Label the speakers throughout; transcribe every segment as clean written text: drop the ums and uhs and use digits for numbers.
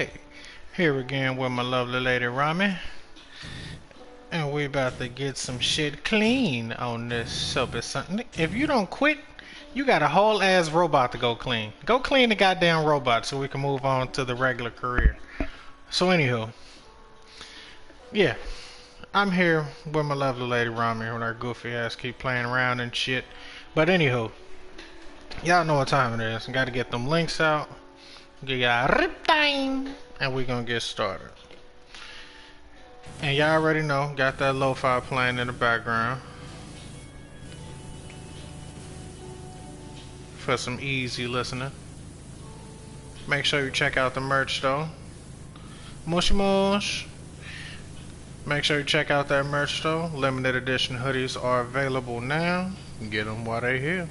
Speaker 1: Sunday. Here again with my lovely lady Rami. And we about to get some shit clean on this Soapy Sunday. If you don't quit, you got a whole ass robot to go clean. Go clean the goddamn robot so we can move on to the regular career. So anywho, yeah. I'm here with my lovely lady Rami when our goofy ass keep playing around and shit. But anywho, y'all know what time it is. Gotta get them links out. You got rip time. And we gonna get started. And y'all already know, got that lo-fi playing in the background for some easy listening. Make sure you check out the merch though. Mushy mush. Make sure you check out that merch though. Limited edition hoodies are available now. Get them while they here.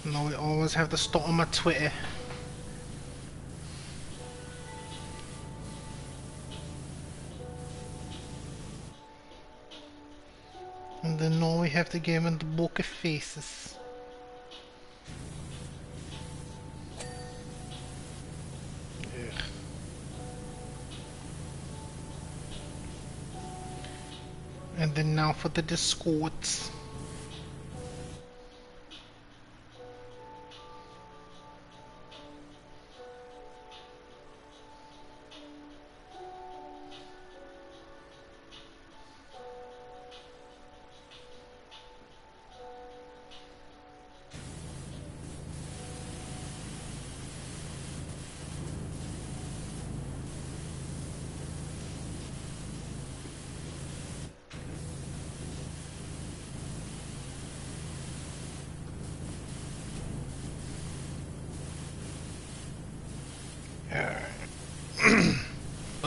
Speaker 1: No, we always have to start on my Twitter. And then now we have to give him the book of faces. Yeah. And then now for the Discords.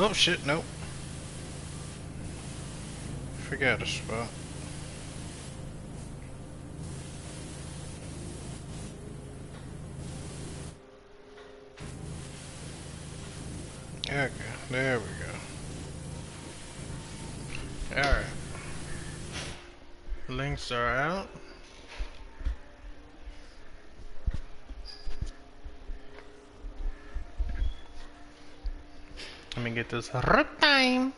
Speaker 1: Oh shit, nope. Forgot a spot. Okay, there we go. Alright. Links are out. Let me get this rip time.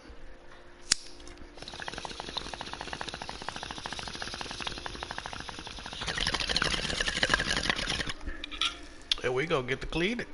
Speaker 1: There we go, get the cleated.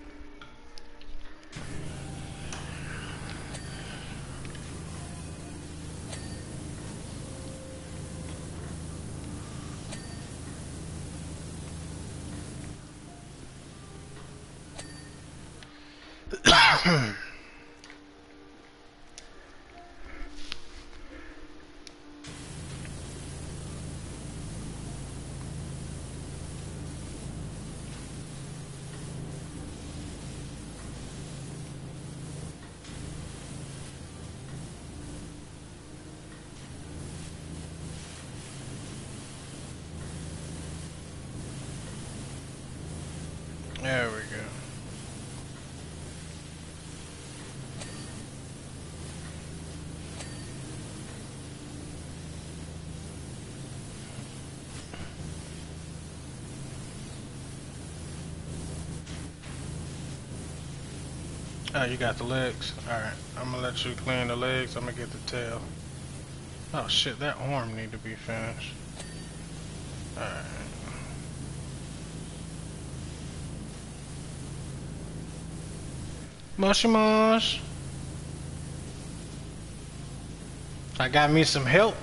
Speaker 1: There we go. Oh, you got the legs. Alright, I'm gonna let you clean the legs. I'm gonna get the tail. Oh shit, that arm need to be finished. Alright. Mushy mush. I got me some help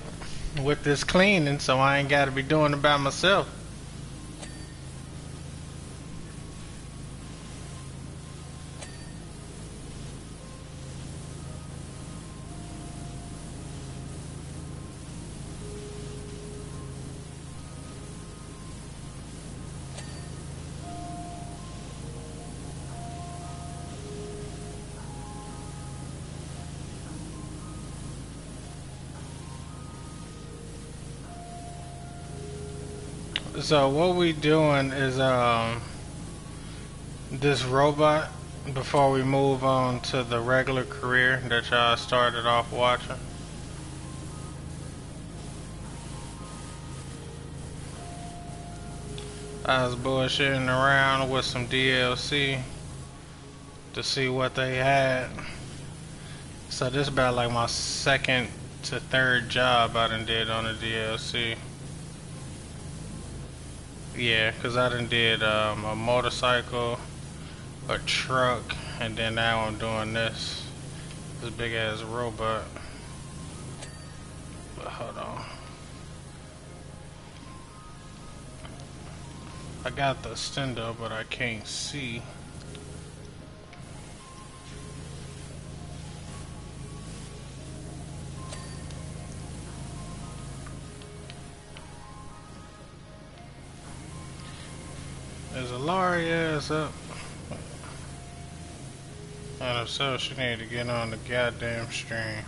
Speaker 1: with this cleaning, so I ain't gotta be doing it by myself. So what we doing is this robot Before we move on to the regular career that y'all started off watching, I was bullshitting around with some DLC to see what they had. So this is about like my second to third job I done did on the DLC. Yeah, cause I done did a motorcycle, a truck, and then now I'm doing this big ass robot. But hold on, I got the stendo, but I can't see. There's a Laurie ass up. And if so, she need to get on the goddamn stream.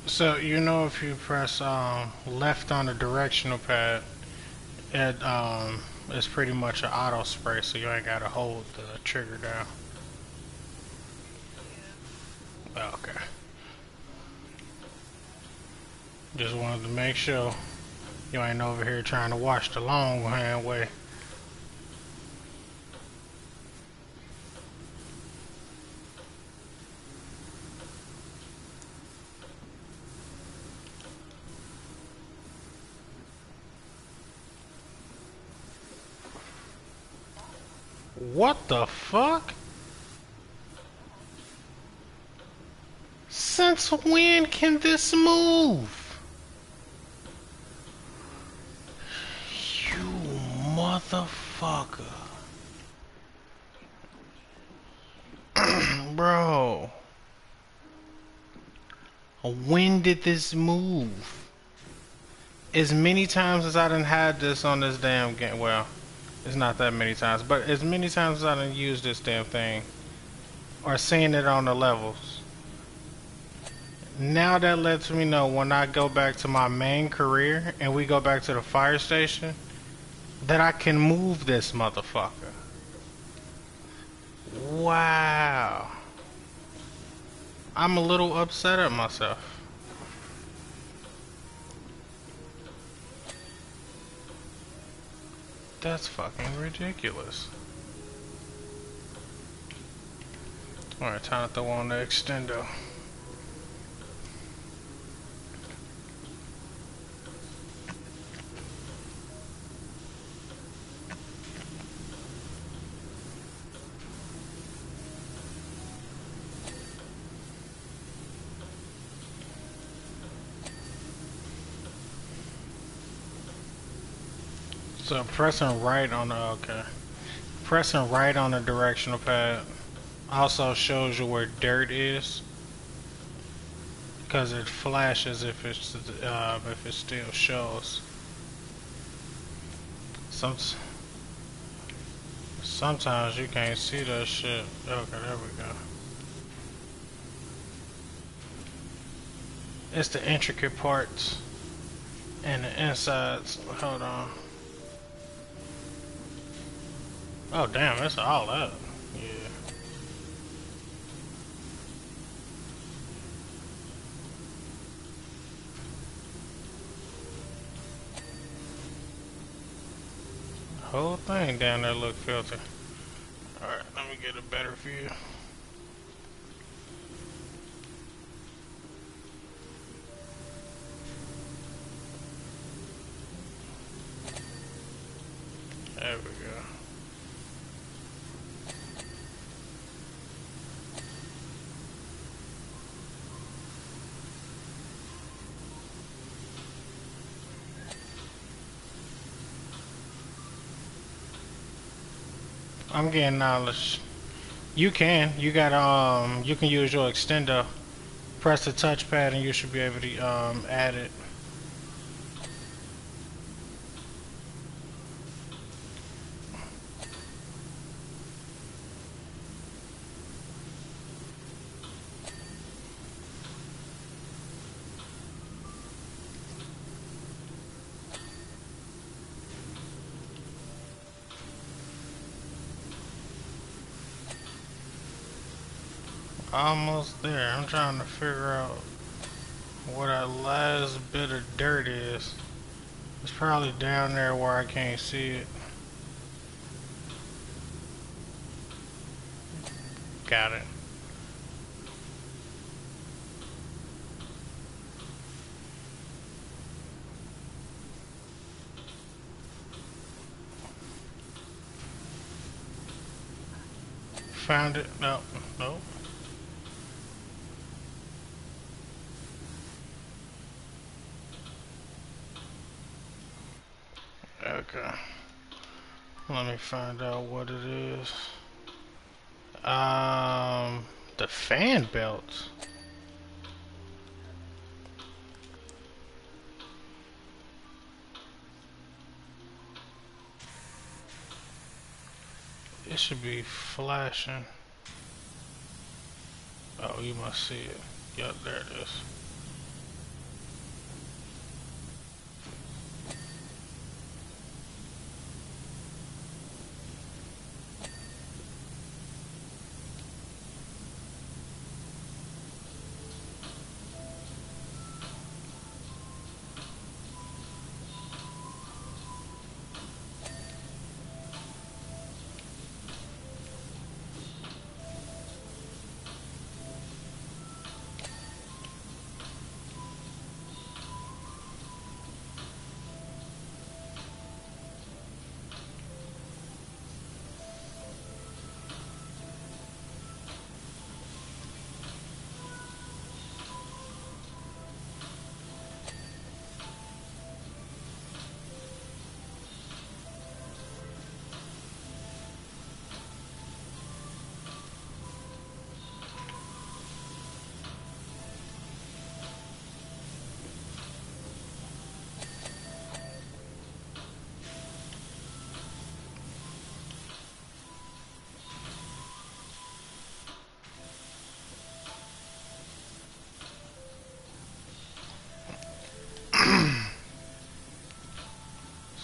Speaker 1: So you know if you press left on the directional pad, it it's pretty much an auto spray, so you ain't gotta hold the trigger down. Okay. Just wanted to make sure you ain't over here trying to watch the long hand way. What the fuck? Since when can this move? You motherfucker. Bro. When did this move? As many times as I done had this on this damn game, well, it's not that many times, but as many times as I done used this damn thing, or seen it on the levels, now that lets me know when I go back to my main career and we go back to the fire station, that I can move this motherfucker. Wow. I'm a little upset at myself. That's fucking ridiculous. Alright, time to throw on the extendo. So pressing right on the, okay. Pressing right on the directional pad also shows you where dirt is, because it flashes if it still shows. Sometimes you can't see that shit. Okay, there we go. It's the intricate parts and the insides. Hold on. Oh damn, it's all up. Yeah. Whole thing down there look filthy. Alright, let me get a better view. There we go. I'm getting knowledge. You can. You can use your extender. Press the touchpad and you should be able to add it. Almost there. I'm trying to figure out what that last bit of dirt is. It's probably down there where I can't see it. Got it. Found it. No, nope. Okay. Let me find out what it is. The fan belts. It should be flashing. Oh, you must see it. Yep, there it is.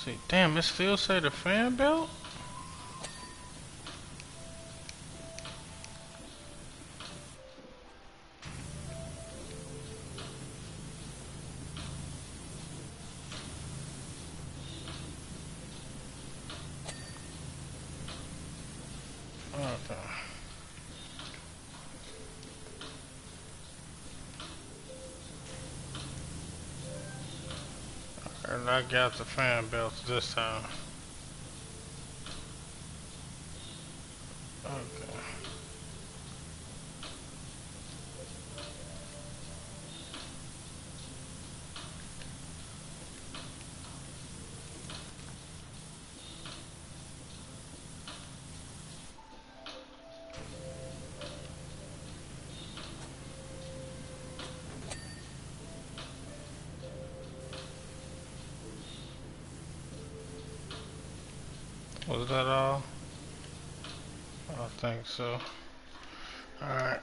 Speaker 1: See, damn, it still say the fan belt? Okay. And I got the fan belts this time. Okay. Was that all? I think so. Alright.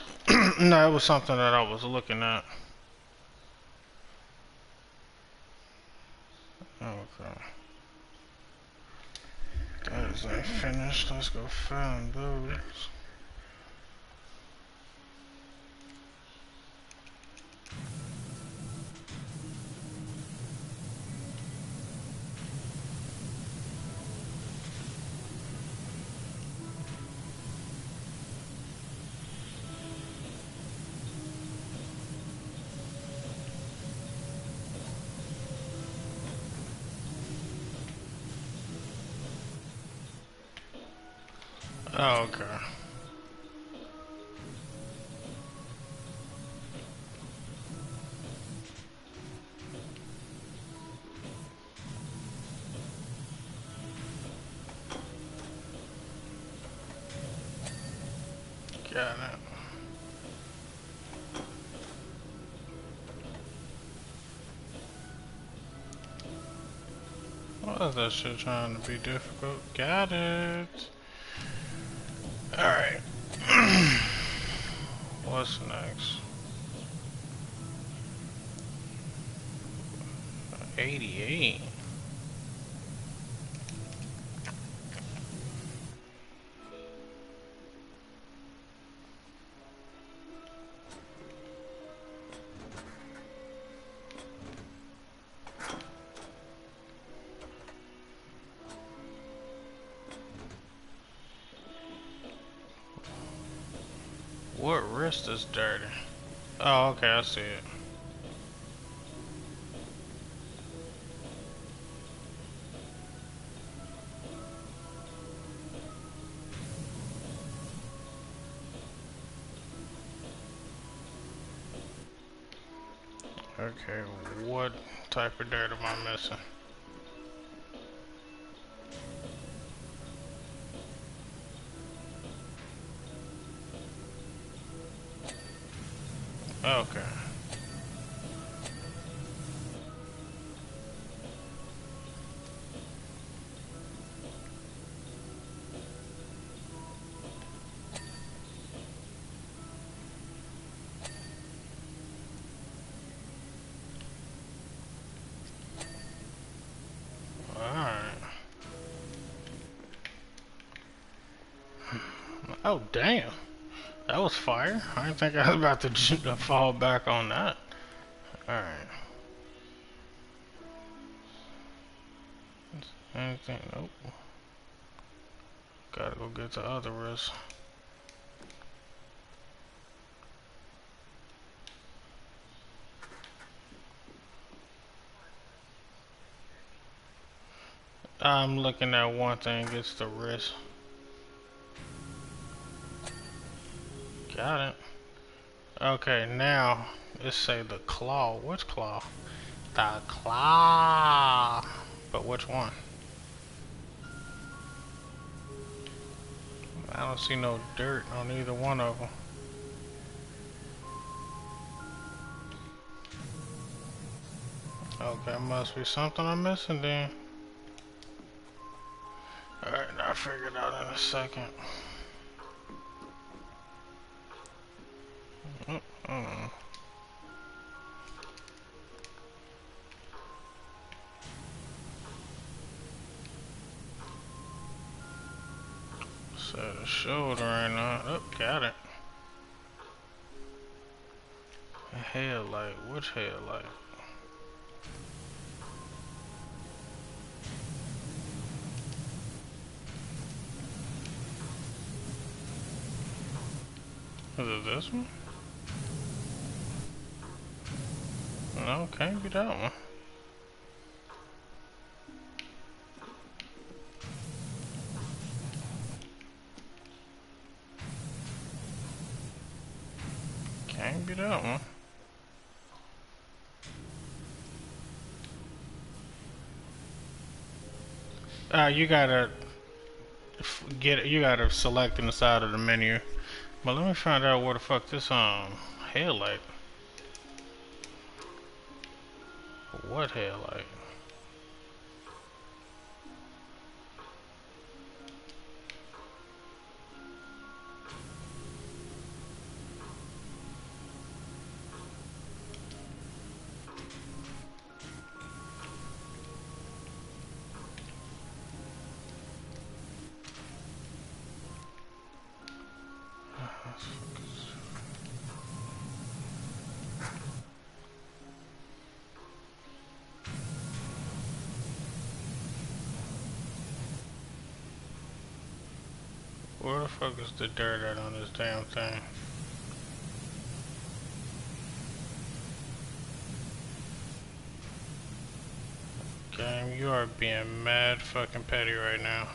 Speaker 1: No, it was something that I was looking at. Okay. Those ain't finished. Let's go find those. Oh, okay. Got it. What is that shit trying to be difficult? Got it. Alright. What's next? 88. What wrist is dirty? Oh, okay, I see it. Okay, what type of dirt am I missing? Okay. Alright. Oh, damn. That was fire. I didn't think I was about to fall back on that. Alright. Anything? Nope. Gotta go get the other wrist. I'm looking at one thing, it's the wrist. Got it. Okay, now let's say the claw. Which claw? The claw. But which one? I don't see no dirt on either one of them. Okay, must be something I'm missing then. Alright, I'll figure it out in a second. So the shoulder ain't on. Oh, got it. Headlight. Which headlight? Is it this one? No, can't be that one. Can't be that one. You gotta you gotta select in the side of the menu. But let me find out where the fuck this headlight. What headlight? Where the fuck is the dirt at on this damn thing? Game, you are being mad fucking petty right now.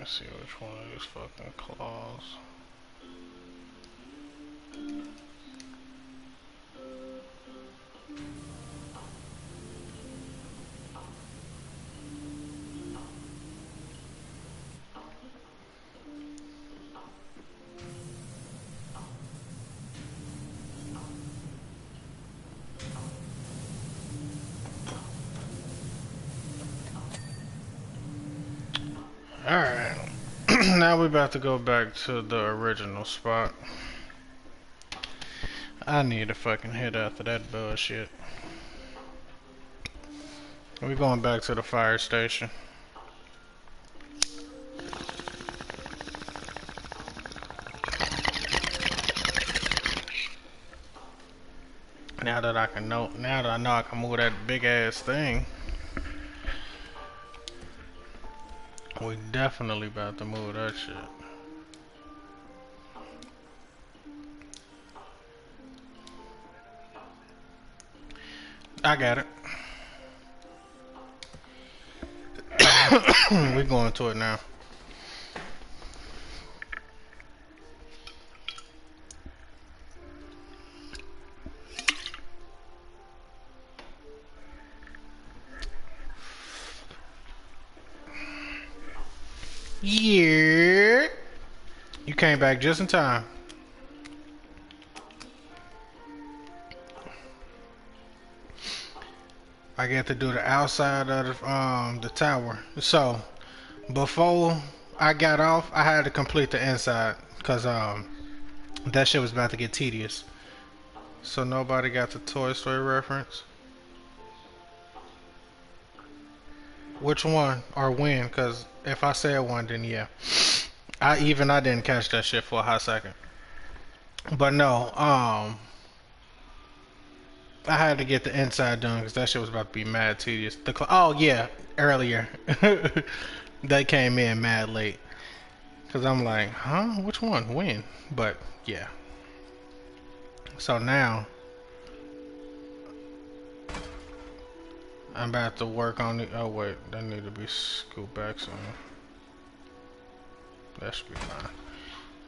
Speaker 1: me see which one of these fucking claws. Alright. Now we're about to go back to the original spot. I need a fucking hit after that bullshit. We're going back to the fire station. Now that I know I can move that big ass thing. We definitely about to move that shit. I got it. We going to it now. Yeah. You came back just in time. I get to do the outside of the tower. So before I got off, I had to complete the inside because that shit was about to get tedious. So nobody got the Toy Story reference. Which one or when? Because if I said one, then yeah. I didn't catch that shit for a hot second. But no, I had to get the inside done because that shit was about to be mad tedious. Oh yeah, earlier. They came in mad late. Because I'm like, huh? Which one? When? But yeah. So now I'm about to work on the. Oh wait, that need to be scooped back soon. That should be fine.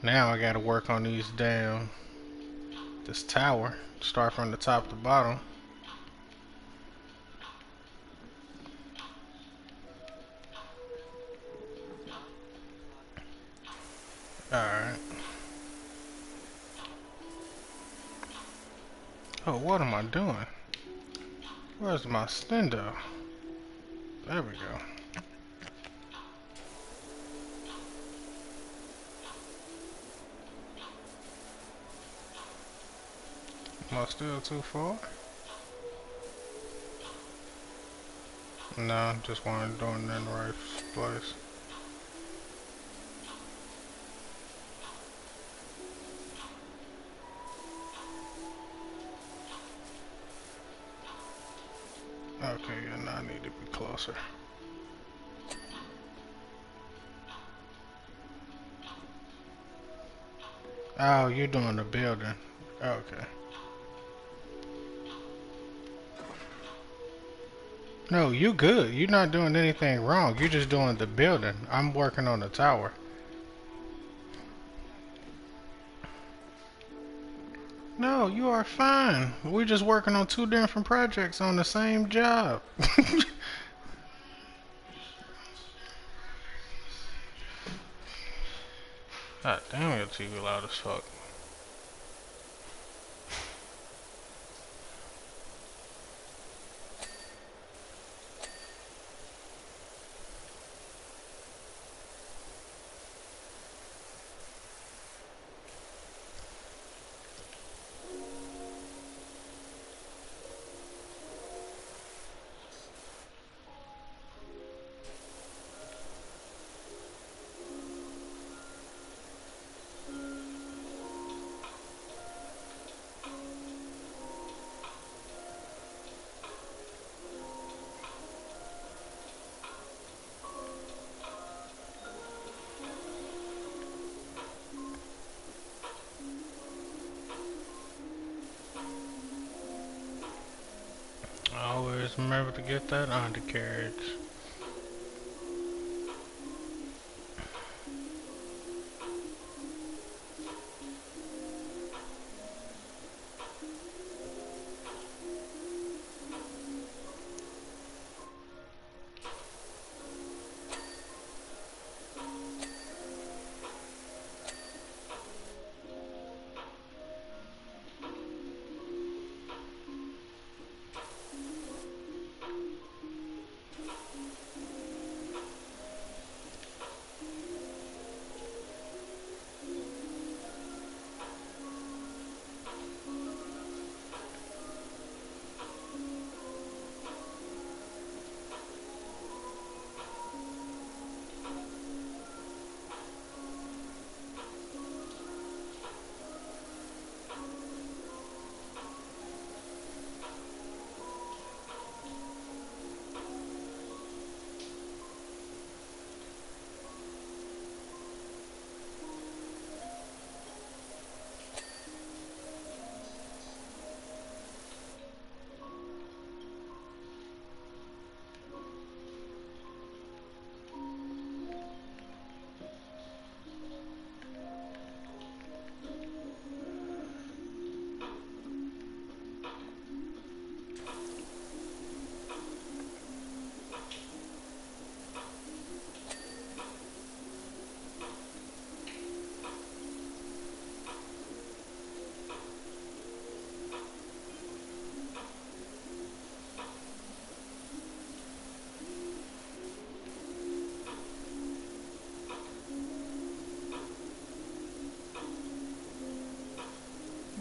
Speaker 1: Now I gotta work on these this tower. Start from the top to bottom. Alright. Oh, what am I doing? Where's my stendo? There we go. Am I still too far? No, just wanted to do it in the right place. Okay, yeah, now I need to be closer. Oh, you're doing the building. Okay. No, you good. You're not doing anything wrong. You're just doing the building. I'm working on the tower. No, you are fine. We're just working on two different projects on the same job. God damn, your TV loud as fuck. Always remember to get that undercarriage.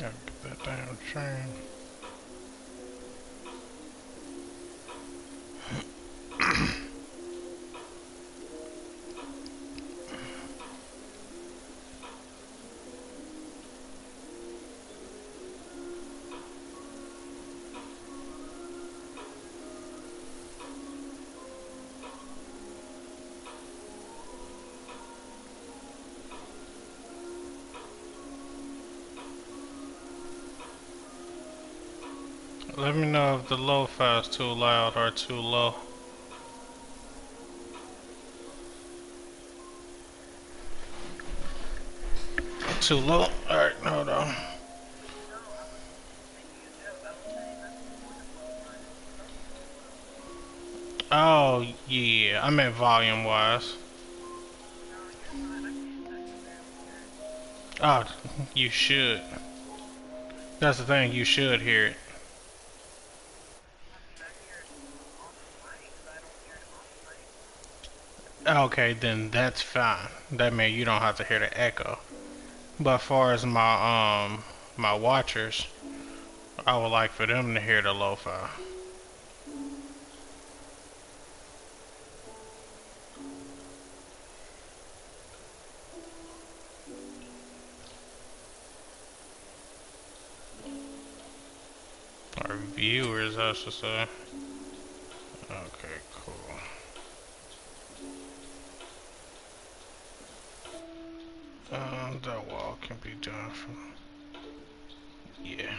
Speaker 1: Gotta get that damn train. Let me know if the lo-fi is too loud or too low. Too low? Alright, hold on. Oh, yeah. I meant volume wise. Oh, you should. That's the thing, you should hear it. Okay, then that's fine. That means you don't have to hear the echo. But as far as my watchers, I would like for them to hear the lo-fi. Or viewers, I should say. Okay, cool. That wall can be done from... Yeah.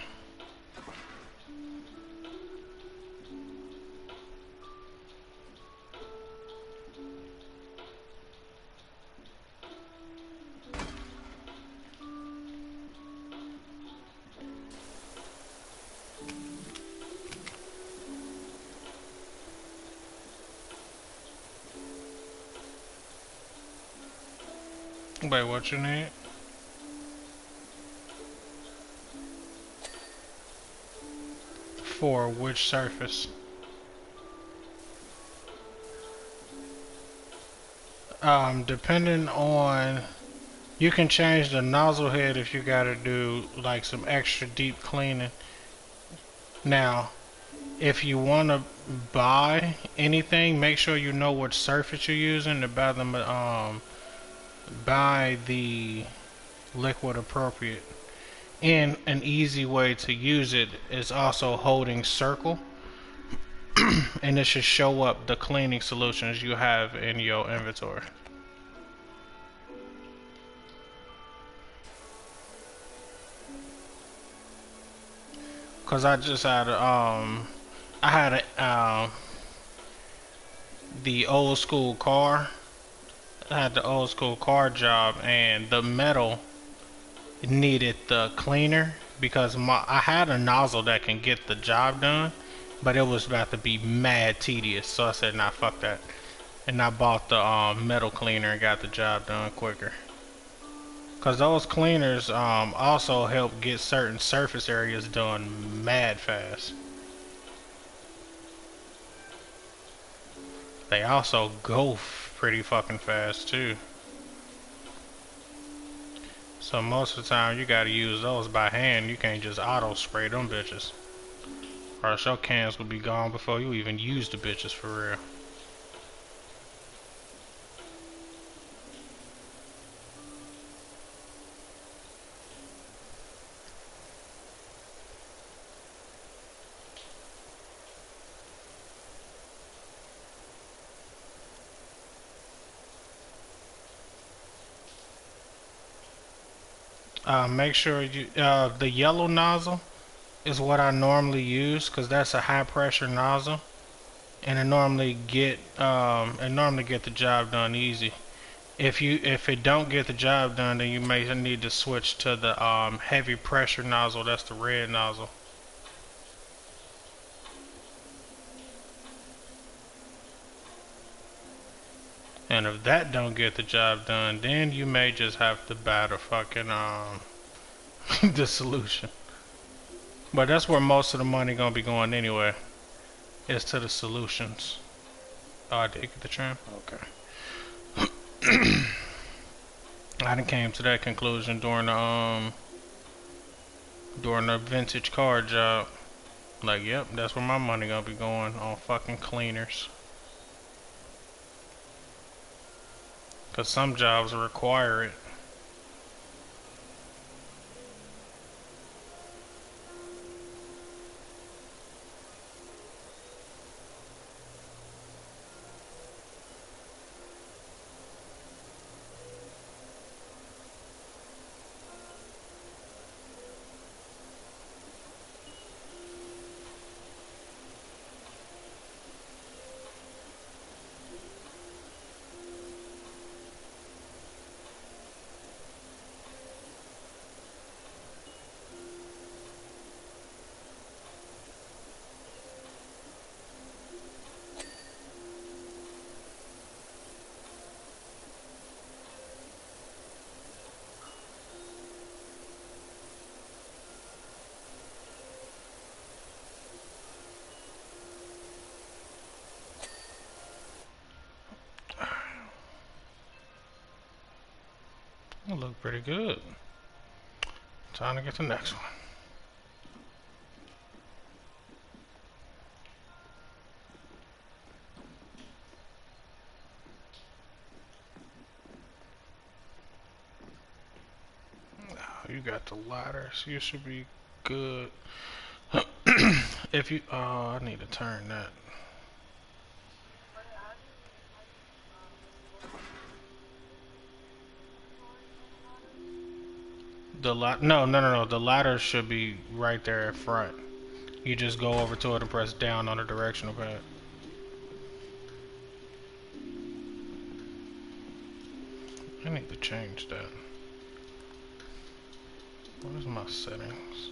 Speaker 1: Wait, what you need? For which surface? Depending on... You can change the nozzle head if you gotta do like some extra deep cleaning. Now, if you want to buy anything, make sure you know what surface you're using to buy the liquid appropriate. And an easy way to use it is also holding circle, and it should show up the cleaning solutions you have in your inventory. Cause I just had I had the old school car. I had the old school car job, and the metal needed the cleaner because I had a nozzle that can get the job done, but it was about to be mad tedious. So I said, nah, fuck that. And I bought the metal cleaner and got the job done quicker. Cause those cleaners also help get certain surface areas done mad fast. They also go pretty fucking fast too. So most of the time you gotta use those by hand. You can't just auto spray them bitches, or else your cans will be gone before you even use the bitches for real. Make sure you the yellow nozzle is what I normally use because that's a high pressure nozzle, and it normally get the job done easy. If it don't get the job done, then you may need to switch to the heavy pressure nozzle. That's the red nozzle. And if that don't get the job done, then you may just have to buy the fucking the solution. But that's where most of the money gonna be going anyway. Is to the solutions. Oh, I did get the trim? Okay. I done came to that conclusion during the during a vintage car job. Like, yep, that's where my money gonna be going, on fucking cleaners. Cause some jobs require it. It look pretty good. Time to get the next one. You got the ladders. You should be good. If you, oh, I need to turn that. No. The ladder should be right there at front. You just go over to it and press down on the directional pad. I need to change that. Where's my settings?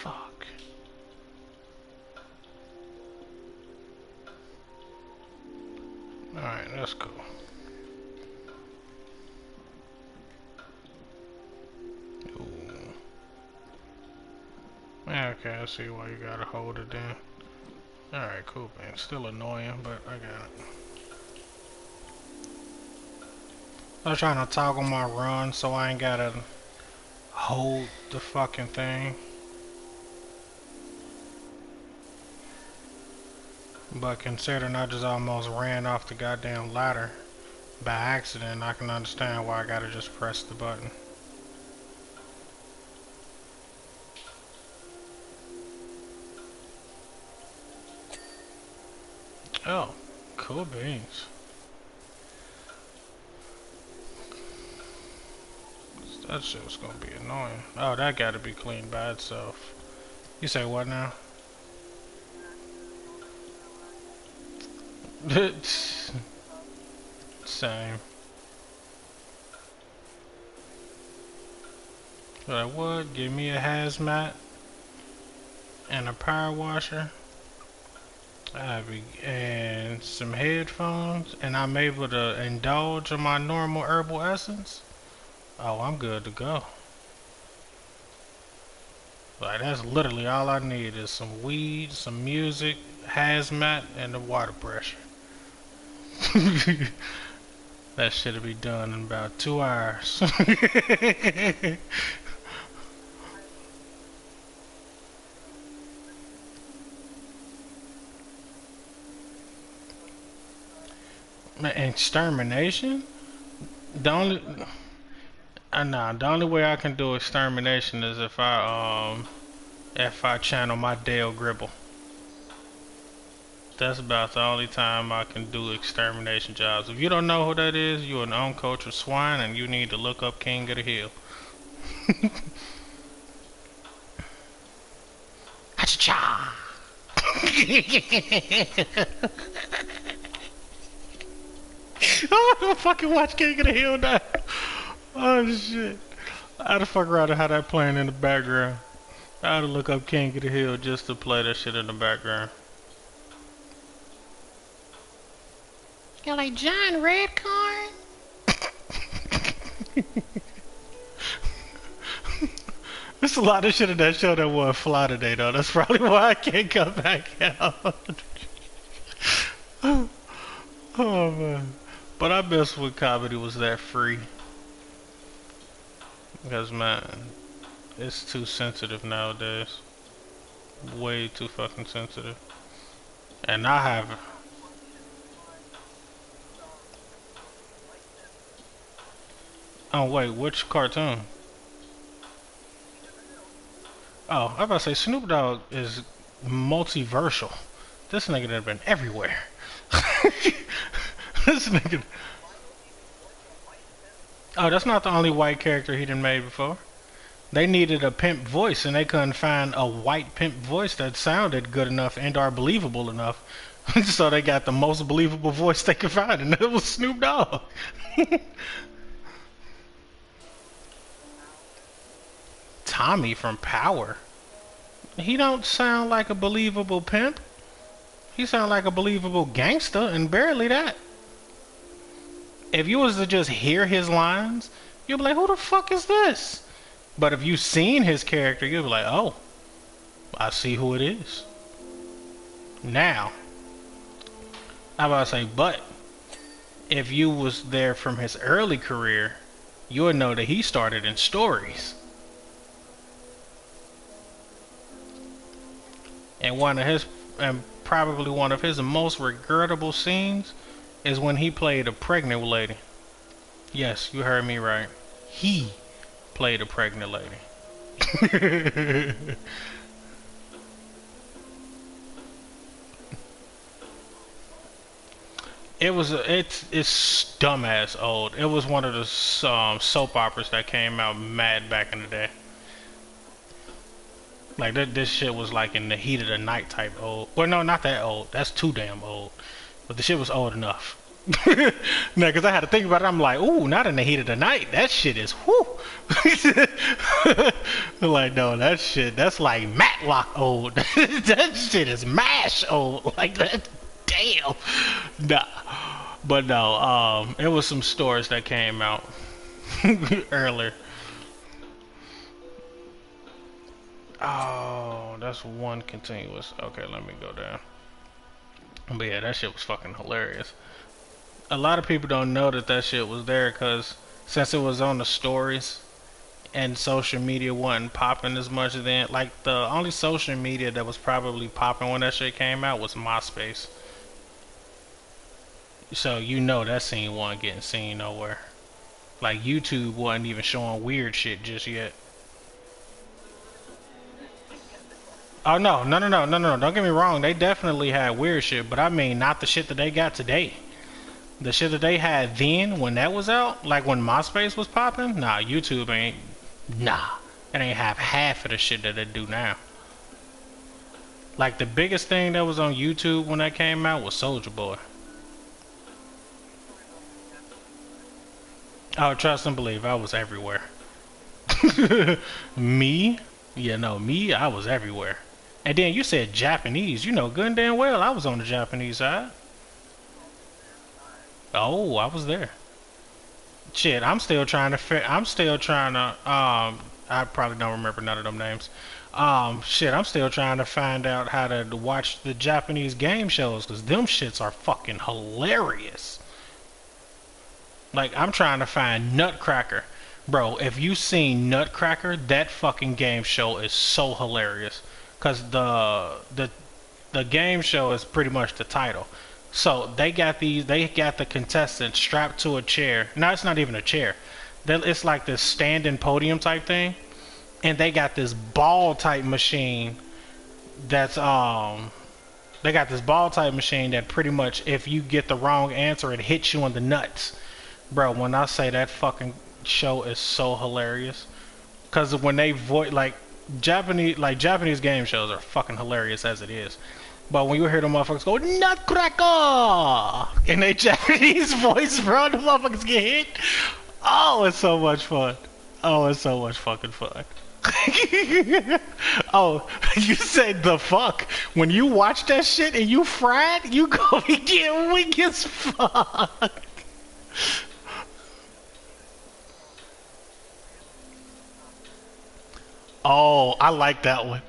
Speaker 1: Fuck. Alright, that's cool. Ooh. Yeah, okay, I see why you gotta hold it then. Alright, cool, man. Still annoying, but I got it. I was trying to toggle my run so I ain't gotta hold the fucking thing. But considering I just almost ran off the goddamn ladder by accident, I can understand why I gotta just press the button. Oh, cool beans. That shit's gonna be annoying. Oh, that gotta be cleaned by itself. You say what now? Same. Like what? Give me a hazmat and a power washer. And some headphones, and I'm able to indulge in my normal herbal essence. Oh, I'm good to go. Like that's literally all I need is some weed, some music, hazmat, and the water pressure. That shit'll be done in about 2 hours. Extermination? The only nah, the only way I can do extermination is if I channel my Dale Gribble. That's about the only time I can do extermination jobs. If you don't know who that is, you're an uncultured swine and you need to look up King of the Hill. Acha-cha! I wanna fucking watch King of the Hill now. Oh shit. I had to fuck around and have that playing in the background. I had to look up King of the Hill just to play that shit in the background. You're like John Redcorn? There's a lot of shit in that show that won't fly today, though. That's probably why I can't come back out. Oh man. But I miss when comedy was that free. Because man, it's too sensitive nowadays. Way too fucking sensitive. And I have. Oh wait, which cartoon? Oh, I was about to say Snoop Dogg is multiversal. This nigga done been everywhere. This nigga. Oh, that's not the only white character he done made before. They needed a pimp voice, and they couldn't find a white pimp voice that sounded good enough and are believable enough. So they got the most believable voice they could find, and it was Snoop Dogg. Tommy from Power. He don't sound like a believable pimp. He sound like a believable gangster, and barely that. If you was to just hear his lines, you'd be like, who the fuck is this? But if you seen his character, you'd be like, oh, I see who it is. Now, I about to say, but if you was there from his early career, you would know that he started in stories. And probably one of his most regrettable scenes is when he played a pregnant lady. Yes, you heard me right. He played a pregnant lady. It's dumbass old. It was one of the soap operas that came out mad back in the day. Like this shit was like in the heat of the night type old. Well, no, not that old. That's too damn old. But the shit was old enough. No, because I had to think about it. I'm like, ooh, not in the heat of the night. That shit is whoo. Like, no, that's like Matlock old. That shit is MASH old. Like that. Damn. Nah. But no, it was some stories that came out earlier. Oh, that's one continuous. Okay, let me go down. But yeah, that shit was fucking hilarious. A lot of people don't know that shit was there because since it was on the stories and social media wasn't popping as much then, like the only social media that was probably popping when that shit came out was MySpace. So you know that scene wasn't getting seen nowhere. Like YouTube wasn't even showing weird shit just yet. Oh no. Don't get me wrong. They definitely had weird shit, but I mean not the shit that they got today. The shit that they had then when that was out, like when MySpace was popping, nah, YouTube ain't, nah. It ain't have half of the shit that they do now. Like the biggest thing that was on YouTube when that came out was Soulja Boy. Oh, trust and believe, I was everywhere. Me? Yeah, no, me, I was everywhere. And then you said Japanese. You know good and damn well I was on the Japanese side. Oh, I was there. Shit, I'm still trying to, I probably don't remember none of them names. Shit, I'm still trying to find out how to watch the Japanese game shows, because them shits are fucking hilarious. Like, I'm trying to find Nutcracker. Bro, if you seen Nutcracker, that fucking game show is so hilarious. Because the game show is pretty much the title. So they got the contestants strapped to a chair. No, it's not even a chair. It's like this standing podium type thing. And they got this ball type machine that's they got this ball type machine that pretty much if you get the wrong answer it hits you in the nuts. Bro, when I say that fucking show is so hilarious, cuz when they Japanese game shows are fucking hilarious as it is. But when you hear the motherfuckers go Nutcracker in their Japanese voice, bro, the motherfuckers get hit. Oh, it's so much fun. Oh, it's so much fucking fun. Oh, you said the fuck. When you watch that shit and you fried, you go be getting weak as fuck. Oh, I like that one.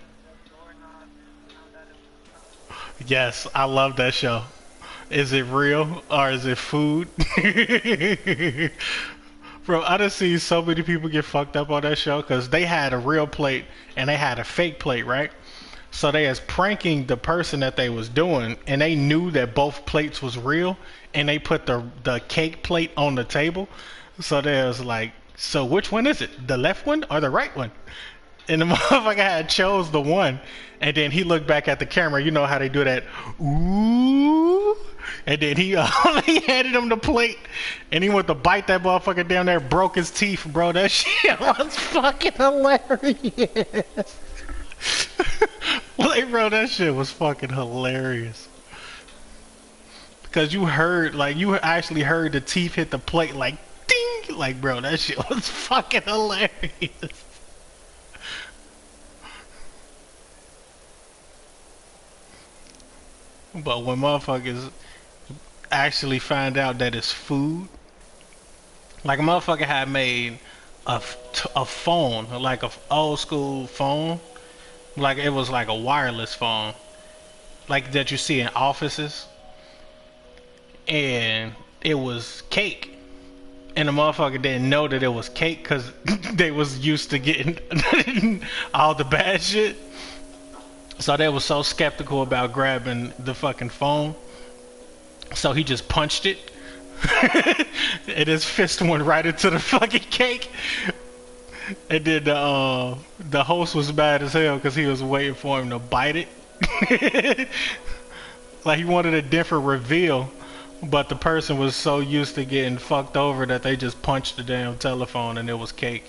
Speaker 1: Yes, I love that show. Is it real or is it food? Bro, I done seen so many people get fucked up on that show because they had a real plate and they had a fake plate, right? So they was pranking the person that they was doing, and they knew that both plates was real, and they put the cake plate on the table. So they was like, so which one is it? The left one or the right one? And the motherfucker had chose the one, and then he looked back at the camera. You know how they do that, ooh, and then he handed him the plate, and he went to bite that motherfucker down there, broke his teeth, bro. That shit was fucking hilarious. Like, bro, that shit was fucking hilarious. Because you heard, like, you actually heard the teeth hit the plate, like, ding! Like, bro, that shit was fucking hilarious. But when motherfuckers actually find out that it's food, like a motherfucker had made a phone, like a old school phone, like it was like a wireless phone, like that you see in offices, and it was cake. And the motherfucker didn't know that it was cake because they was used to getting all the bad shit. So they was so skeptical about grabbing the fucking phone. So he just punched it. And his fist went right into the fucking cake. And then the host was mad as hell because he was waiting for him to bite it. Like he wanted a different reveal, but the person was so used to getting fucked over that they just punched the damn telephone and it was cake.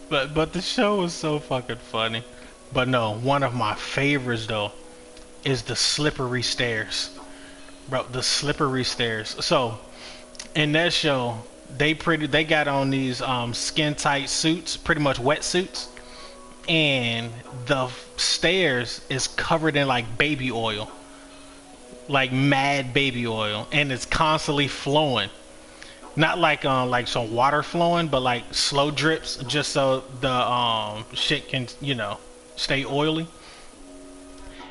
Speaker 1: But the show was so fucking funny. But no, one of my favorites though is the slippery stairs. Bro, the slippery stairs. So in that show, they got on these skin tight suits, pretty much wetsuits, and the stairs is covered in like baby oil, like mad baby oil, and it's constantly flowing. Not like some water flowing, but like slow drips, just so the shit can stay oily.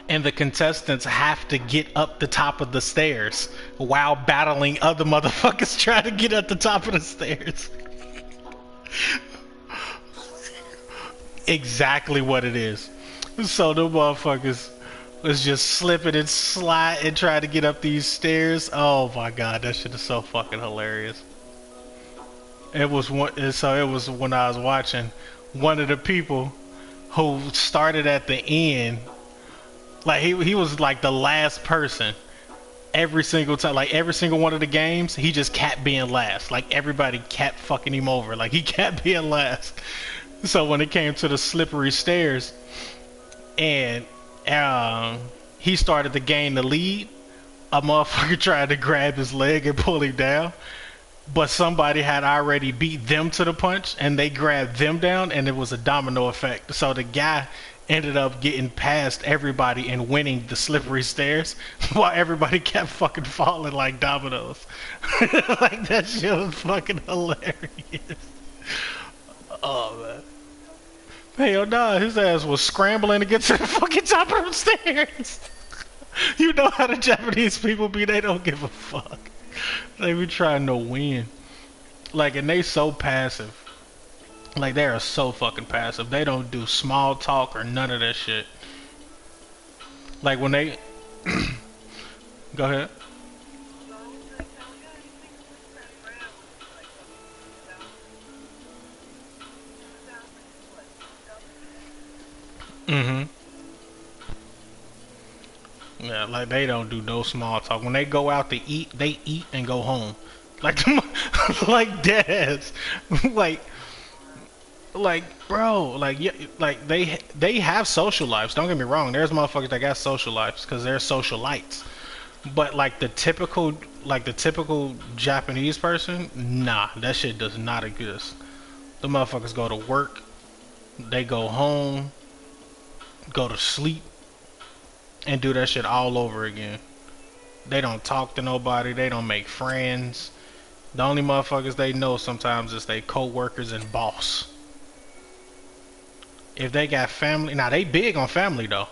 Speaker 1: And the contestants have to get up the top of the stairs while battling other motherfuckers trying to get up the top of the stairs. Exactly what it is. So the motherfuckers was just slipping and sliding and trying to get up these stairs. Oh my god, that shit is so fucking hilarious. It was one. So it was when I was watching one of the people who started at the end. Like he was like the last person every single time. Like every single one of the games, he just kept being last. Like everybody kept fucking him over. Like he kept being last. So when it came to the slippery stairs, and he started to gain the lead, a motherfucker tried to grab his leg and pull him down. But somebody had already beat them to the punch, and they grabbed them down, and it was a domino effect. So the guy ended up getting past everybody and winning the slippery stairs, while everybody kept fucking falling like dominoes. Like that shit was fucking hilarious. Oh man. Hell nah, his ass was scrambling to get to the fucking top of the stairs. You know how the Japanese people be, they don't give a fuck. They be trying to win. Like, and they so passive. Like, they are so fucking passive. They don't do small talk or none of that shit. Like, when they... Go ahead. Mm-hmm. Yeah, like, they don't do no small talk. When they go out to eat, they eat and go home. Like, like dead ass. like, like, bro, like, yeah, like they have social lives. Don't get me wrong. There's motherfuckers that got social lives because they're socialites. But like the typical Japanese person, nah, that shit does not exist. The motherfuckers go to work, they go home, go to sleep, and do that shit all over again. They don't talk to nobody. They don't make friends. The only motherfuckers they know sometimes is they co-workers and boss. If they got family, now they big on family though.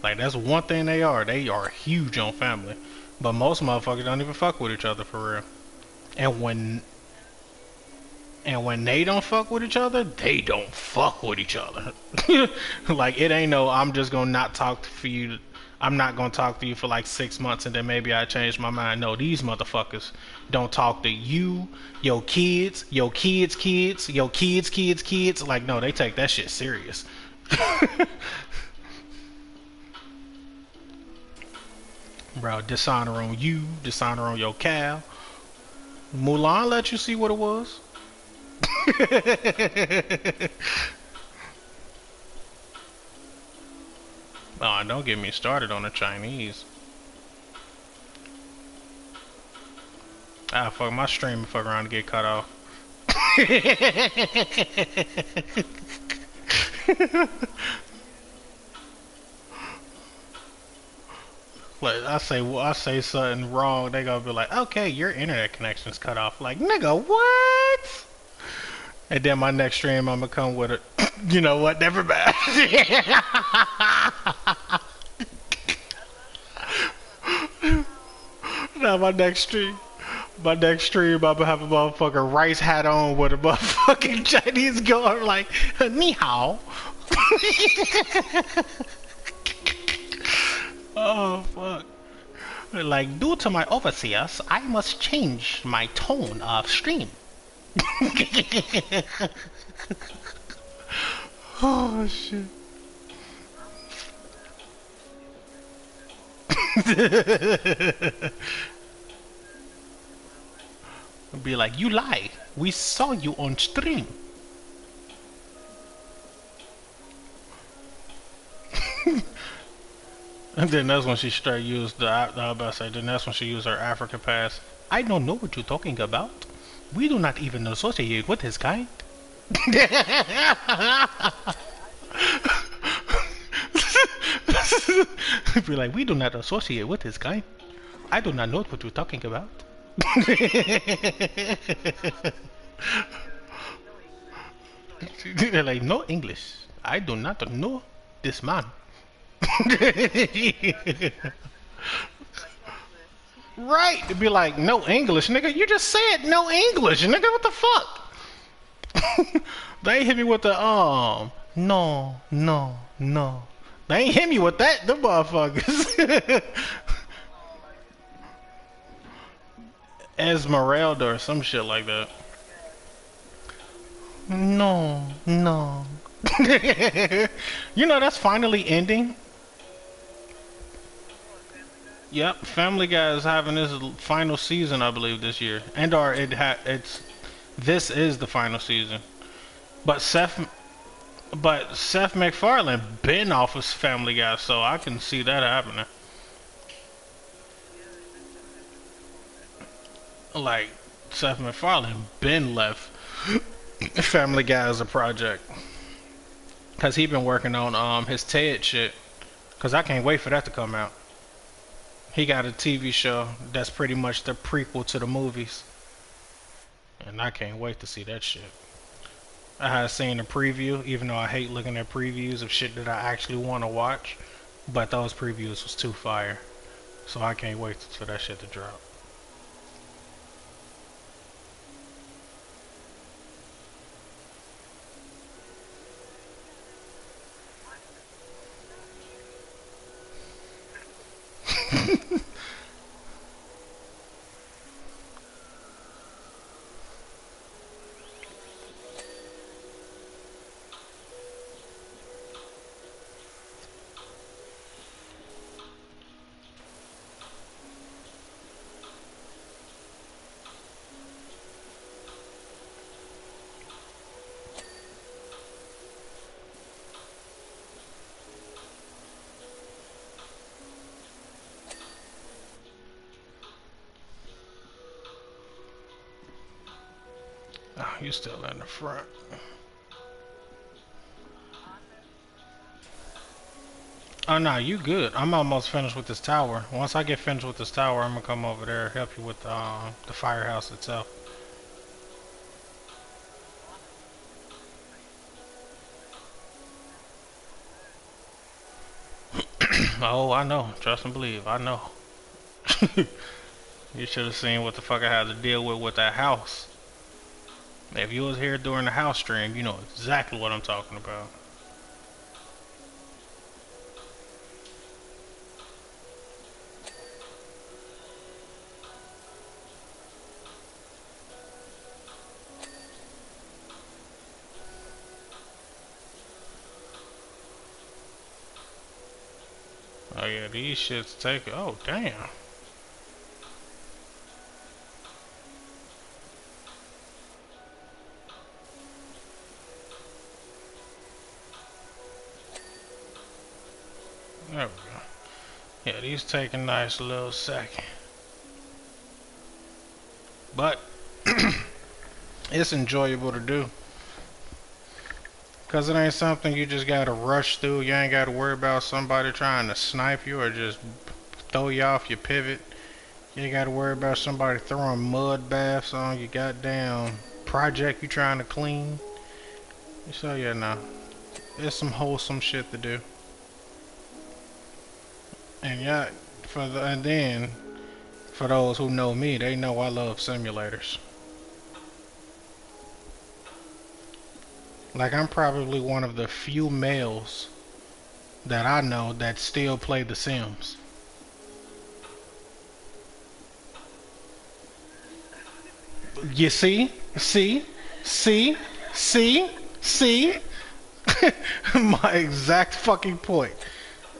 Speaker 1: Like that's one thing they are. They are huge on family. But most motherfuckers don't even fuck with each other for real. And when they don't fuck with each other, they don't fuck with each other. Like it ain't no I'm just gonna not talk for you. I'm not gonna talk to you for like 6 months and then maybe I change my mind. No, these motherfuckers don't talk to you, your kids, your kids, kids, your kids, kids, kids. Like no, they take that shit serious. Bro, dishonor on you, dishonor on your cow. Mulan let you see what it was. Oh, don't get me started on the Chinese. Ah, fuck my stream and fuck around to get cut off. Like I say something wrong, they gonna be like, okay, your internet connection's cut off. Like, nigga, what? And then my next stream, I'm gonna come with it. You know what? Never mind. Now my next stream, I'm gonna have a motherfucking rice hat on with a motherfucking Chinese girl like, ni hao. Oh fuck. Like, due to my overseers, I must change my tone of stream. Oh shit. Be like, you lie. We saw you on stream. And then that's when she straight used then that's when she used her African pass. I don't know what you're talking about. We do not even associate with his kind. Be like, we do not associate with his kind. I do not know what you're talking about. They're like, no English. I do not know this man. Right. To be like, no English, nigga. You just said no English, nigga. What the fuck? They ain't hit me with the no, no, no. They ain't hit me with that, the motherfuckers. Esmeralda or some shit like that. No, no. You know that's finally ending. Yep, Family Guy is having this final season, I believe, this year, and or it's this is the final season. But Seth MacFarlane been off of Family Guy, so I can see that happening. Like Seth MacFarlane been left Family Guy as a project because he been working on his TED shit. Because I can't wait for that to come out. He got a TV show that's pretty much the prequel to the movies. And I can't wait to see that shit. I had seen the preview, even though I hate looking at previews of shit that I actually want to watch. But those previews was too fire. So I can't wait for that shit to drop. Oh, you still in the front. Oh no, you good. I'm almost finished with this tower. Once I get finished with this tower, I'm gonna come over there and help you with the firehouse itself. Oh, I know. Trust and believe. I know. You should have seen what the fuck I had to deal with that house. If you was here during the house stream, you know exactly what I'm talking about. Oh yeah, these shits take. Oh damn. There we go. Yeah, these take a nice little second. But it's enjoyable to do. Cause it ain't something you just gotta rush through. You ain't gotta worry about somebody trying to snipe you or just throw you off your pivot. You ain't gotta worry about somebody throwing mud baths on your goddamn project you trying to clean. So yeah, nah. It's some wholesome shit to do. And yeah, and then for those who know me, they know I love simulators. Like I'm probably one of the few males that I know that still play The Sims. You see? See? See? See? See? My exact fucking point.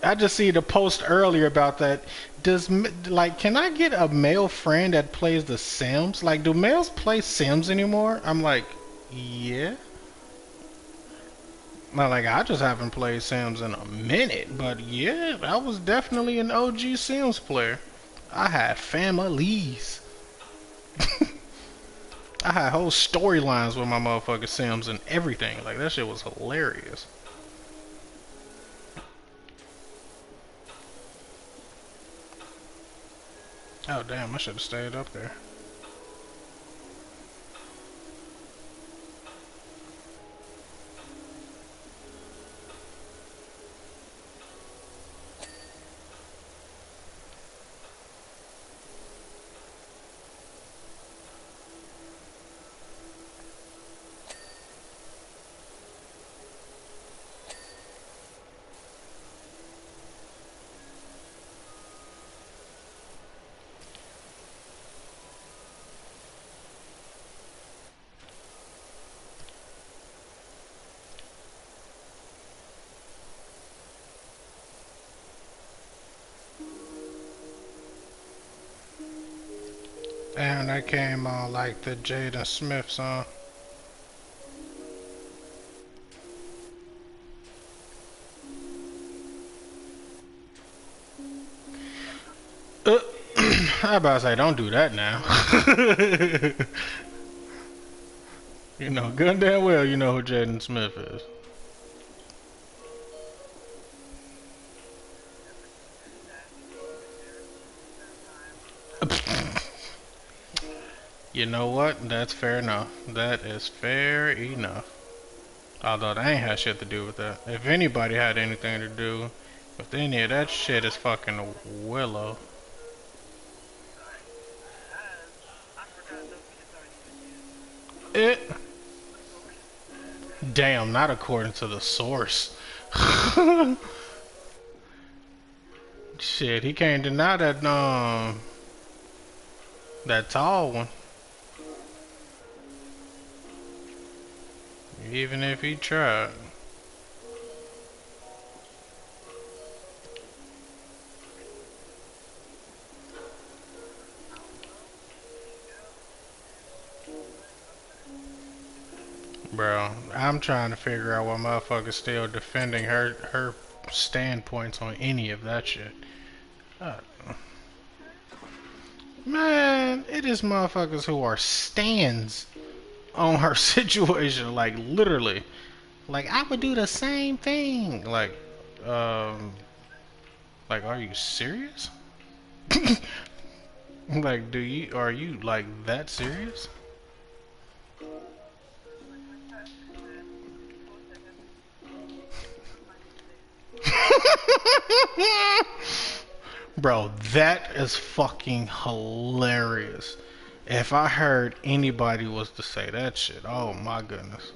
Speaker 1: I just see the post earlier about that. Like, can I get a male friend that plays The Sims? Like, do males play Sims anymore? I'm like, yeah. Not like I just haven't played Sims in a minute, but yeah, I was definitely an OG Sims player. I had families. I had whole storylines with my motherfucking Sims and everything. Like, that shit was hilarious. Oh, damn, I should have stayed up there. And that came on like the Jaden Smith song. I about to say, don't do that now. You know, good and damn well you know who Jaden Smith is. You know what? That's fair enough. That is fair enough. Although that ain't had shit to do with that. If anybody had anything to do with any of that shit, it's fucking Willow. It. Damn, not according to the source. Shit, he can't deny that tall one. Even if he tried. Bro, I'm trying to figure out why motherfuckers still defending her standpoints on any of that shit. Uh, Man, it is motherfuckers who are stands on her situation, like literally. Like I would do the same thing. Um, like, are you serious? Like, are you like that serious? Bro, that is fucking hilarious. If I heard anybody was to say that shit, oh my goodness.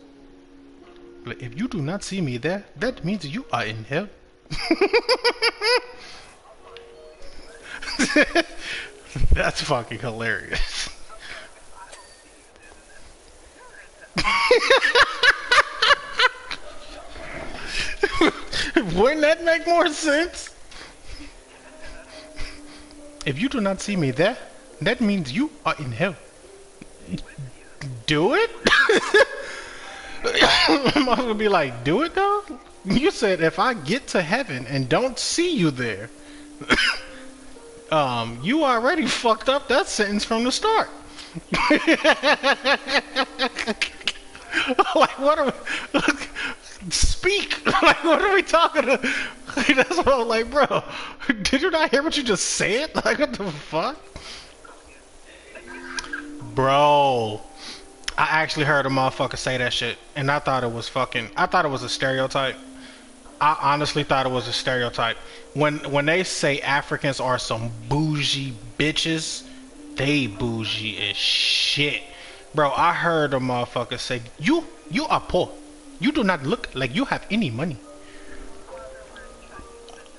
Speaker 1: Like, if you do not see me there, that means you are in hell. That's fucking hilarious. Wouldn't that make more sense? If you do not see me there, that means you are in hell. Do it? I'm gonna be like, do it though? You said if I get to heaven and don't see you there, you already fucked up that sentence from the start. Like, what are we, speak? Like, what are we talking about? Like, that's what I'm like, bro. Did you not hear what you just said? Like, what the fuck? Bro, I actually heard a motherfucker say that shit, and I thought it was fucking. I thought it was a stereotype. I honestly thought it was a stereotype. When they say Africans are some bougie bitches, they bougie as shit. Bro, I heard a motherfucker say, you are poor. You do not look like you have any money.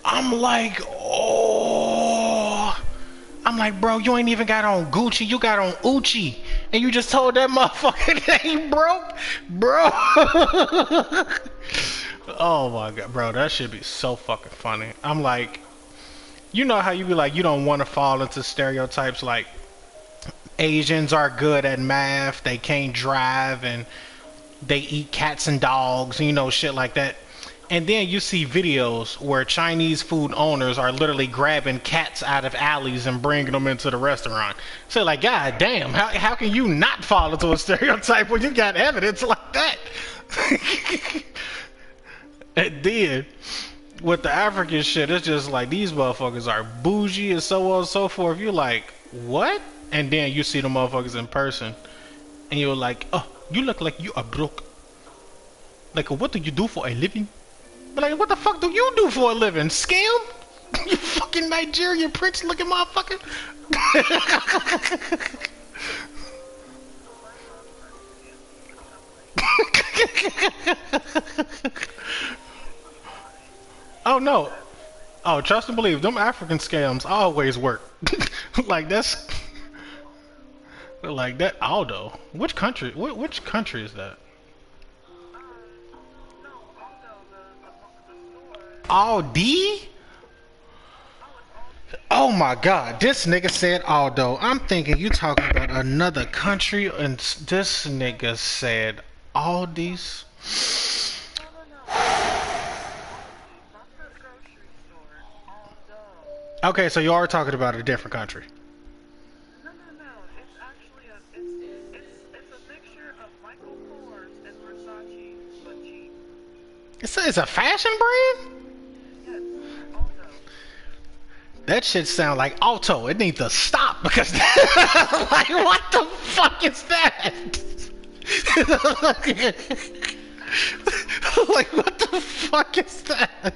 Speaker 1: I'm like, oh. I'm like, bro, you ain't even got on Gucci, you got on Uchi. And you just told that motherfucker that he broke? Bro. Oh my god, bro, that should be so fucking funny. I'm like, you know how you be like, you don't want to fall into stereotypes like Asians are good at math, they can't drive, and they eat cats and dogs, you know, shit like that. And then you see videos where Chinese food owners are literally grabbing cats out of alleys and bringing them into the restaurant. So like, god damn, how can you not fall into a stereotype when you got evidence like that? And then with the African shit, it's just like these motherfuckers are bougie and so on and so forth. You're like, what? And then you see the motherfuckers in person, and you're like, oh, you look like you are broke. Like, what do you do for a living? But like, what the fuck do you do for a living? Scam? You fucking Nigerian prince looking motherfucker. Oh no. Oh, trust and believe, them African scams always work. Like that's like that Aldo. Which country? Which country is that? Aldi? Oh my god, this nigga said Aldo. I'm thinking you talking about another country, and this nigga said Aldi's. Okay, so you are talking about a different country. It's a fashion brand? That shit sound like auto. It needs to stop because like what the fuck is that? Like what the fuck is that?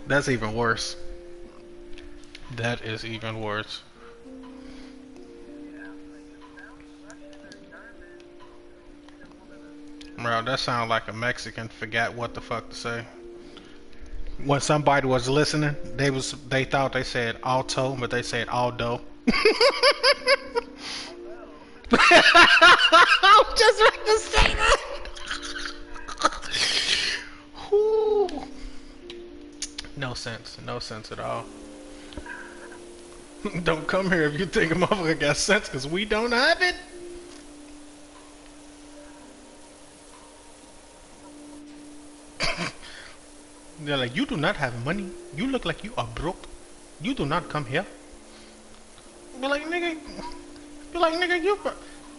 Speaker 1: That's even worse. That is even worse. Bro, that sounds like a Mexican forgot what the fuck to say. When somebody was listening, they thought they said alto, but they said Aldo. I was just ready to say that. Whew. No sense. No sense at all. Don't come here if you think a motherfucker got sense, because we don't have it. They're like, you do not have money. You look like you are broke. You do not come here. Be like, nigga. Be like, nigga, you.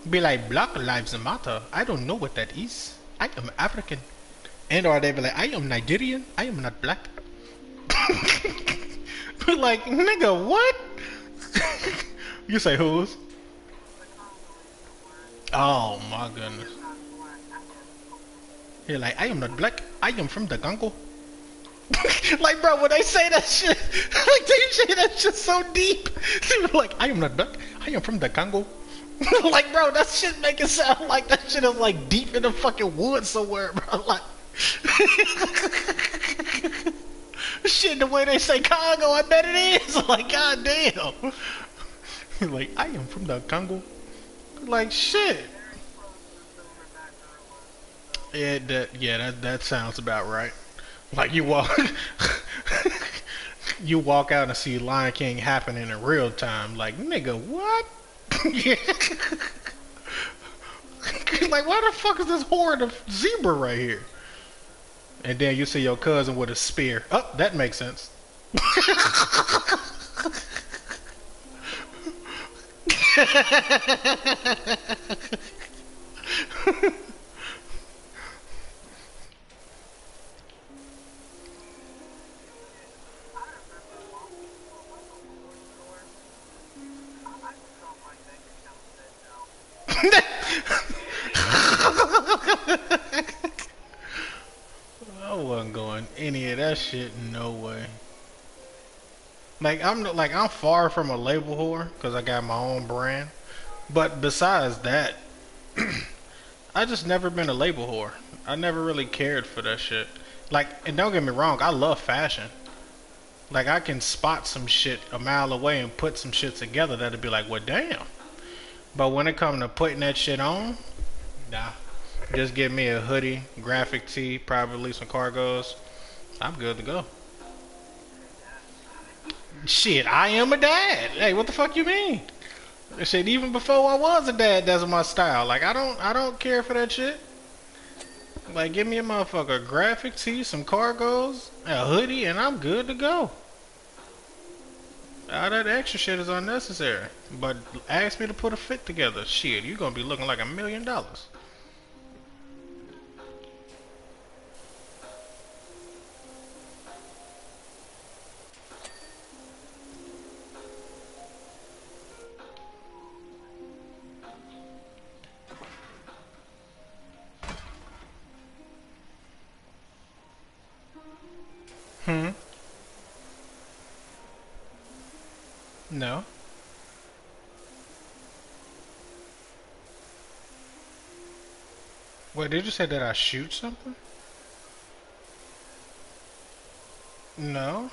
Speaker 1: Be like, Black Lives Matter. I don't know what that is. I am African. And or they be like, I am Nigerian. I am not black. Be like, nigga, what? You say who's? Oh my goodness. You're like, I am not black. I am from the Congo. Like, bro, when they say that shit, like, they say that shit so deep. They be like, I am not black. I am from the Congo. Like, bro, that shit make it sound like that shit is like deep in the fucking woods somewhere, bro. Like, shit, the way they say Congo, I bet it is. Like, goddamn. Like, I am from the Congo. Like, shit. Yeah, that sounds about right. Like you walk, you walk out and see Lion King happening in real time. Like nigga, what? Like why the fuck is this horde of zebra right here? And then you see your cousin with a spear. Oh, that makes sense. I wasn't going any of that shit. No way. I'm far from a label whore because I got my own brand. But besides that, I just never been a label whore. I never really cared for that shit. Like, and don't get me wrong, I love fashion. Like, I can spot some shit a mile away and put some shit together that'd be like, well, damn. But when it comes to putting that shit on, nah. Just give me a hoodie, graphic tee, probably some cargos. I'm good to go. Shit, I am a dad. Hey, what the fuck you mean? Shit, even before I was a dad, that's my style. Like, I don't care for that shit. Like, give me a motherfucker graphic tee, some cargos, a hoodie, and I'm good to go. All that extra shit is unnecessary. But ask me to put a fit together. Shit, you gonna be looking like $1,000,000. Hmm? No. Wait, did you say that I shoot something? No.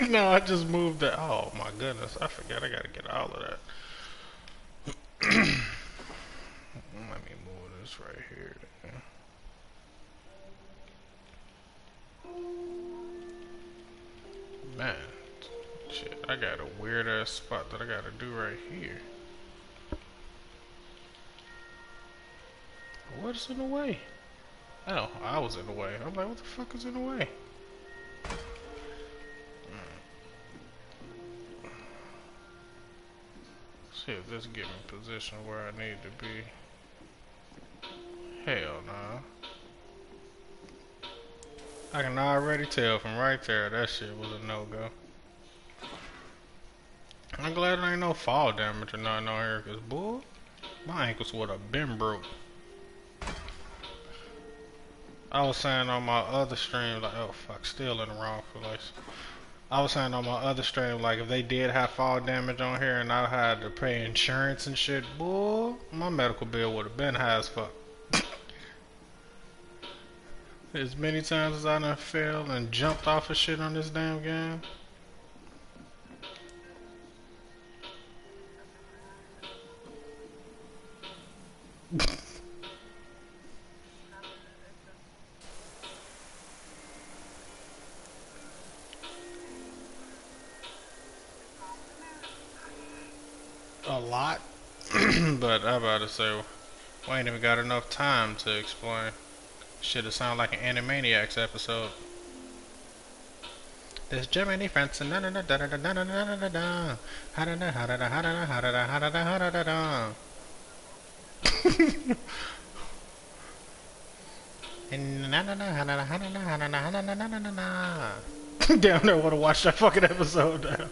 Speaker 1: No, I just moved it. Oh my goodness, I forgot I gotta get all of that. Let me move this right here. Man, shit, I got a weird ass spot that I gotta do right here. What's in the way? Oh, I was in the way. I'm like, what the fuck is in the way? See if this get me in position where I need to be. Hell nah. I can already tell from right there that shit was a no-go. I'm glad there ain't no fall damage or nothing on here, cause boy, my ankles would have been broke. I was saying on my other stream, like, oh fuck, still in the wrong place. I was saying on my other stream, like, if they did have fall damage on here and I had to pay insurance and shit, boy, my medical bill would have been high as fuck. As many times as I done fell and jumped off of shit on this damn game. A lot. But I about to say, We ain't even got enough time to explain. Shit, it sound like an Animaniacs episode. This Jiminy Fenton, da da da da da da da da da da da. Ha da da ha da da ha da da ha da da ha da da ha da da da. Na na na ha da da ha da da ha da da ha da da na na na. Damn, I want to watch that fucking episode now.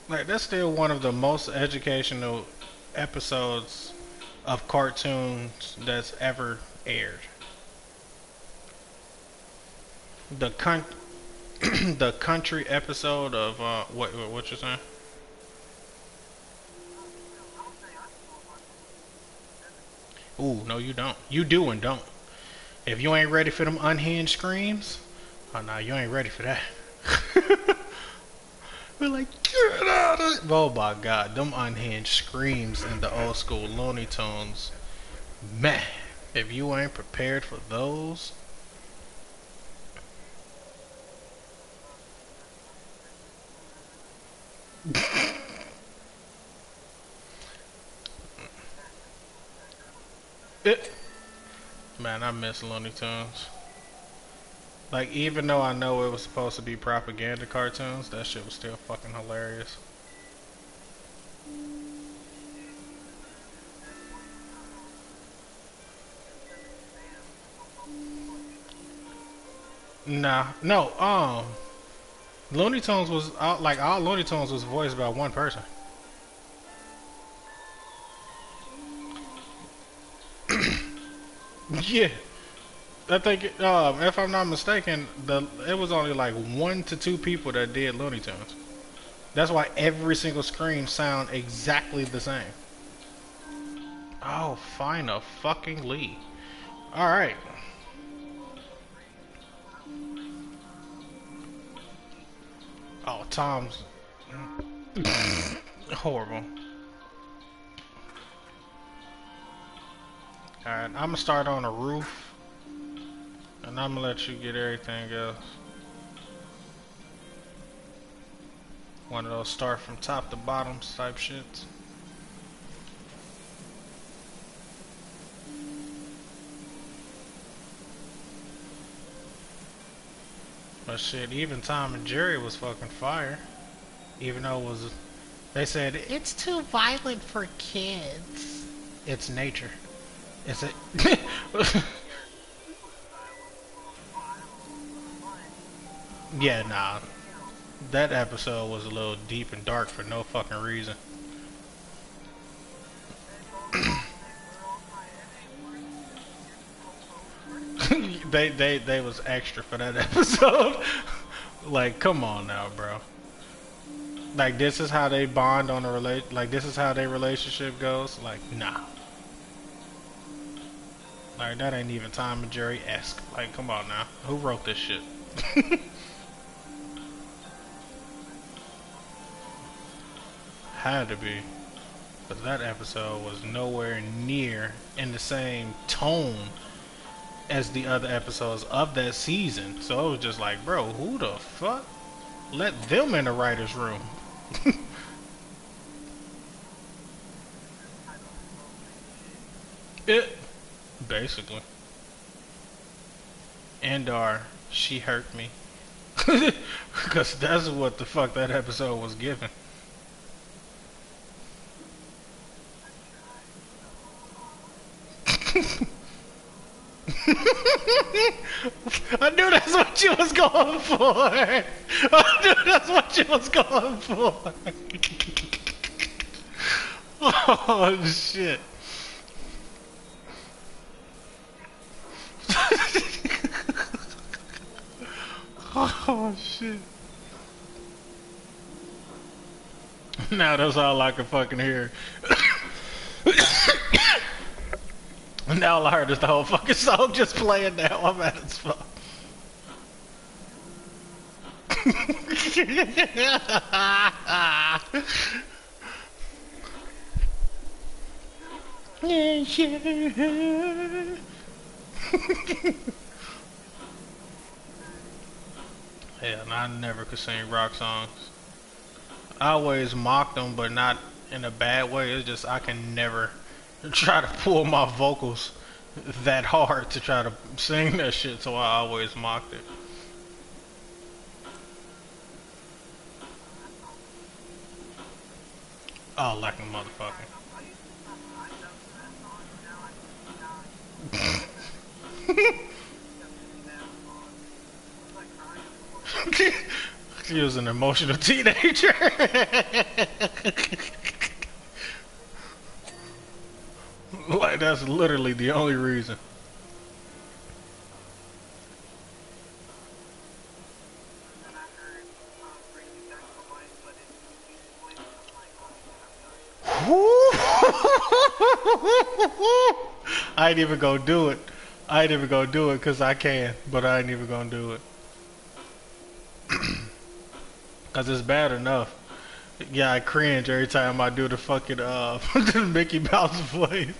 Speaker 1: Like, that's still one of the most educational episodes of cartoons that's ever aired. The the country episode of what you saying? Ooh, no, you don't. You do and don't. If you ain't ready for them unhinged screams, oh no, you ain't ready for that. We're like, get out of it! Oh my god, them unhinged screams in the old school Looney Tunes. Man, if you ain't prepared for those. It, man, I miss Looney Tunes. Like, even though I know it was supposed to be propaganda cartoons, that shit was still fucking hilarious. Nah, no, Looney Tunes was like all Looney Tunes was voiced by one person. Yeah, I think if I'm not mistaken, it was only like 1 to 2 people that did Looney Tunes. That's why every single scream sound exactly the same. Oh, fine a fucking Lee. All right. Oh, Tom's horrible. All right, I'm gonna start on a roof, and I'm gonna let you get everything else. One of those start from top to bottom type shits. But shit, even Tom and Jerry was fucking fire. Even though it was, they said it's too violent for kids. It's nature. It's a. Yeah, nah. That episode was a little deep and dark for no fucking reason. they was extra for that episode. Like, come on now, bro. Like, this is how they bond on a like, this is how their relationship goes. Like, nah. Like, that ain't even Tom and Jerry-esque. Like, come on now. Who wrote this shit? Had to be. But that episode was nowhere near in the same tone as the other episodes of that season. So it was just like, bro, who the fuck let them in the writer's room? It basically. And she hurt me. Because that's what the fuck that episode was giving. I knew that's what you was going for. I knew that's what you was going for. Oh shit. Oh shit. Now that's all I can fucking hear. Now all I heard is the whole fucking song just playing now. I'm mad as fuck. Yeah, and I never could sing rock songs. I always mocked them, but not in a bad way. It's just I can never try to pull my vocals that hard to try to sing that shit, so I always mocked it. Oh, like a motherfucker. She was an emotional teenager. Like that's literally the only reason. I ain't even gonna do it. I ain't even gonna do it because I can, but I ain't even gonna do it. Because it's bad enough. Yeah, I cringe every time I do the fucking the Mickey Mouse voice.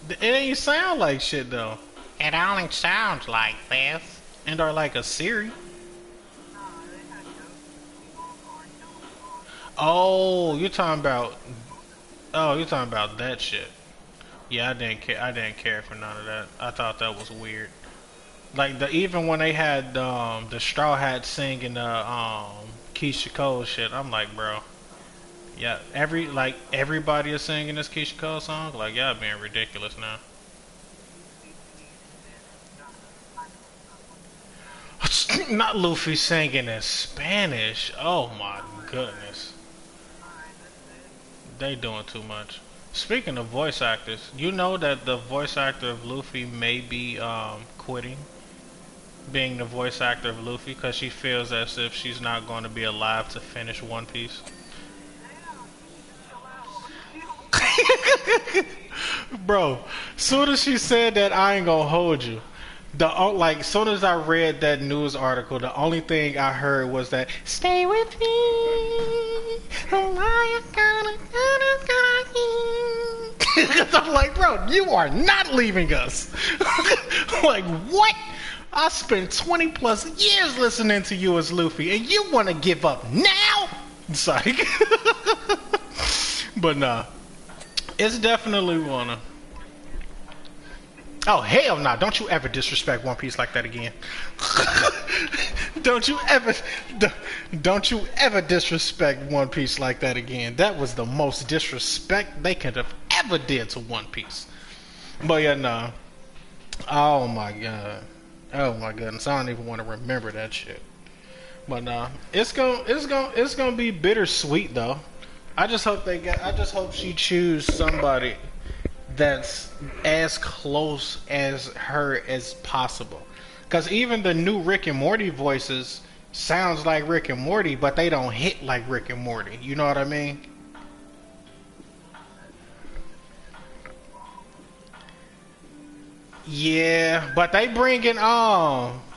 Speaker 1: It ain't sound like shit though. It only sounds like this. And are like a Siri. Oh, you're talking about. Oh, you're talking about that shit. Yeah, I didn't care. I didn't care for none of that. I thought that was weird. Like the even when they had the Straw Hats singing the Keisha Cole shit, I'm like, bro, yeah, everybody is singing this Keisha Cole song. Like, y'all being ridiculous now. Not Luffy singing in Spanish. Oh my goodness, they doing too much. Speaking of voice actors, you know that the voice actor of Luffy may be quitting being the voice actor of Luffy because she feels as if she's not going to be alive to finish One Piece. Bro, soon as she said that, I ain't gonna hold you. Like, soon as I read that news article, the only thing I heard was that "Stay with me." Oh, I'm like, bro, you are not leaving us. Like, what? I spent 20 plus years listening to you as Luffy, and you want to give up now? Psych. But nah, it's definitely wanna. Oh hell nah! Don't you ever disrespect One Piece like that again. don't you ever, don't you ever disrespect One Piece like that again. That was the most disrespect they could have ever did to One Piece. But yeah, nah. Oh my god. Oh my goodness. I don't even want to remember that shit. But nah, it's gonna be bittersweet though. I just hope she choose somebody that's as close as her as possible. Cause even the new Rick and Morty voices sounds like Rick and Morty, but they don't hit like Rick and Morty. You know what I mean? Yeah, but they bringing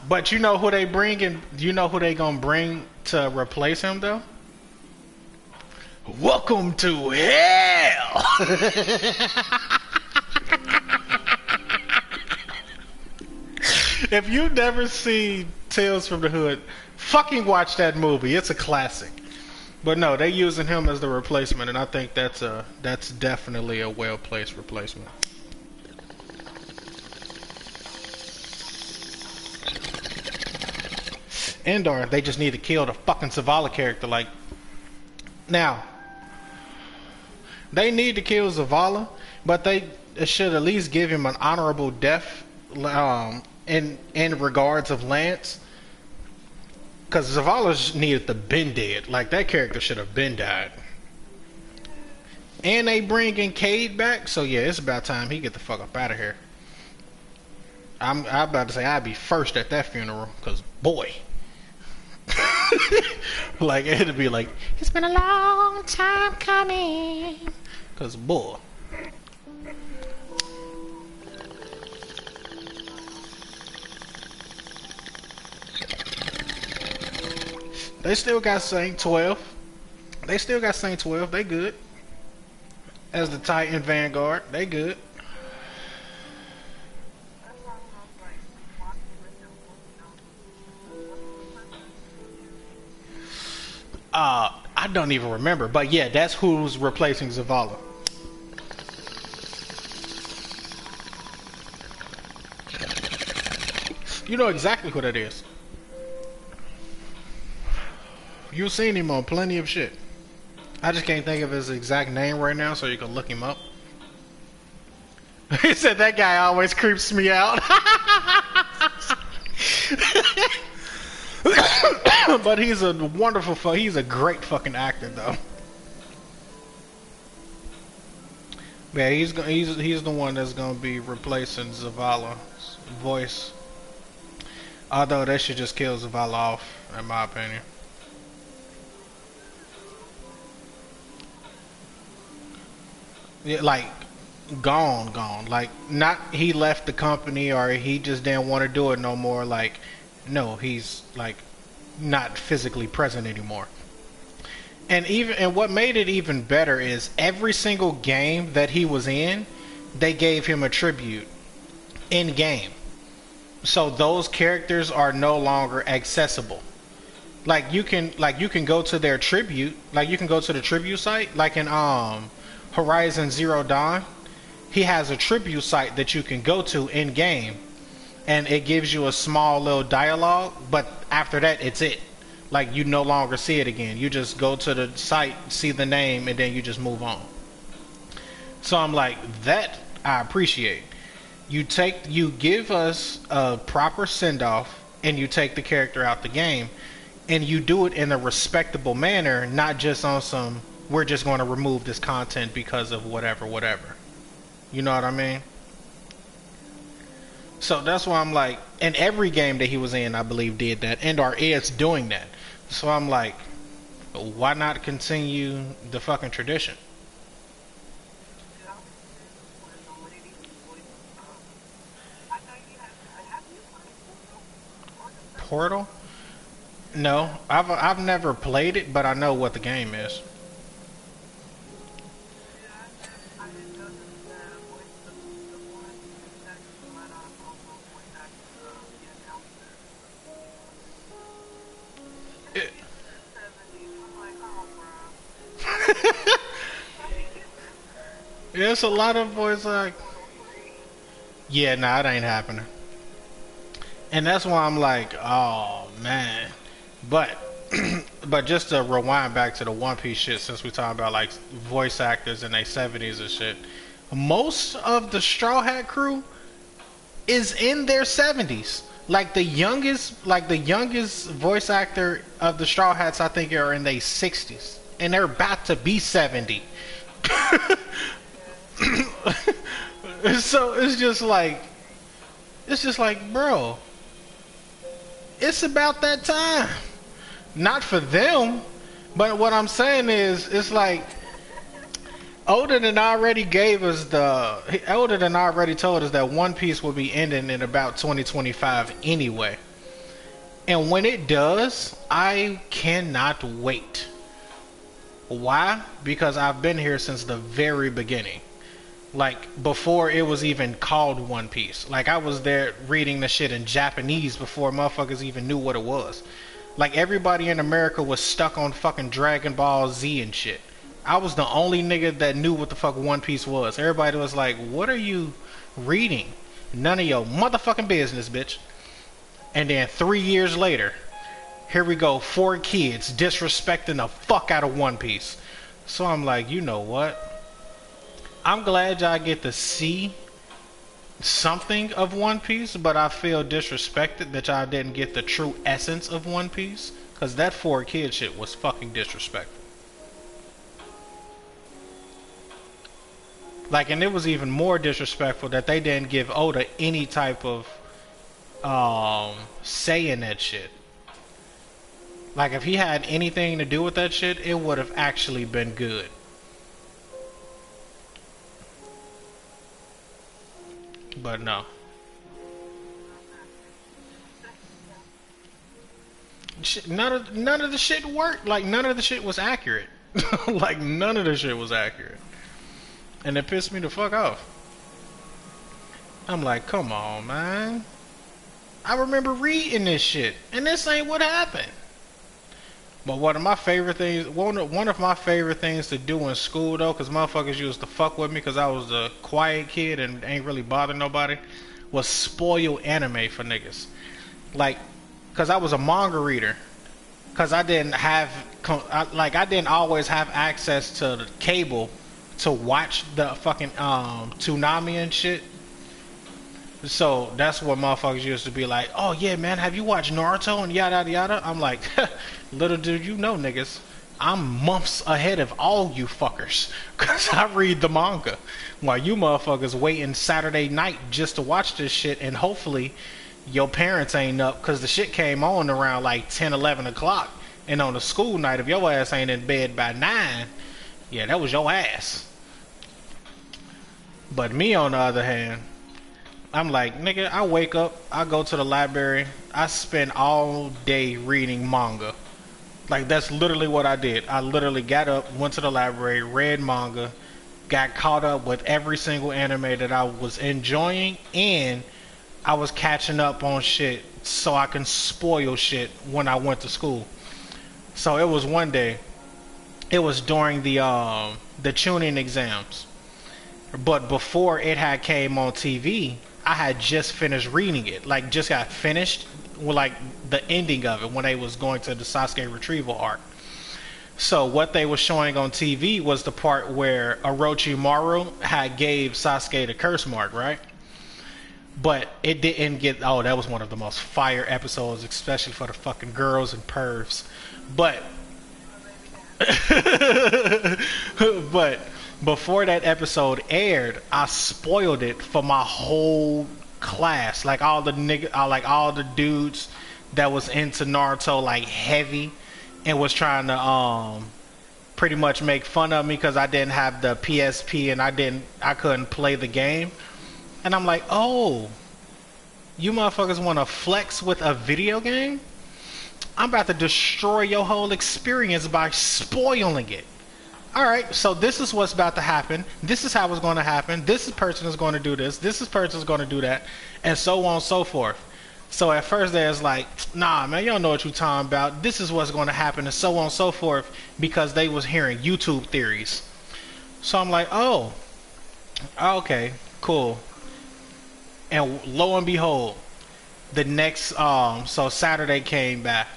Speaker 1: but you know who they bringing? You know who they gonna bring to replace him though? Welcome to hell. If you've never seen Tales from the Hood, fucking watch that movie. It's a classic. But no, they using him as the replacement, and I think that's definitely a well placed replacement. Endor, they just need to kill the fucking Zavala character. Like now, they need to kill Zavala, but they should at least give him an honorable death. In regards of Lance, because Zavala needed to been dead. Like that character should have been died. And they bringing Cade back, so yeah, it's about time he get the fuck up out of here. I'm about to say I'd be first at that funeral, cause boy, like it'd be like it's been a long time coming, cause boy. They still got Saint 12. They still got Saint 12. They good. as the Titan Vanguard. They good. I don't even remember, but yeah, that's who's replacing Zavala. You know exactly who that is. You've seen him on plenty of shit. I just can't think of his exact name right now, so you can look him up. He said that guy always creeps me out. But he's a wonderful, he's a great fucking actor though. Yeah, he's the one that's gonna be replacing Zavala's voice. Although they should just kill Zavala off, in my opinion. Yeah, like gone. Like not he left the company or he just didn't want to do it no more. Like no, he's like not physically present anymore. And what made it even better is every single game that he was in, they gave him a tribute in game. So those characters are no longer accessible. Like you can go to their tribute, like you can go to the tribute site, like in Horizon Zero Dawn. He has a tribute site that you can go to in game, and it gives you a small little dialogue, but after that it's it. Like you no longer see it again. You just go to the site, see the name, and then you just move on. So I'm like, that I appreciate. You give us a proper send off and you take the character out the game and you do it in a respectable manner, not just on some we're just going to remove this content because of whatever. You know what I mean? So that's why I'm like, and every game that he was in, I believe, did that, and or is doing that. So I'm like, why not continue the fucking tradition? Portal? No, I've never played it, but I know what the game is. It, There's a lot of boys like, yeah, nah, it ain't happening. And that's why I'm like, oh man. But but just to rewind back to the One Piece shit, since we talking about like voice actors in their 70s and shit, most of the Straw Hat crew is in their 70s. Like the youngest voice actor of the Straw Hats, I think, are in their 60s, and they're about to be 70. So it's just like, bro, it's about that time. Not for them, but what I'm saying is, it's like Older than already told us that One Piece will be ending in about 2025 anyway. And when it does, I cannot wait. Why? Because I've been here since the very beginning. Like before it was even called One Piece. Like I was there reading the shit in Japanese before motherfuckers even knew what it was. Like everybody in America was stuck on fucking Dragon Ball Z and shit. I was the only nigga that knew what the fuck One Piece was. Everybody was like, "What are you reading? None of your motherfucking business, bitch." And then 3 years later, here we go, 4 kids disrespecting the fuck out of One Piece. So I'm like, you know what? I'm glad y'all get to see something of One Piece, but I feel disrespected that y'all didn't get the true essence of One Piece, because that 4 kid shit was fucking disrespectful. Like, and it was even more disrespectful that they didn't give Oda any type of say in that shit. Like, if he had anything to do with that shit, it would have actually been good. But no. None of the shit worked. Like, none of the shit was accurate. Like, none of the shit was accurate. And it pissed me the fuck off. I'm like, come on, man. I remember reading this shit, and this ain't what happened. But one of my favorite things, one of my favorite things to do in school though, cause motherfuckers used to fuck with me, cause I was the quiet kid and ain't really bother nobody, was spoil anime for niggas. Like, cause I was a manga reader, cause I didn't have, I didn't always have access to the cable to watch the fucking Toonami and shit. So that's what motherfuckers used to be like, oh yeah, man, have you watched Naruto and yada yada yada? I'm like, little do you know, niggas, I'm months ahead of all you fuckers. Cause I read the manga. While you motherfuckers waiting Saturday night just to watch this shit, and hopefully your parents ain't up, cause the shit came on around like 10, 11 o'clock. And on a school night, if your ass ain't in bed by 9, yeah, that was your ass. But me on the other hand, I'm like, nigga, I wake up, I go to the library, I spend all day reading manga. Like, that's literally what I did. I literally got up, went to the library, read manga, got caught up with every single anime that I was enjoying, and I was catching up on shit so I can spoil shit when I went to school. So it was one day, it was during the tuning exams. But before it had came on TV, I had just finished reading it. Like, just got finished with, like, the ending of it when they was going to the Sasuke retrieval arc. So what they were showing on TV was the part where Orochimaru had gave Sasuke the curse mark, right? But it didn't get... Oh, that was one of the most fire episodes, especially for the fucking girls and pervs. But... but... Before that episode aired, I spoiled it for my whole class. Like all the like all the dudes that was into Naruto like heavy, and was trying to pretty much make fun of me because I didn't have the PSP and I couldn't play the game. And I'm like, oh, you motherfuckers want to flex with a video game? I'm about to destroy your whole experience by spoiling it. Alright, so this is what's about to happen. This is how it's going to happen. This person is going to do this. This person is going to do that. And so on and so forth. So at first there's like, nah, man, you don't know what you're talking about. This is what's going to happen and so on and so forth, because they was hearing YouTube theories. So I'm like, oh, okay, cool. And lo and behold, the next, so Saturday came back.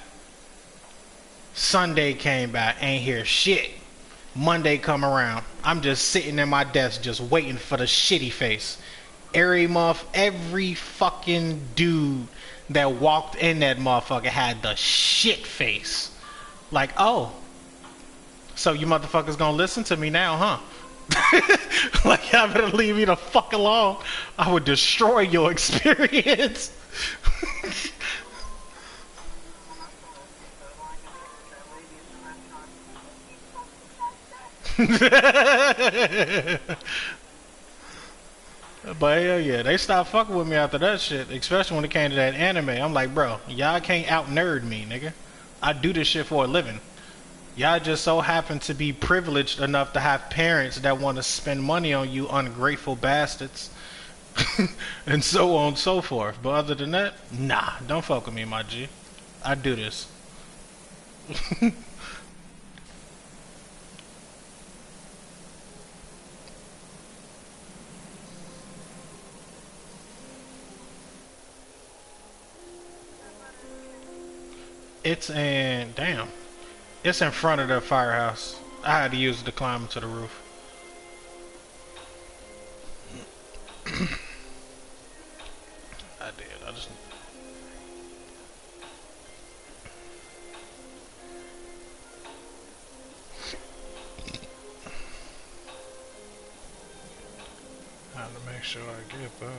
Speaker 1: Sunday came back. Ain't hear shit. Monday come around, I'm just sitting in my desk just waiting for the shitty face. Every fucking dude that walked in that motherfucker had the shit face. Like, oh, so you motherfuckers gonna listen to me now, huh? Like, y'all better leave me the fuck alone. I would destroy your experience. But hell yeah, they stopped fucking with me after that shit, especially when it came to that anime. I'm like, bro, y'all can't out nerd me, nigga. I do this shit for a living. Y'all just so happen to be privileged enough to have parents that want to spend money on you ungrateful bastards. And so on and so forth. But other than that, nah, don't fuck with me, my G. I do this. It's in, damn, it's in front of the firehouse. I had to use it to climb to the roof. I did. I just had to make sure I get that.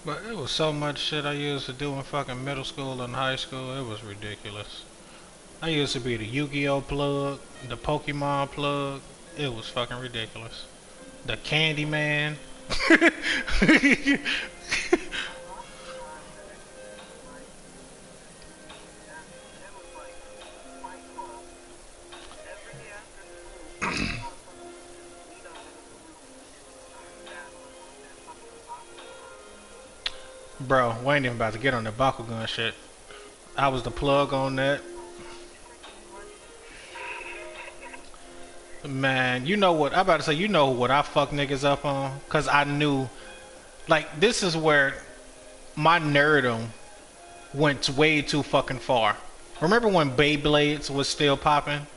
Speaker 1: But it was so much shit I used to do in fucking middle school and high school. It was ridiculous. I used to be the Yu-Gi-Oh plug, the Pokemon plug. It was fucking ridiculous. The Candy Man. Bro, we ain't even about to get on the Bakugan shit. I was the plug on that. Man, you know what? I about to say, you know what I fuck niggas up on? Cause I knew, like, this is where my nerdum went way too fucking far. Remember when Beyblades was still popping?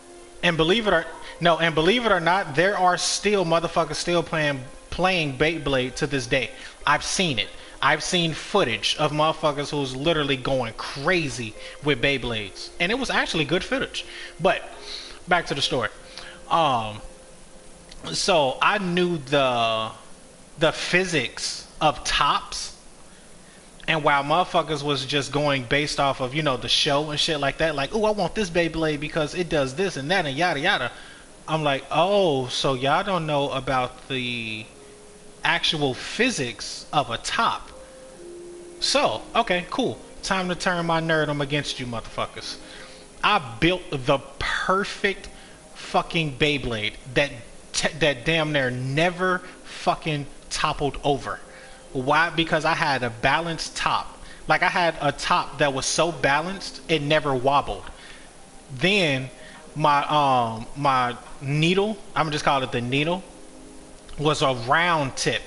Speaker 1: And believe it or no, and believe it or not, there are still motherfuckers still playing Beyblade to this day. I've seen it. I've seen footage of motherfuckers who's literally going crazy with Beyblades, and it was actually good footage. But back to the story. Um, so I knew the physics of tops, and while motherfuckers was just going based off of, you know, the show and shit like that, like, oh, I want this Beyblade because it does this and that and yada yada. I'm like, oh, so y'all don't know about the actual physics of a top. So, okay, cool. Time to turn my nerdum against you motherfuckers. I built the perfect fucking Beyblade that damn near never fucking toppled over. Why? Because I had a balanced top. Like, I had a top that was so balanced it never wobbled. Then my needle, I'm just call it the needle, was a round tip,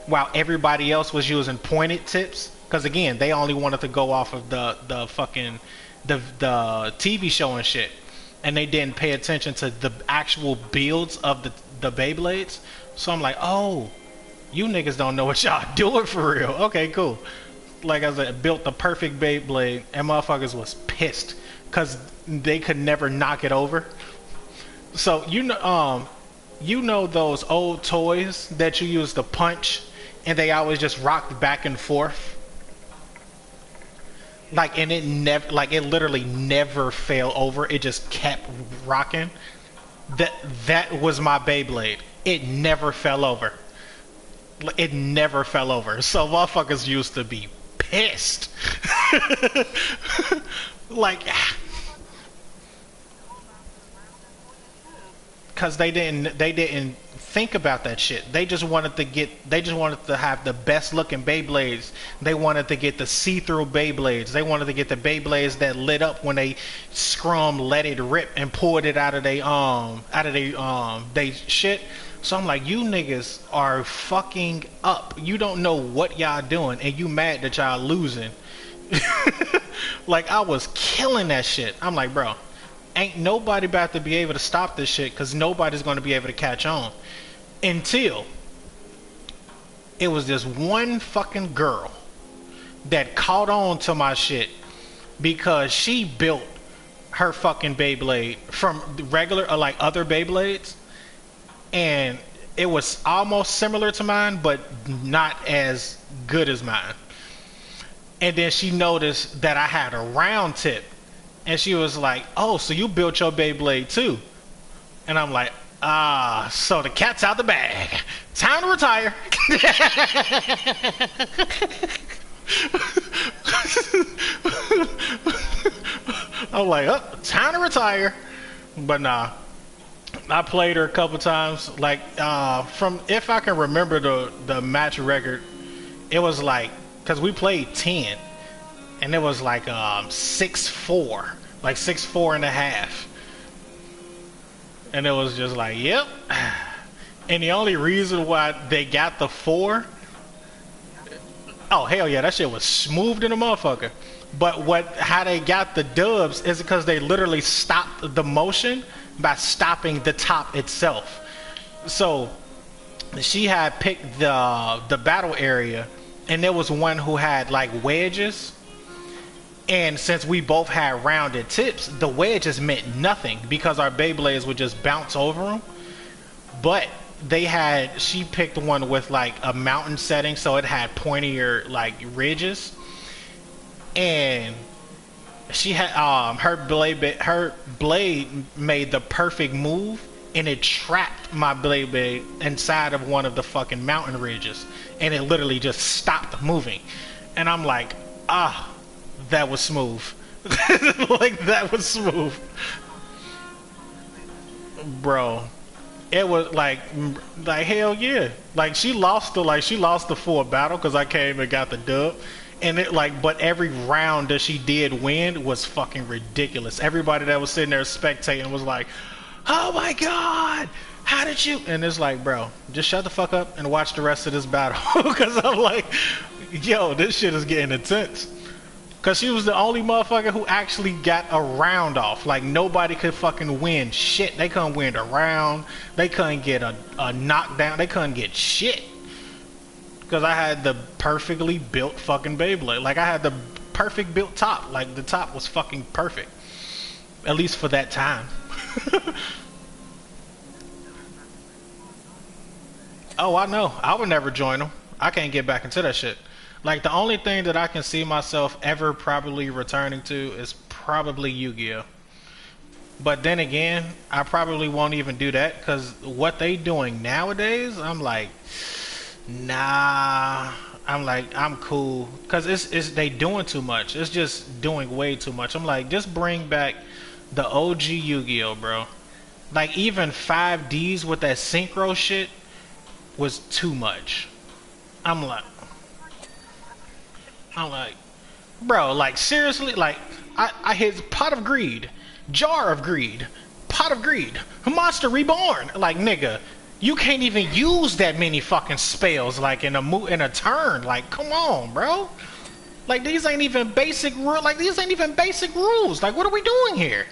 Speaker 1: while everybody else was using pointed tips. Because again, they only wanted to go off of the fucking the TV show and shit, and they didn't pay attention to the actual builds of the Beyblades. So I'm like, oh, you niggas don't know what y'all doing for real. Okay, cool. Like I said, built the perfect Beyblade, and motherfuckers was pissed because they could never knock it over. So you know those old toys that you use to punch, and they always just rocked back and forth. Like, and it never, like, it literally never fell over. It just kept rocking. That was my Beyblade. It never fell over. It never fell over. So motherfuckers used to be pissed. Like, because they didn't think about that shit. They just wanted to have the best looking Beyblades. They wanted to get the see-through Beyblades. They wanted to get the Beyblades that lit up when they let it rip and poured it out of they shit. So I'm like, you niggas are fucking up. You don't know what y'all doing, and you mad that y'all losing. Like, I was killing that shit. I'm like, bro, ain't nobody about to be able to stop this shit, because nobody's going to be able to catch on. Until it was this one fucking girl that caught on to my shit, because she built her fucking Beyblade from regular or like other Beyblades, and it was almost similar to mine but not as good as mine. And then she noticed that I had a round tip, and she was like, oh, so you built your Beyblade too? And I'm like, so the cat's out the bag. Time to retire. I'm like, oh, time to retire. But nah, I played her a couple times. Like, from, if I can remember the match record, it was like, because we played 10, and it was like 6-4, like 6-4 and a half. And it was just like, yep. And the only reason why they got the 4, oh hell yeah, that shit was smooth in a motherfucker. But how they got the dubs is because they literally stopped the motion by stopping the top itself. So she had picked the battle area, and there was one who had like wedges. And since we both had rounded tips, the wedges meant nothing because our Beyblades would just bounce over them. But she picked one with like a mountain setting, so it had pointier like ridges. And she had her blade made the perfect move, and it trapped my blade inside of one of the fucking mountain ridges, and it literally just stopped moving. And I'm like, that was smooth. Like, that was smooth. Bro, it was like hell yeah. Like, she lost the full battle because I came and got the dub. And it like, but every round that she did win was fucking ridiculous. Everybody that was sitting there spectating was like, "Oh my god, how did you?" And it's like, bro, just shut the fuck up and watch the rest of this battle, because I'm like, yo, this shit is getting intense. Because she was the only motherfucker who actually got a round off. Like, nobody could fucking win shit. They couldn't win a round. They couldn't get a knockdown. They couldn't get shit. Because I had the perfectly built fucking Beyblade. Like, I had the perfect built top. Like, the top was fucking perfect. At least for that time. Oh, I know. I would never join them. I can't get back into that shit. Like, the only thing that I can see myself ever probably returning to is probably Yu-Gi-Oh! But then again, I probably won't even do that, because what they doing nowadays, I'm like, nah. I'm like, I'm cool. Because it's they doing too much. It's just doing way too much. I'm like, just bring back the OG Yu-Gi-Oh, bro. Like, even 5Ds with that synchro shit was too much. I'm like, bro, like, seriously? Like, I hit Pot of Greed, Jar of Greed, Pot of Greed, Monster Reborn. Like, nigga, you can't even use that many fucking spells, like, in a turn. Like, come on, bro. Like, these ain't even basic rules. Like, these ain't even basic rules. Like, what are we doing here?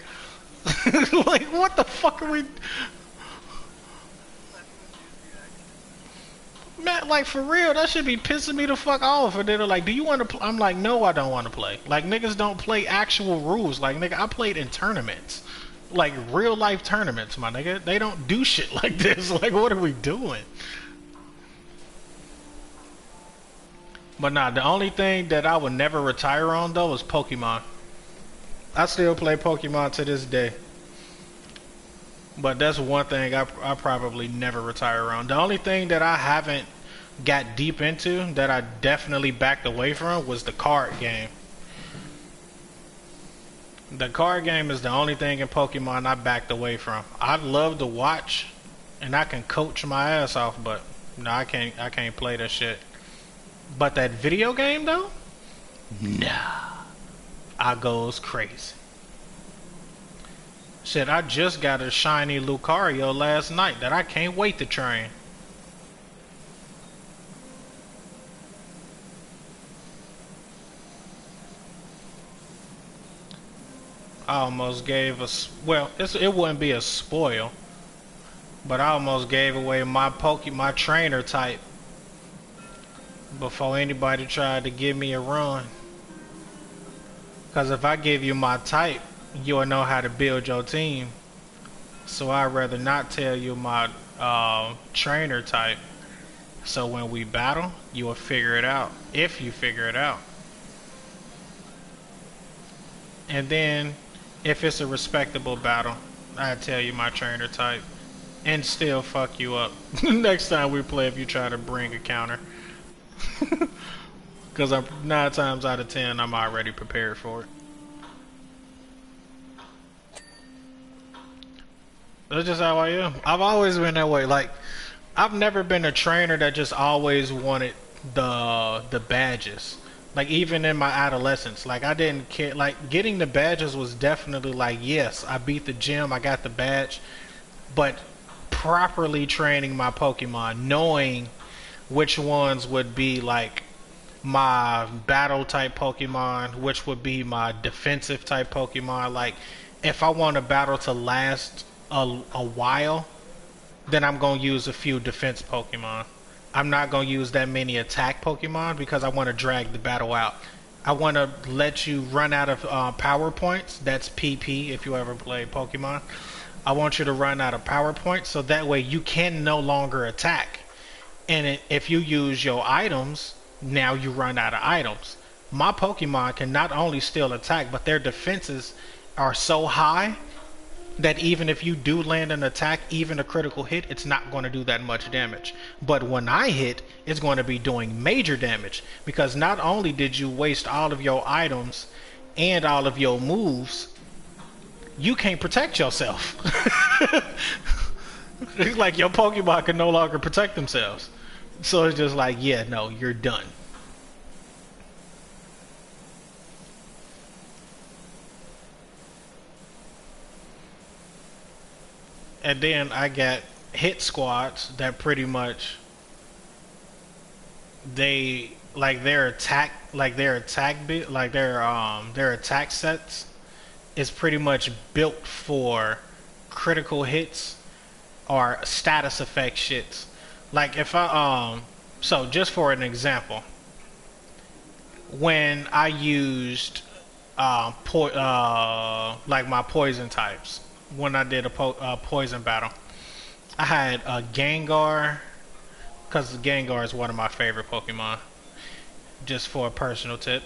Speaker 1: Like, what the fuck are we... Man, like, for real, that should be pissing me the fuck off. And they're like, do you want to I'm like, no, I don't want to play. Like, niggas don't play actual rules. Like, nigga, I played in tournaments. Like, real life tournaments, my nigga. They don't do shit like this. Like, what are we doing? But nah, the only thing that I would never retire on, though, is Pokemon. I still play Pokemon to this day. But that's one thing I probably never retire on. The only thing that I haven't got deep into that I definitely backed away from was the card game. The card game is the only thing in Pokemon I backed away from. I'd love to watch, and I can coach my ass off, but no, I can't play that shit. But that video game though, nah, I goes crazy. Shit, I just got a shiny Lucario last night that I can't wait to train. I almost gave us, well, it wouldn't be a spoil, but I almost gave away my trainer type before anybody tried to give me a run. Cause if I give you my type, you'll know how to build your team. So I'd rather not tell you my trainer type. So when we battle, you will figure it out. If you figure it out. And then, if it's a respectable battle, I'd tell you my trainer type. And still fuck you up. Next time we play if you try to bring a counter. Because 9 times out of 10, I'm already prepared for it. That's just how I am. I've always been that way. Like, I've never been a trainer that just always wanted the badges. Like, even in my adolescence, like, I didn't care. Like, getting the badges was definitely like, yes, I beat the gym, I got the badge. But properly training my Pokemon, knowing which ones would be like my battle type Pokemon, which would be my defensive type Pokemon. Like, if I want a battle to last a while, then I'm going to use a few defense Pokemon. I'm not going to use that many attack Pokemon because I want to drag the battle out. I want to let you run out of power points. That's PP if you ever play Pokemon. I want you to run out of power points so that way you can no longer attack. And if you use your items, now you run out of items. My Pokemon can not only still attack, but their defenses are so high that even if you do land an attack, even a critical hit, it's not going to do that much damage. But when I hit, it's going to be doing major damage, because not only did you waste all of your items and all of your moves, you can't protect yourself. It's like your Pokemon can no longer protect themselves. So it's just like, yeah, no, you're done. and then I got hit squads that pretty much they their attack bit like their attack sets is pretty much built for critical hits or status effect shits. Like if I so just for an example, when I used like my poison types, when I did a poison battle, I had a Gengar, because Gengar is one of my favorite Pokemon, just for a personal tip.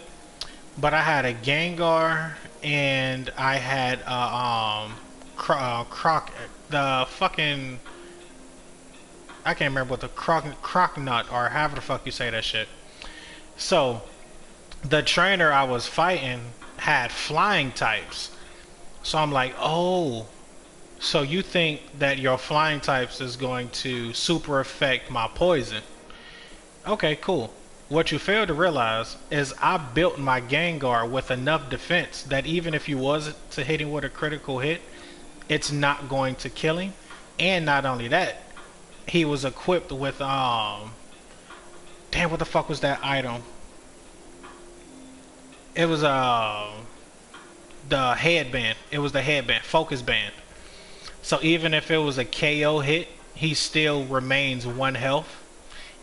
Speaker 1: But I had a Gengar and I had Croc, the fucking, I can't remember what the Croc nut or however the fuck you say that shit. So the trainer I was fighting had flying types. So I'm like, oh, so you think that your flying types is going to super affect my poison? Okay, cool. What you fail to realize is I built my Gengar with enough defense that even if you was to hit him with a critical hit, it's not going to kill him. And not only that, he was equipped with damn, what the fuck was that item? It was the headband. It was the headband, focus band. So even if it was a KO hit, he still remains 1 health.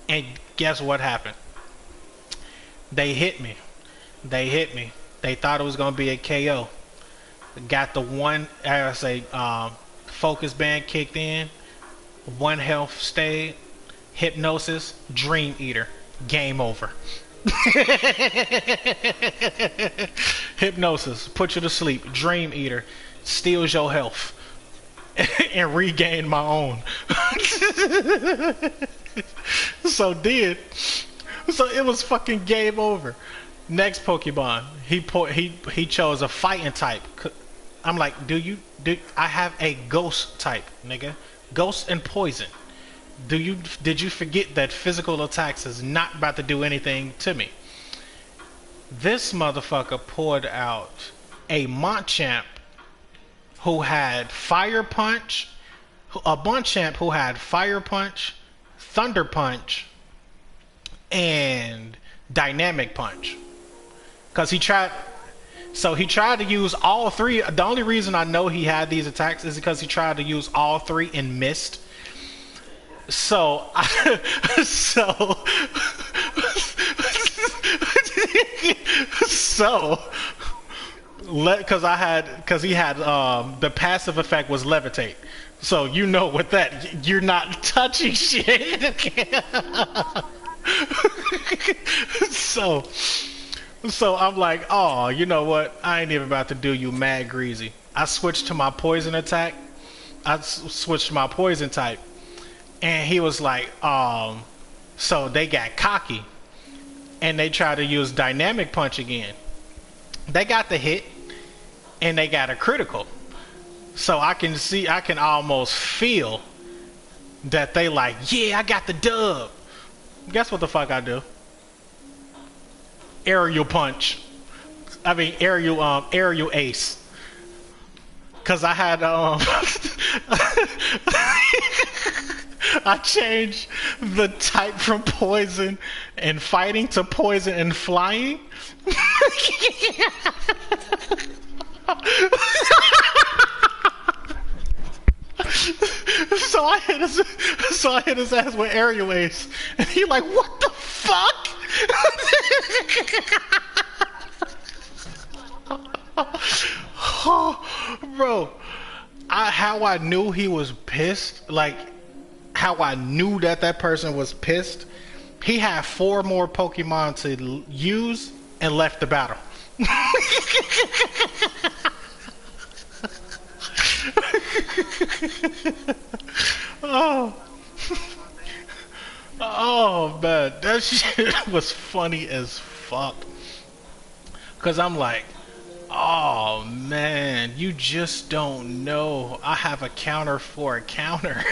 Speaker 1: And guess what happened? They hit me. They hit me. They thought it was gonna be a KO. Got the one, I say, focus band kicked in. 1 health stayed. Hypnosis, Dream Eater. Game over. Hypnosis, put you to sleep. Dream Eater, steals your health. And regain my own. So it was fucking game over. Next Pokemon, he chose a fighting type. I'm like, I have a ghost type, nigga. Ghost and poison. Did you forget that physical attacks is not about to do anything to me? This motherfucker poured out a Machamp who had Fire Punch, a Machamp who had Fire Punch, Thunder Punch, and Dynamic Punch. Cause he tried to use all three. The only reason I know he had these attacks is because he tried to use all three and missed. So, because he had the passive effect was levitate. So you know with that you're not touching shit. So I'm like, oh, you know what? I ain't even about to do you mad greasy. I switched to my poison attack. I switched to my poison type. And he was like, so they got cocky. And they tried to use dynamic punch again. They got the hit. And they got a critical. So I can almost feel that they like, yeah, I got the dub. Guess what the fuck I do? Aerial punch. I mean aerial ace. Cause I had I changed the type from poison and fighting to poison and flying. So I hit his ass with aerial ace, and he like, what the fuck? Oh, bro, how I knew he was pissed, like how I knew that person was pissed. He had 4 more Pokemon to use and left the battle. Oh man, that shit was funny as fuck. Cause I'm like, oh man, you just don't know. I have a counter for a counter.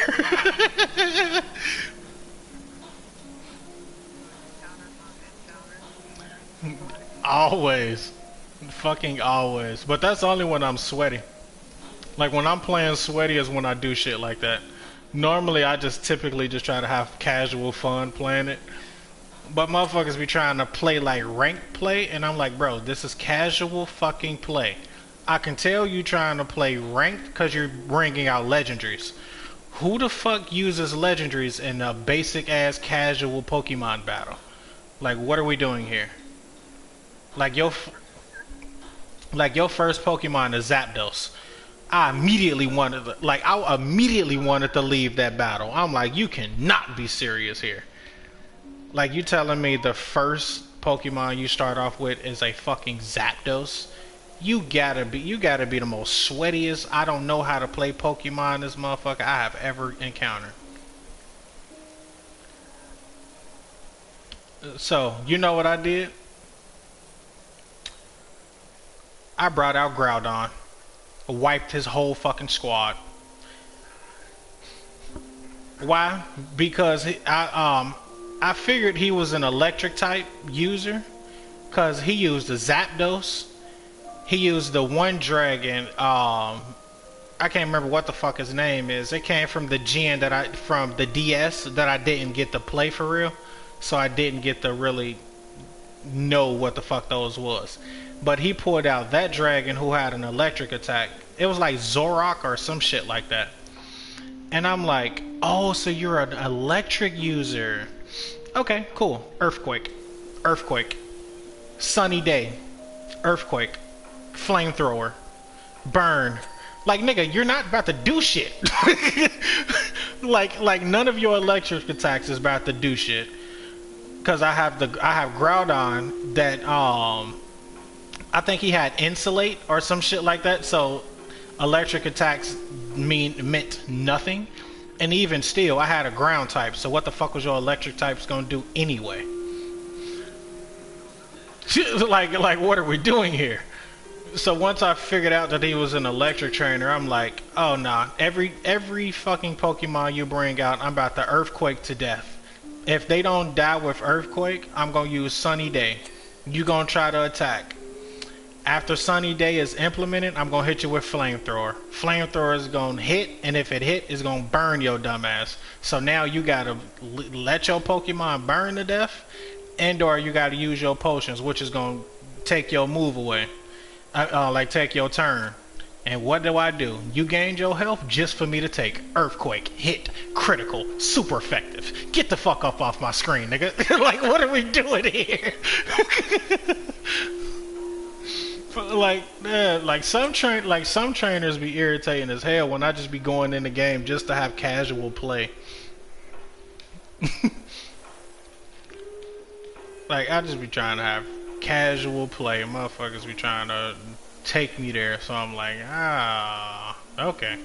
Speaker 1: Always. Fucking always. But that's only when I'm sweaty. Like when I'm playing sweaty is when I do shit like that. Normally I just typically just try to have casual fun playing it. But motherfuckers be trying to play like ranked play, and I'm like, bro, this is casual fucking play. I can tell you trying to play ranked because you're bringing out legendaries. Who the fuck uses legendaries in a basic ass casual Pokemon battle? Like, what are we doing here? Like your first Pokemon is Zapdos. I immediately wanted to leave that battle. I'm like, you cannot be serious here. Like, you telling me the first Pokemon you start off with is a fucking Zapdos? You gotta be the most sweatiest, I don't know how to play Pokemon this motherfucker I have ever encountered. So, you know what I did? I brought out Groudon. Wiped his whole fucking squad. Why? Because I figured he was an electric type user. Cause he used the Zapdos. He used the one dragon. I can't remember what the fuck his name is. It came from the gen from the DS that I didn't get to play for real. So I didn't get to really know what the fuck those was. But he pulled out that dragon who had an electric attack. It was like Zorok or some shit like that. And I'm like, oh, so you're an electric user. Okay, cool. Earthquake. Earthquake. Sunny day. Earthquake. Flamethrower. Burn. Like, nigga, you're not about to do shit. like none of your electric attacks is about to do shit. Cause I have Groudon that I think he had insulate or some shit like that. So electric attacks meant nothing. And even still, I had a ground type. So what the fuck was your electric types gonna do anyway? like what are we doing here? So once I figured out that he was an electric trainer, I'm like, oh nah. Every fucking Pokemon you bring out, I'm about to earthquake to death. If they don't die with earthquake, I'm gonna use Sunny Day. You gonna try to attack. After Sunny Day is implemented, I'm gonna hit you with Flamethrower. Flamethrower is gonna hit, and if it hit, it's gonna burn your dumbass. So now you gotta let your Pokemon burn to death, and/or you gotta use your potions, which is gonna take your move away, like take your turn. And what do? You gained your health just for me to take Earthquake, hit, critical, super effective. Get the fuck up off my screen, nigga. Like, what are we doing here? like some trainers be irritating as hell when I just be going in the game just to have casual play. Like, I just be trying to have casual play. Motherfuckers be trying to take me there, so I'm like, okay.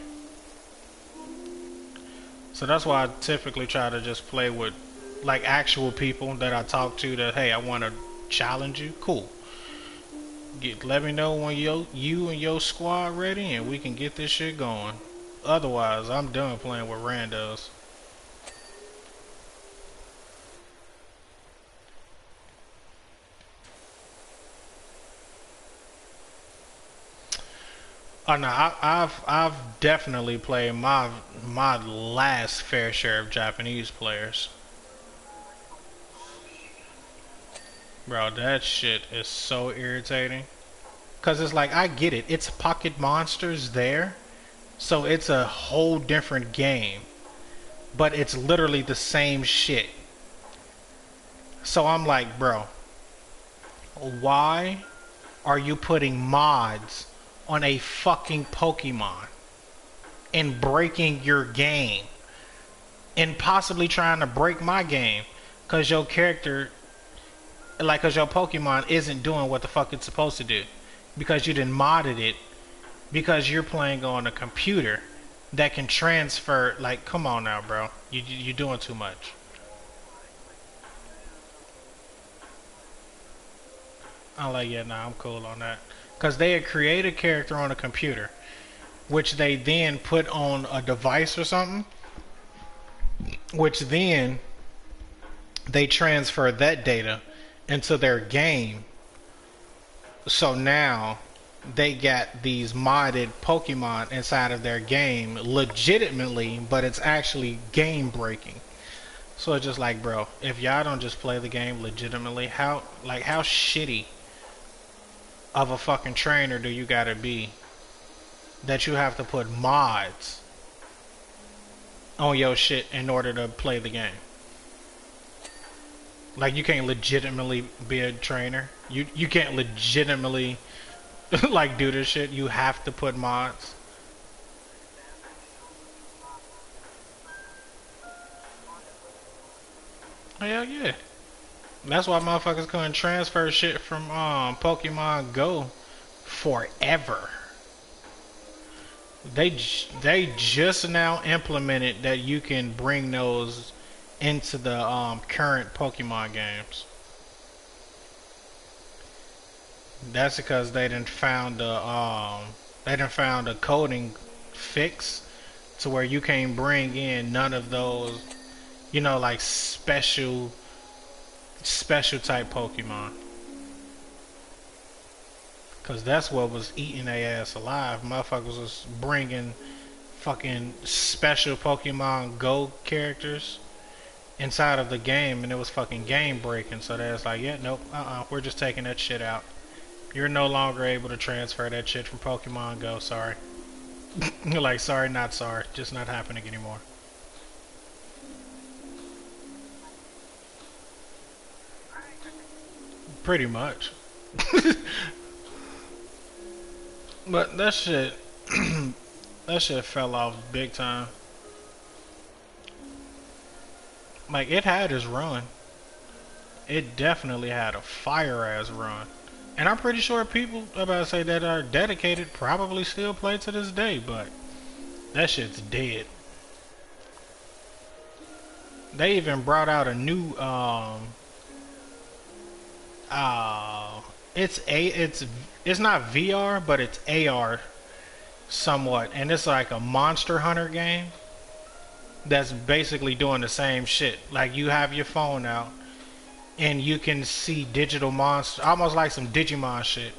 Speaker 1: So that's why I typically try to just play with like actual people that I talk to that, hey, I want to challenge you. Cool. Let me know when you and your squad ready, and we can get this shit going. Otherwise, I'm done playing with randos. Oh no, I've definitely played my last fair share of Japanese players. Bro, that shit is so irritating. Cause it's like, I get it, it's pocket monsters there, so it's a whole different game. But it's literally the same shit. So I'm like, bro, why are you putting mods on a fucking Pokemon and breaking your game and possibly trying to break my game because your character, like, because your Pokemon isn't doing what the fuck it's supposed to do because you didn't modded it because you're playing on a computer that can transfer. Like, come on now, bro, you're doing too much. I'm like, yeah, nah, I'm cool on that. Because they had created a character on a computer, which they then put on a device or something, which then they transfer that data into their game. So now they got these modded Pokemon inside of their game legitimately, but it's actually game breaking. So it's just like, bro, if y'all don't just play the game legitimately, how shitty of a fucking trainer do you gotta be that you have to put mods on your shit in order to play the game? Like, you can't legitimately be a trainer. You can't legitimately like do this shit. You have to put mods. Hell yeah. That's why motherfuckers couldn't transfer shit from Pokemon Go forever. They just now implemented that you can bring those into the current Pokemon games. That's because they didn't found a coding fix to where you can't bring in none of those, like special type Pokemon. Cause that's what was eating their ass alive. Motherfuckers was bringing fucking special Pokemon Go characters inside of the game, and it was fucking game breaking. So they was like, yeah, nope, we're just taking that shit out. You're no longer able to transfer that shit from Pokemon Go. Sorry. You're like, sorry, not sorry. Just not happening anymore. Pretty much. But that shit, that shit fell off big time. Like, it had its run. It definitely had a fire ass run. And I'm pretty sure people about to say that are dedicated probably still play to this day, but that shit's dead. They even brought out a new it's not VR, but it's AR somewhat, and it's like a Monster Hunter game that's basically doing the same shit. Like, you have your phone out and you can see digital monsters, almost like some Digimon shit.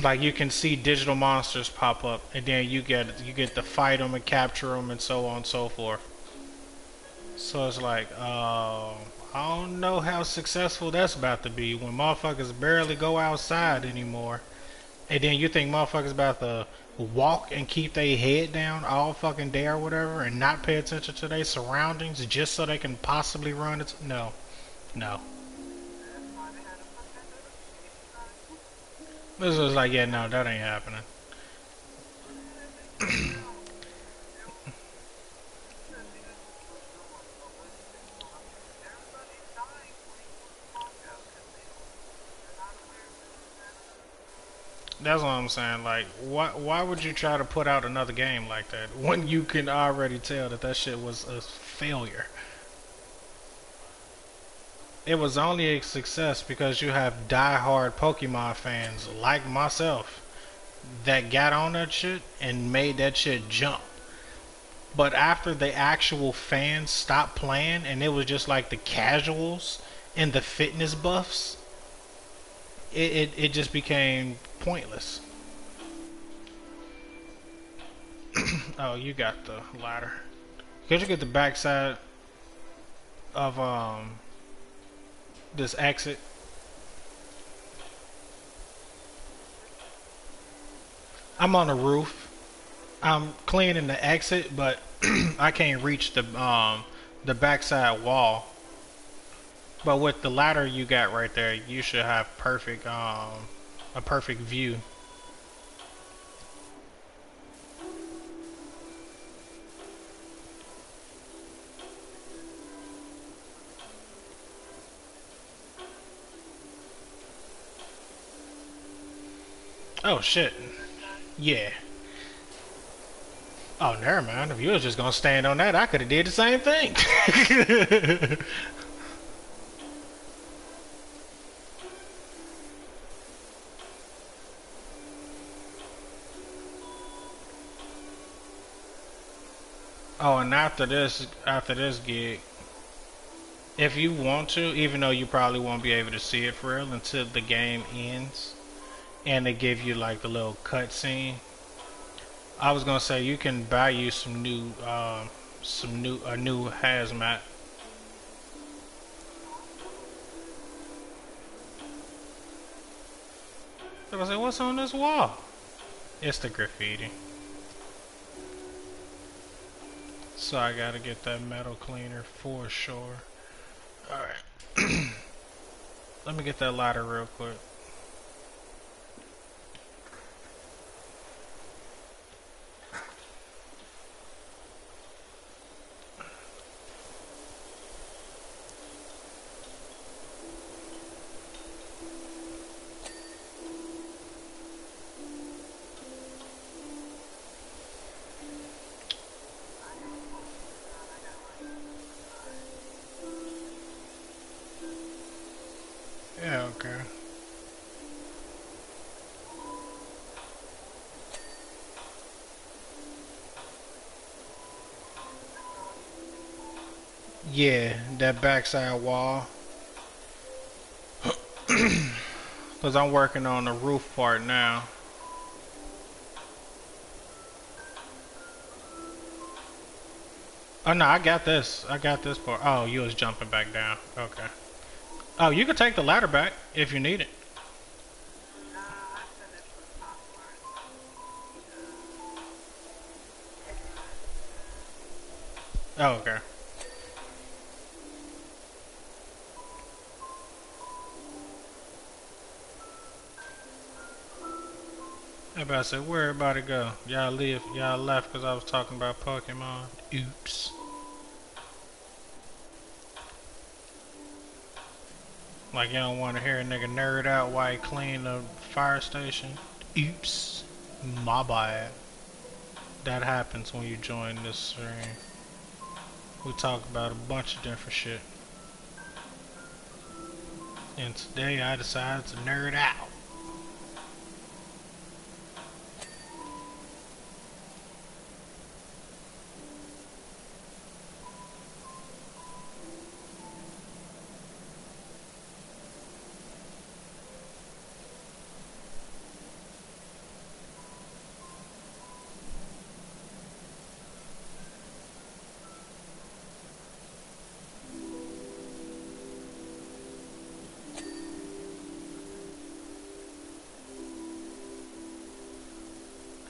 Speaker 1: Like, you can see digital monsters pop up, and then you get to fight them and capture them and so on and so forth. So it's like, I don't know how successful that's about to be when motherfuckers barely go outside anymore. And then you think motherfuckers about to walk and keep their head down all fucking day or whatever and not pay attention to their surroundings just so they can possibly run it? No. No. This was like, yeah, no, that ain't happening. That's what I'm saying. Like, why would you try to put out another game like that when you can already tell that that shit was a failure? It was only a success because you have die-hard Pokemon fans like myself that got on that shit and made that shit jump. But after the actual fans stopped playing and it was just like the casuals and the fitness buffs, it just became pointless. Oh, you got the ladder. Could you get the backside of this exit? I'm on the roof. I'm cleaning the exit, but I can't reach the backside wall. But with the ladder you got right there, you should have a perfect view. Oh shit. Yeah. Oh, never mind. If you was just gonna stand on that, I could have did the same thing. Oh, and after this gig, if you want to, even though you probably won't be able to see it for real until the game ends, and they give you like the little cutscene. I was gonna say you can buy you a new hazmat. I was like, what's on this wall? It's the graffiti. So I gotta get that metal cleaner for sure. Alright. Let me get that ladder real quick. Yeah, okay. Yeah, that backside wall. Cause I'm working on the roof part now. Oh no, I got this. I got this part. Oh, you was jumping back down. Okay. Oh, you can take the ladder back if you need it. Oh, okay. I about to say, where everybody go? Y'all left because I was talking about Pokemon. Oops. Like, you don't want to hear a nigga nerd out while he clean the fire station. Oops. My bad. That happens when you join this stream. We talk about a bunch of different shit. And today I decided to nerd out.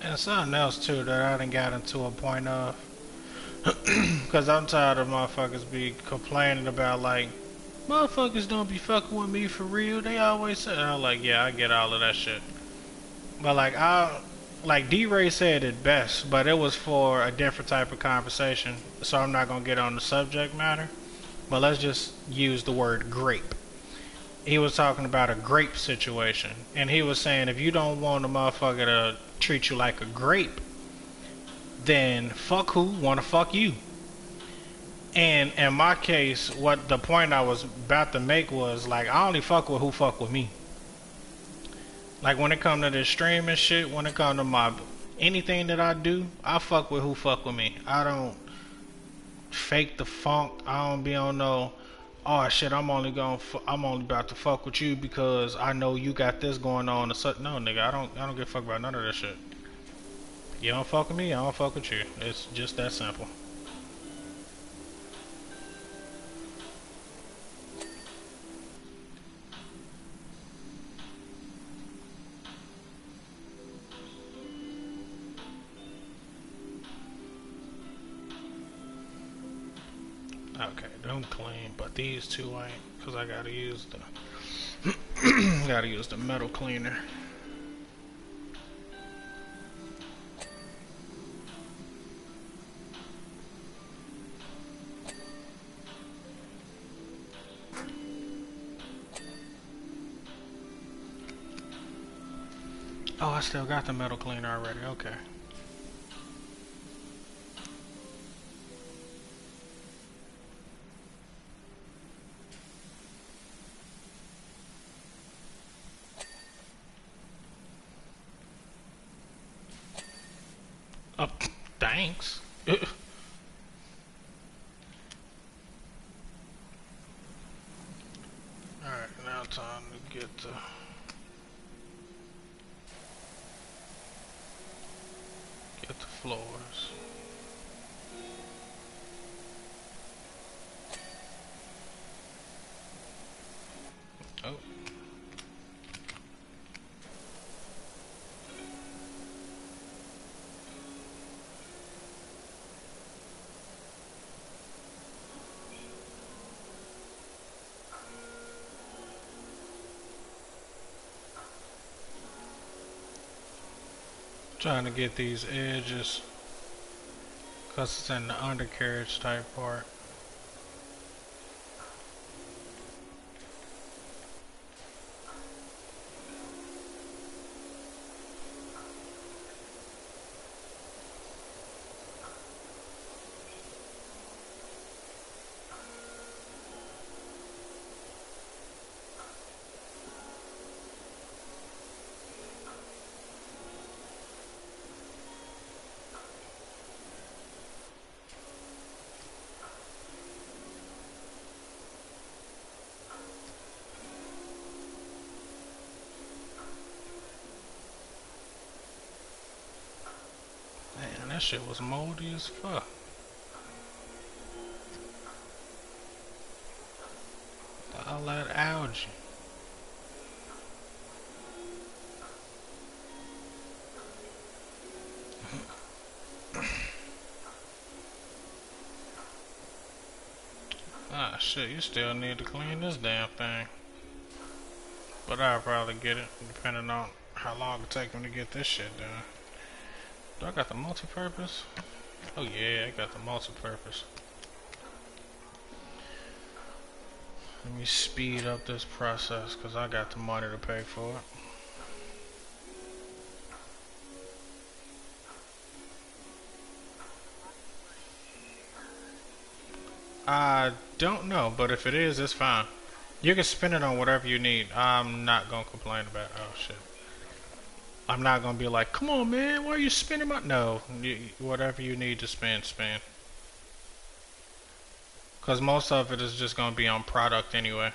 Speaker 1: And something else too that I done got into a point of. Cause I'm tired of motherfuckers be complaining about like, motherfuckers don't be fucking with me for real. They always say, I'm like, yeah, I get all of that shit. But like D-Ray said it best, but it was for a different type of conversation. So I'm not gonna get on the subject matter. But let's just use the word grape. He was talking about a grape situation. And he was saying if you don't want a motherfucker to treat you like a grape, then fuck who wanna fuck you. And in my case, what the point I was about to make was like I only fuck with who fuck with me. Like when it come to this streaming shit, when it come to my anything that I do, I fuck with who fuck with me. I don't fake the funk. I don't be on no. Oh shit! I'm only about to fuck with you because I know you got this going on. Or something. No, nigga, I don't give a fuck about none of that shit. You don't fuck with me, I don't fuck with you. It's just that simple. Okay, them clean, but these two ain't, cause I gotta use the gotta use the metal cleaner. Oh, I still got the metal cleaner already. Okay. Oh, thanks. Alright, now time to get the floors. Oh. Trying to get these edges because it's in the undercarriage type part. Man, that shit was moldy as fuck. All that algae. Ah, shit, you still need to clean this damn thing. But I'll probably get it, depending on how long it takes me to get this shit done. Do I got the multi-purpose? Oh yeah, I got the multi-purpose. Let me speed up this process, because I got the money to pay for it. I don't know, but if it is, it's fine. You can spend it on whatever you need. I'm not gonna complain about it. Oh shit. I'm not gonna be like, come on man, why are you spending my... No, whatever you need to spend, spend. Because most of it is just gonna be on product anyway.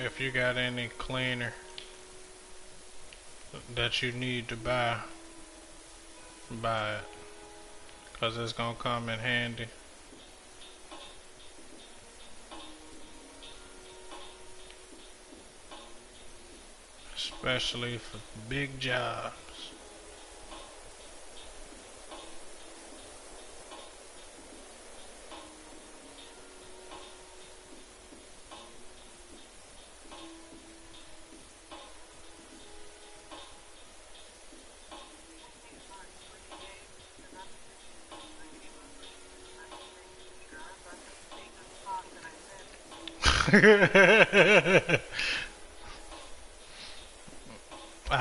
Speaker 1: If you got any cleaner that you need to buy it, because it's gonna come in handy. Especially for big jobs. I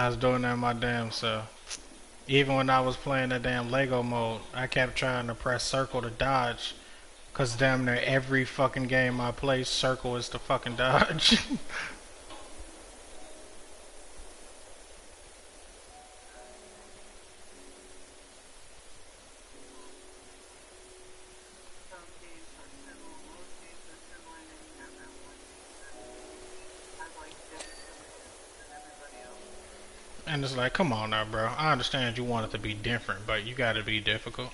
Speaker 1: was doing that my damn self. Even when I was playing that damn Lego mode, I kept trying to press circle to dodge. Cause damn near every fucking game I play, circle is to fucking dodge. And it's like, come on now, bro. I understand you want it to be different, but you gotta be difficult.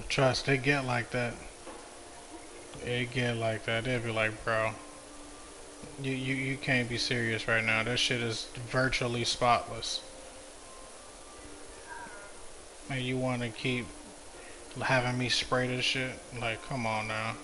Speaker 1: Trust, it get like that. It get like that. They'll be like, bro, you can't be serious right now. This shit is virtually spotless. And you want to keep having me spray this shit? Like, come on now.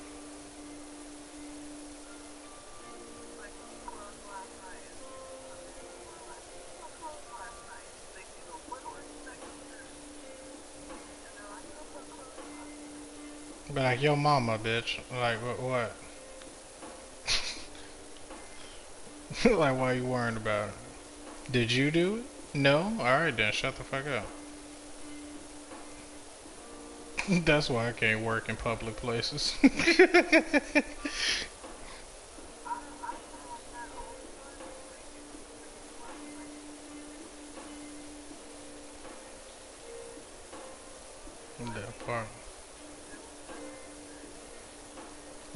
Speaker 1: Be like, yo mama, bitch. Like, what? Like, why you worrying about it? Did you do it? No? Alright then, shut the fuck up. That's why I can't work in public places. That part.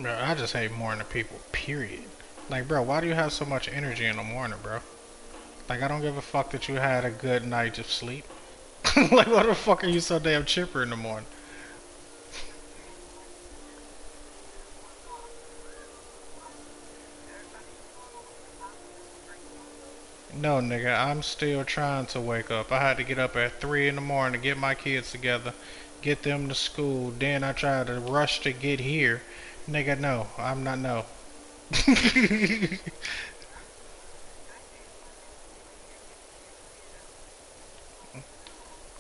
Speaker 1: Bro, I just hate morning people, period. Like, bro, why do you have so much energy in the morning, bro? Like, I don't give a fuck that you had a good night of sleep. Like, why the fuck are you so damn chipper in the morning? No, nigga, I'm still trying to wake up. I had to get up at 3 in the morning to get my kids together, get them to school. Then I tried to rush to get here. Nigga, no, I'm not, no.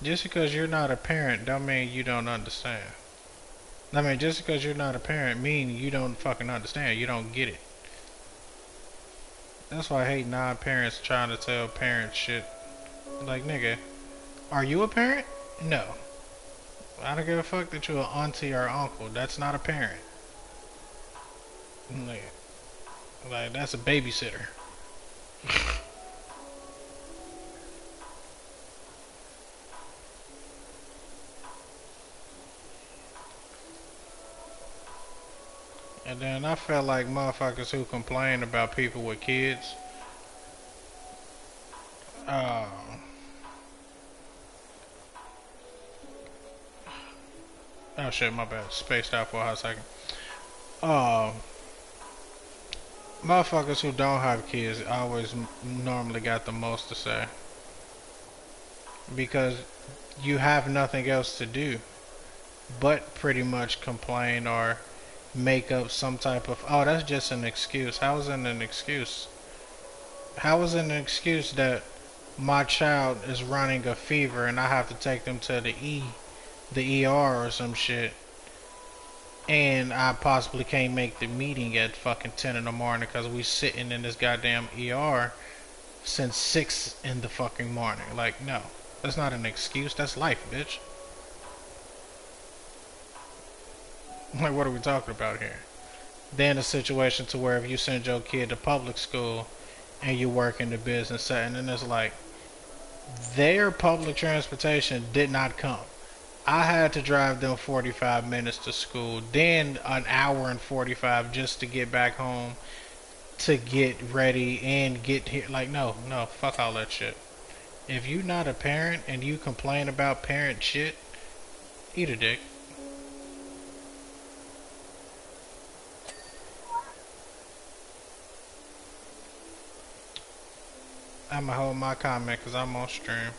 Speaker 1: Just because you're not a parent don't mean you don't understand. I mean, just because you're not a parent mean you don't fucking understand. You don't get it. That's why I hate non-parents trying to tell parents shit. Like, nigga, are you a parent? No. I don't give a fuck that you're an auntie or uncle. That's not a parent. Like that's a babysitter. And then I felt like motherfuckers who complain about people with kids. Uh, oh shit, my bad. Spaced out for a hot second. Uh, Motherfuckers who don't have kids always normally got the most to say because you have nothing else to do but pretty much complain or make up some type of, oh, that's just an excuse. How is it an excuse? How is it an excuse that my child is running a fever and I have to take them to the ER or some shit, and I possibly can't make the meeting at fucking 10 in the morning because we sitting in this goddamn ER since 6 in the fucking morning? Like, no, that's not an excuse. That's life, bitch. Like, what are we talking about here? Then a situation to where if you send your kid to public school and you work in the business setting, and it's like their public transportation did not come. I had to drive them 45 minutes to school, then an hour and 45 just to get back home to get ready and get here. Like, no, no, fuck all that shit. If you not a parent and you complain about parent shit, eat a dick. I'ma hold my comment because I'm on stream.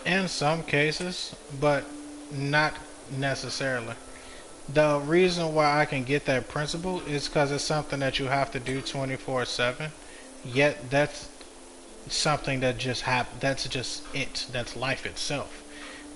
Speaker 1: In some cases, but not necessarily. The reason why I can get that principle is because it's something that you have to do 24/7. Yet that's something that just that's just it. That's life itself.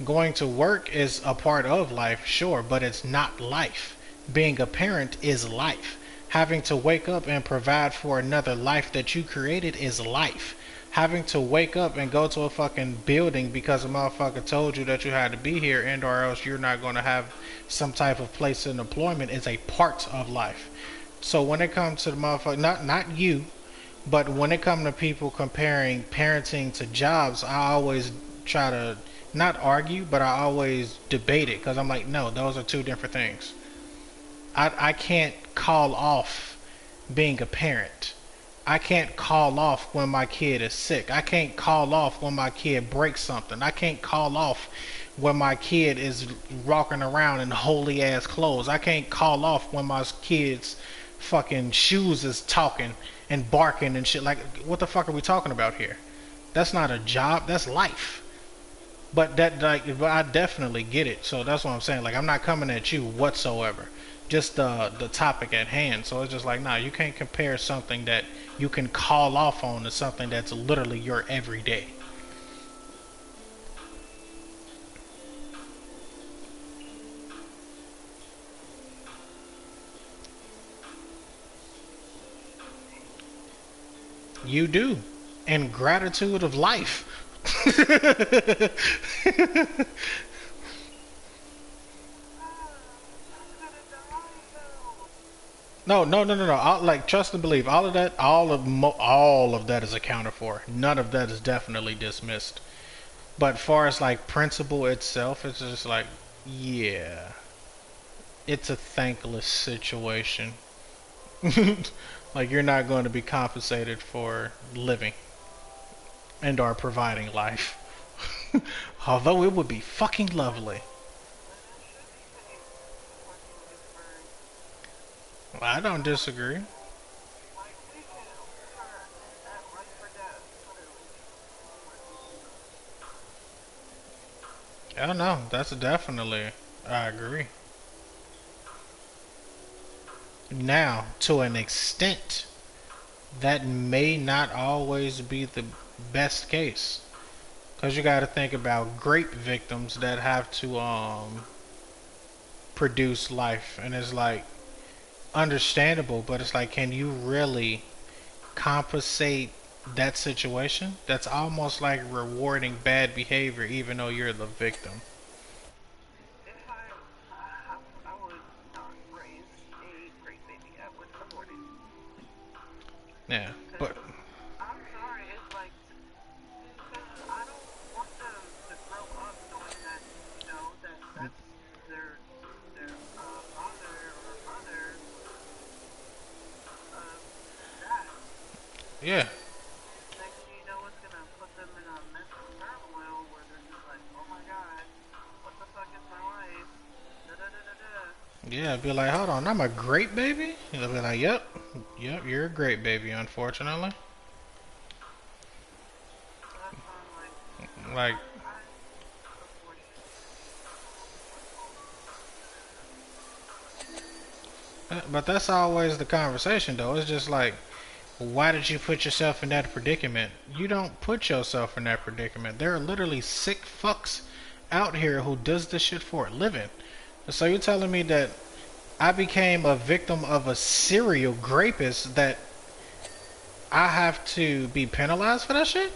Speaker 1: Going to work is a part of life, sure, but it's not life. Being a parent is life. Having to wake up and provide for another life that you created is life. having to wake up and go to a fucking building because a motherfucker told you that you had to be here and or else you're not going to have some type of place in employment is a part of life. So when it comes to the motherfucker, not you, but when it comes to people comparing parenting to jobs, I always try to not argue, but I always debate it because I'm like, no, those are two different things. I can't call off being a parent. I can't call off when my kid is sick. I can't call off when my kid breaks something. I can't call off when my kid is walking around in holy ass clothes. I can't call off when my kid's fucking shoes is talking and barking and shit. Like, what the fuck are we talking about here? That's not a job. That's life. But that, like, but I definitely get it. So that's what I'm saying. Like, I'm not coming at you whatsoever. Just the topic at hand. So it's just like, nah, you can't compare something that you can call off on to something that's literally your everyday. You do. And gratitude of life. No, no, no, no, no. Like, trust and believe. All of that, all of that is accounted for. None of that is definitely dismissed. But far as like principle itself, it's just like, yeah, it's a thankless situation. Like, you're not going to be compensated for living and are providing life. Although it would be fucking lovely. I don't disagree. I don't know. That's definitely, I agree. Now, to an extent, that may not always be the best case. Because you got to think about grape victims that have to produce life. And it's like understandable, but it's like, can you really compensate that situation? That's almost like rewarding bad behavior even though you're the victim. Yeah, but yeah, yeah, be like, hold on, I'm a great baby. You'll be like, yep, yep, you're a great baby, unfortunately. Like, but that's always the conversation, though. It's just like, why did you put yourself in that predicament? You don't put yourself in that predicament. There are literally sick fucks out here who does this shit for a living. So you're telling me that I became a victim of a serial rapist that I have to be penalized for that shit?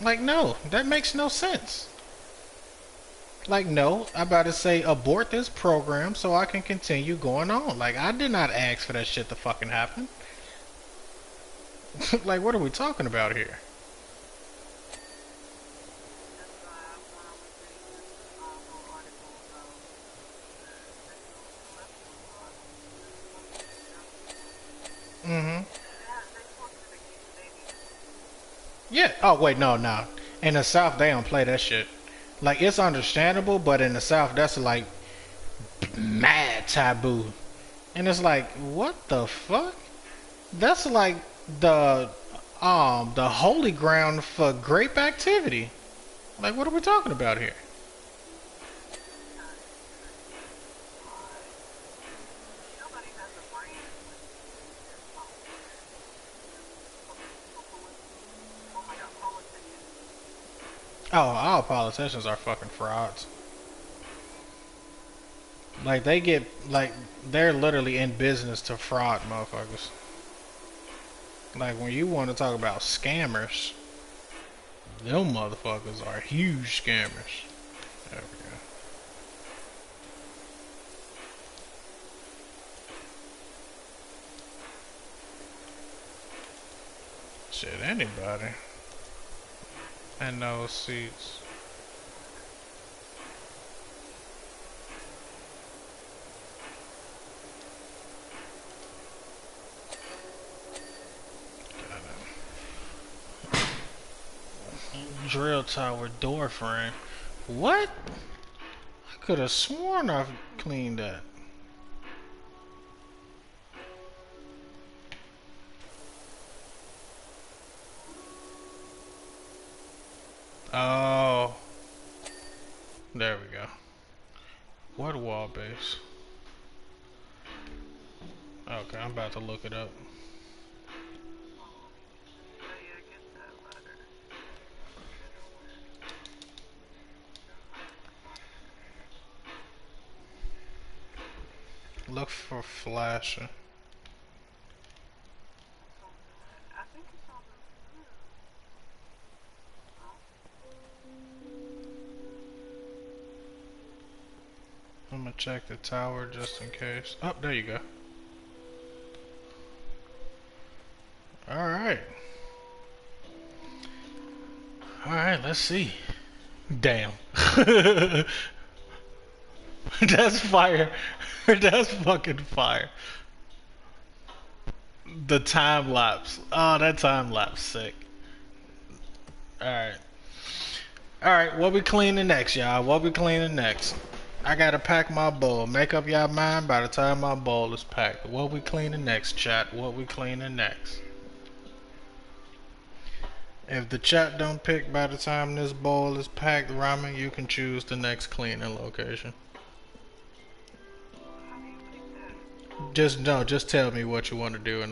Speaker 1: Like, no, that makes no sense. Like, no, I'm about to say abort this program so I can continue going on. Like, I did not ask for that shit to fucking happen. Like, what are we talking about here? Mm-hmm. Yeah. Oh, wait, no, no. In the South, they don't play that shit. Like, it's understandable, but in the South, that's like mad taboo. And it's like, what the fuck? That's like the the holy ground for grape activity. Like, what are we talking about here? Oh, all politicians are fucking frauds. Like, they get like they're literally in business to fraud motherfuckers. Like, when you want to talk about scammers, Them motherfuckers are huge scammers. There we go. Shit, anybody. And those seats. Drill tower door frame. What? I could have sworn I've cleaned that. Oh, there we go. What wall base? Okay, I'm about to look it up. Look for flashing. I'm gonna check the tower just in case. Oh, there you go. Alright. Alright, let's see. Damn. That's fire. That's fucking fire. The time lapse. Oh, that time lapse sick. Alright. Alright, what we cleaning next, y'all? What we cleaning next? I gotta pack my bowl. Make up y'all mind by the time my bowl is packed. What we cleaning next, chat? What we cleaning next? If the chat don't pick by the time this bowl is packed, Ramen, you can choose the next cleaning location. Just tell me what you want to do, and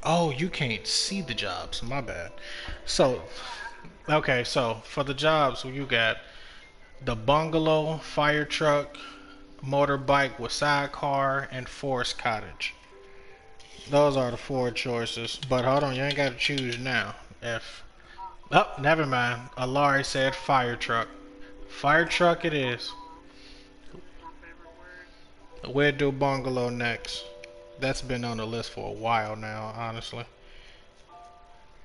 Speaker 1: oh, you can't see the jobs. My bad. So, okay, so for the jobs, you got the bungalow, fire truck, motorbike with sidecar, and forest cottage. Those are the four choices. But hold on, you ain't got to choose now. Oh, never mind. Alari said fire truck. Fire truck it is. We'll do bungalow next. That's been on the list for a while now, honestly.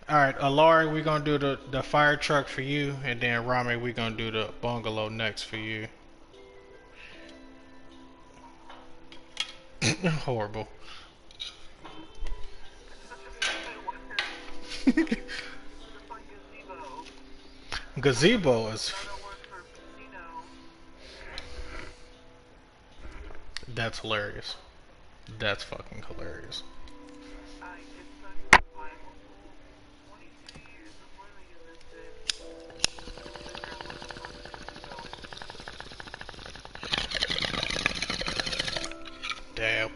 Speaker 1: Alright, Alari, we're gonna do the fire truck for you, and then Rami, we're gonna do the bungalow next for you. Horrible. Gazebo is. That's hilarious. That's fucking hilarious. Damn.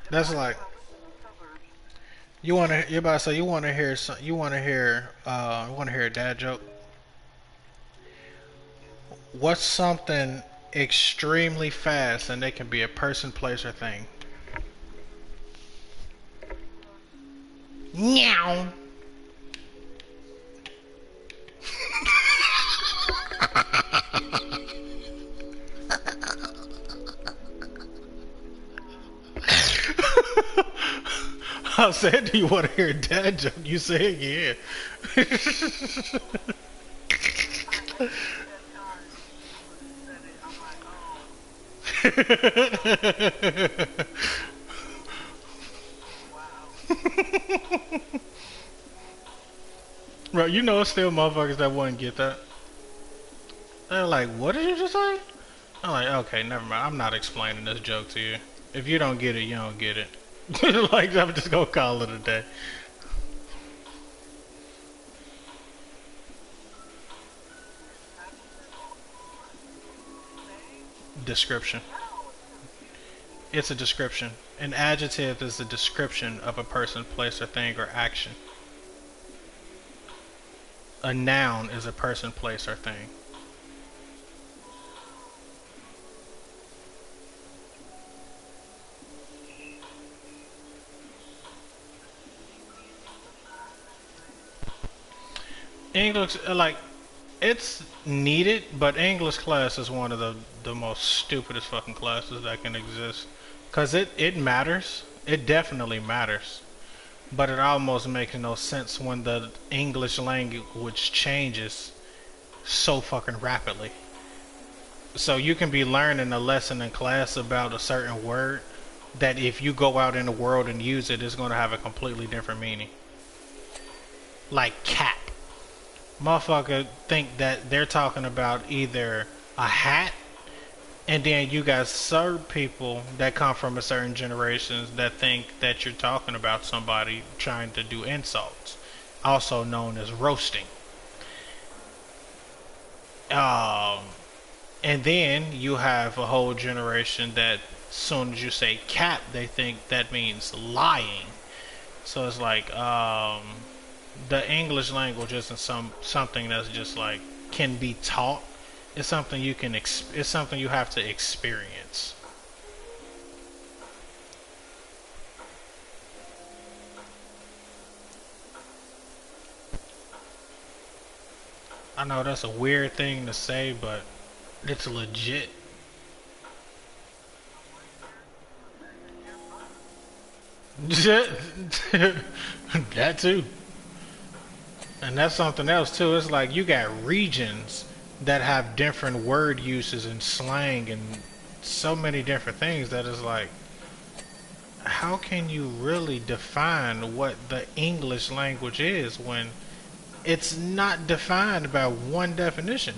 Speaker 1: That's like you're about to say you wanna hear you wanna hear a dad joke? What's something extremely fast and they can be a person, place, or thing? Meow. I said, do you want to hear a dad joke? You said, yeah. Bro, you know, it's still motherfuckers that wouldn't get that. They're like, what did you just say? I'm like, okay, never mind. I'm not explaining this joke to you. If you don't get it, you don't get it. Like, I'm just gonna call it a day. Description. It's a description. An adjective is a description of a person, place, or thing, or action. A noun is a person, place, or thing. English, like, it's needed, but English class is one of the most stupidest fucking classes that can exist. Cause it matters. It definitely matters. But it almost makes no sense when the English language changes so fucking rapidly. So you can be learning a lesson in class about a certain word that if you go out in the world and use it, it's going to have a completely different meaning. Like cap. Motherfucker think that they're talking about either a hat, and then you got certain people that come from a certain generations that think that you're talking about somebody trying to do insults, also known as roasting. Um, and then you have a whole generation that as soon as you say cap, they think that means lying. So it's like the English language isn't something that's just like can be taught. It's something you can it's something you have to experience. I know that's a weird thing to say, but it's legit. That too. And that's something else too. It's like you got regions that have different word uses and slang and so many different things that is like how can you really define what the English language is when it's not defined by one definition?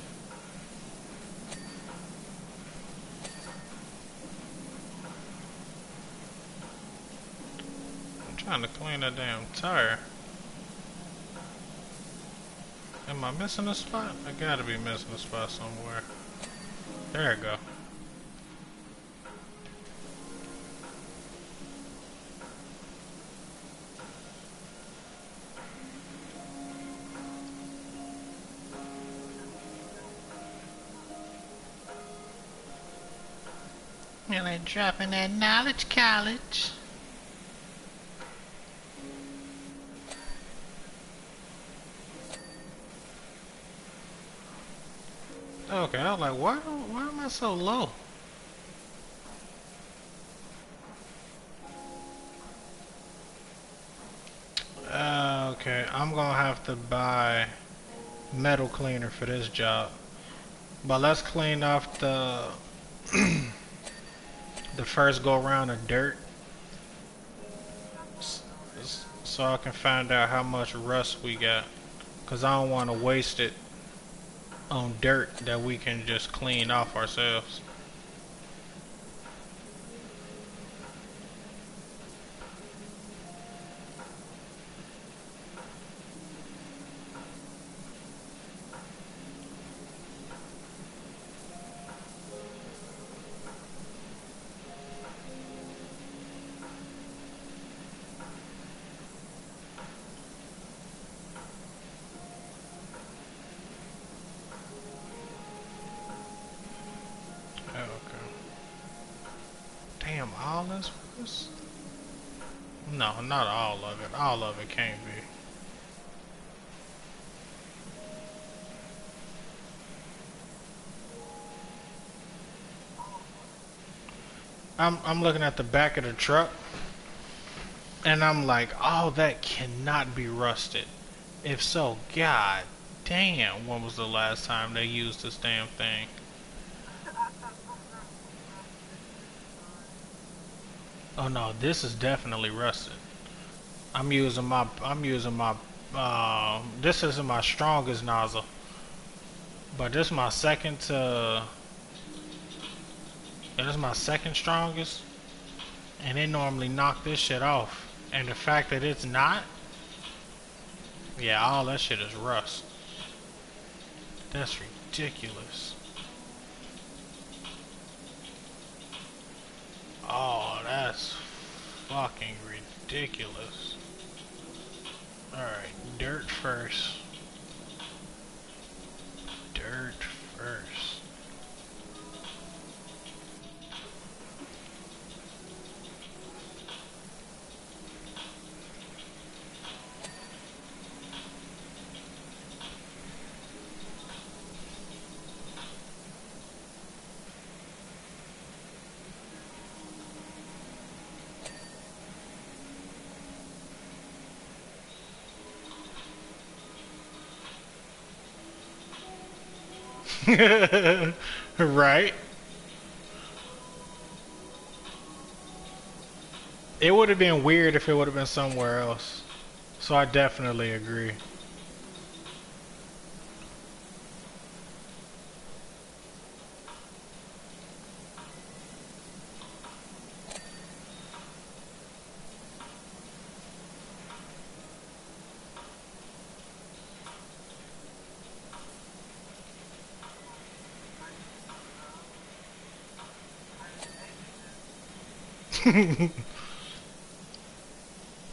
Speaker 1: I'm trying to clean that damn tire. Am I missing a spot? I gotta be missing a spot somewhere. There we go. And they dropping that knowledge college. Okay, I was like, why am I so low? Okay, I'm gonna have to buy metal cleaner for this job. But let's clean off the first go round of dirt so I can find out how much rust we got. Cause I don't want to waste it on dirt that we can just clean off ourselves. Okay. Damn, all this was? No, not all of it. All of it can't be. I'm looking at the back of the truck and I'm like, oh, that cannot be rusted. If so, god damn, when was the last time they used this damn thing? Oh no, this is definitely rusted. I'm using my this isn't my strongest nozzle, but this is my second this is my second strongest, and it normally knock this shit off. And the fact that it's not, yeah, all that shit is rust. That's ridiculous. Oh, that's fucking ridiculous. Alright, dirt first. Dirt first. Right? It would have been weird if it would have been somewhere else. So I definitely agree.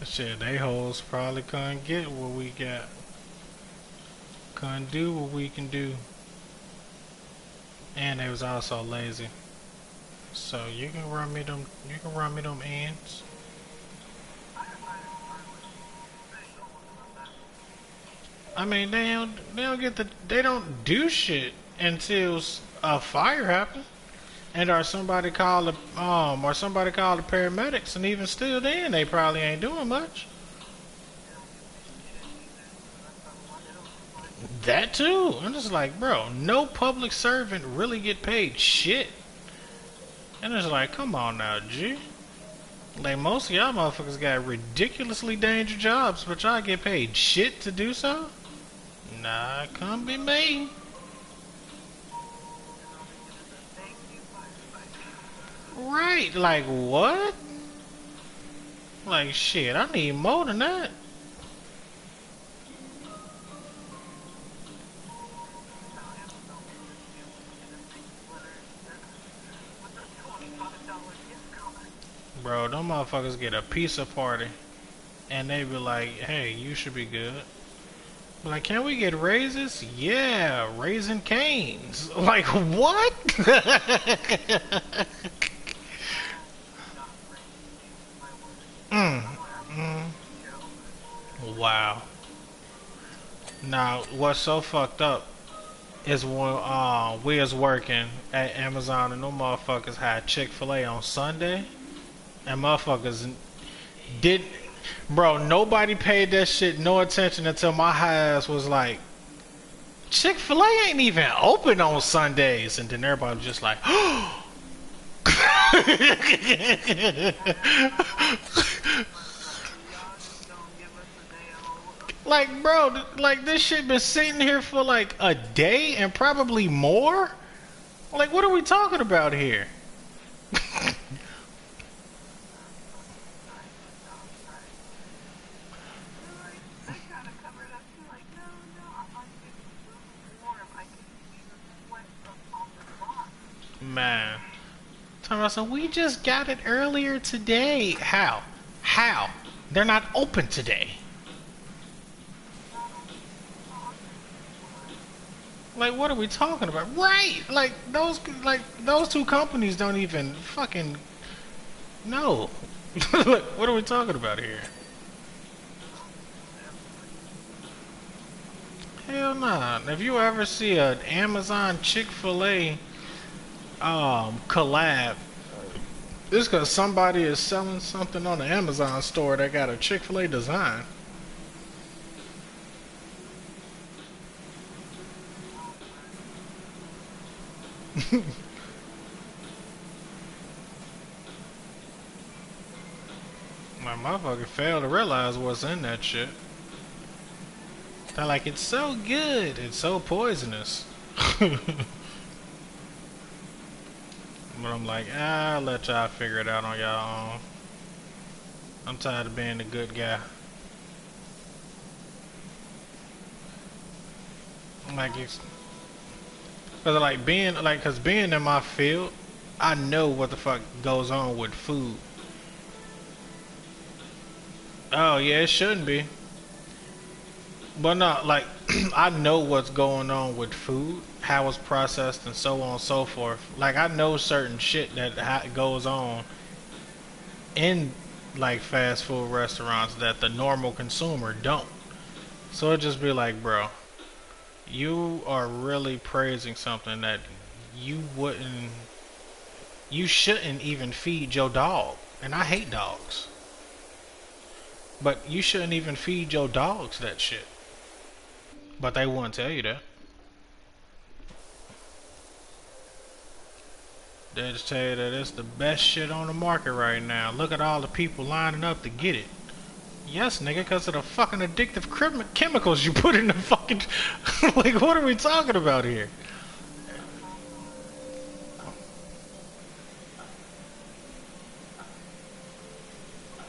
Speaker 1: Shit, they hoes probably couldn't get what we got. Couldn't do what we can do. And they was also lazy. So you can run me them ends. I mean they don't get they don't do shit until a fire happens. And or somebody call the paramedics, and even still then they probably ain't doing much. That too. I'm just like, bro, no public servant really get paid shit. And it's like, come on now, G. Like most of y'all motherfuckers got ridiculously dangerous jobs, but y'all get paid shit to do so? Nah, can't be me. Right, like what? Like shit, I need more than that. Bro, them motherfuckers get a pizza party and they be like, hey, you should be good. Like, can we get raises? Yeah, raising canes. Like, what? mm, mm. Wow. Now, what's so fucked up is when we was working at Amazon and them motherfuckers had Chick-fil-A on Sunday. And motherfuckers did, bro, nobody paid that shit no attention until my high ass was like, Chick-fil-A ain't even open on Sundays. And then everybody was just like, like, bro, like this shit been sitting here for like a day and probably more. Like, what are we talking about here? Man. Thomas, we just got it earlier today. How? How? They're not open today. Like, what are we talking about? Right! Like those two companies don't even fucking know. Like, what are we talking about here? Hell nah. If you ever see an Amazon Chick-fil-A collab, it's because somebody is selling something on the Amazon store that got a Chick-fil-A design. My motherfucker failed to realize what's in that shit. They're like, it's so good, it's so poisonous. But I'm like, I'll let y'all figure it out on y'all own. I'm tired of being the good guy. I'm like, cause like cause being in my field, I know what the fuck goes on with food. Oh yeah, it shouldn't be. But not like I know what's going on with food, how it's processed, and so on and so forth. Like I know certain shit that goes on in like fast food restaurants that the normal consumer don't. So it just be like, bro, you are really praising something that you wouldn't, you shouldn't even feed your dog. And I hate dogs, but you shouldn't even feed your dogs that shit. But they won't tell you that. They just tell you that it's the best shit on the market right now. Look at all the people lining up to get it. Yes, nigga, because of the fucking addictive chemicals you put in the fucking... like, what are we talking about here?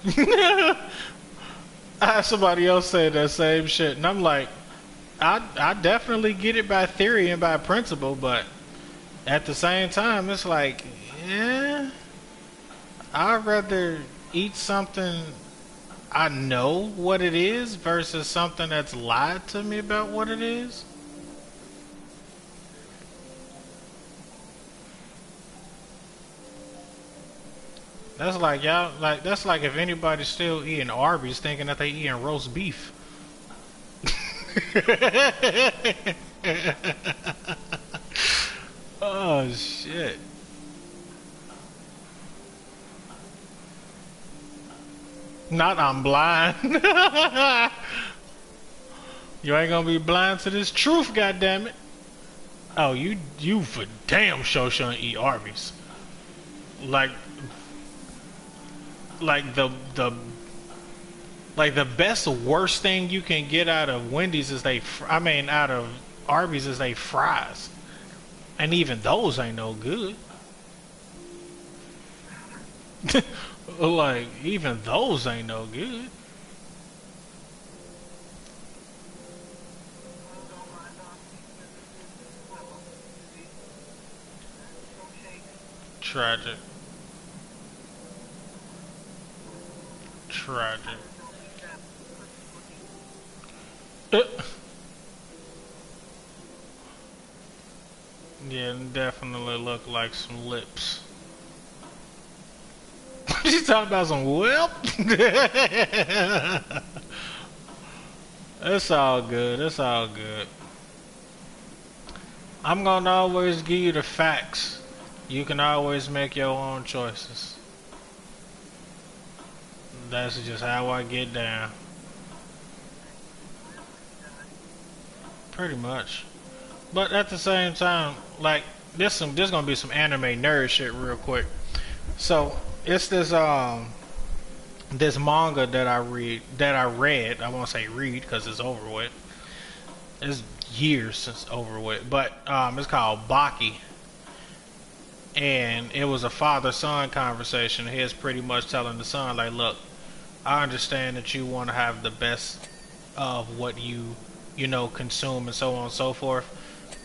Speaker 1: I had somebody else say that same shit, and I'm like, I definitely get it by theory and by principle, but at the same time, it's like, yeah, I'd rather eat something I know what it is versus something that's lied to me about what it is. That's like y'all like that's like if anybody's still eating Arby's thinking that they eating roast beef. Oh shit. Not I'm blind. You ain't gonna be blind to this truth, goddammit. Oh, you for damn sure shouldn't eat Arby's. Like like the best worst thing you can get out of Wendy's is out of Arby's is they fries. And even those ain't no good. Like even those ain't no good. Tragic. Tragic. Uh, yeah, definitely look like some lips. She's talking about some whip. It's all good. It's all good. I'm gonna always give you the facts. You can always make your own choices. That's just how I get down. Pretty much. But at the same time, like this gonna be some anime nerd shit real quick. So it's this manga that I read. I won't say read because it's over with. It's years since over with, but it's called Baki, and it was a father-son conversation. He's pretty much telling the son, like, look, I understand that you want to have the best of what you know consume and so on and so forth,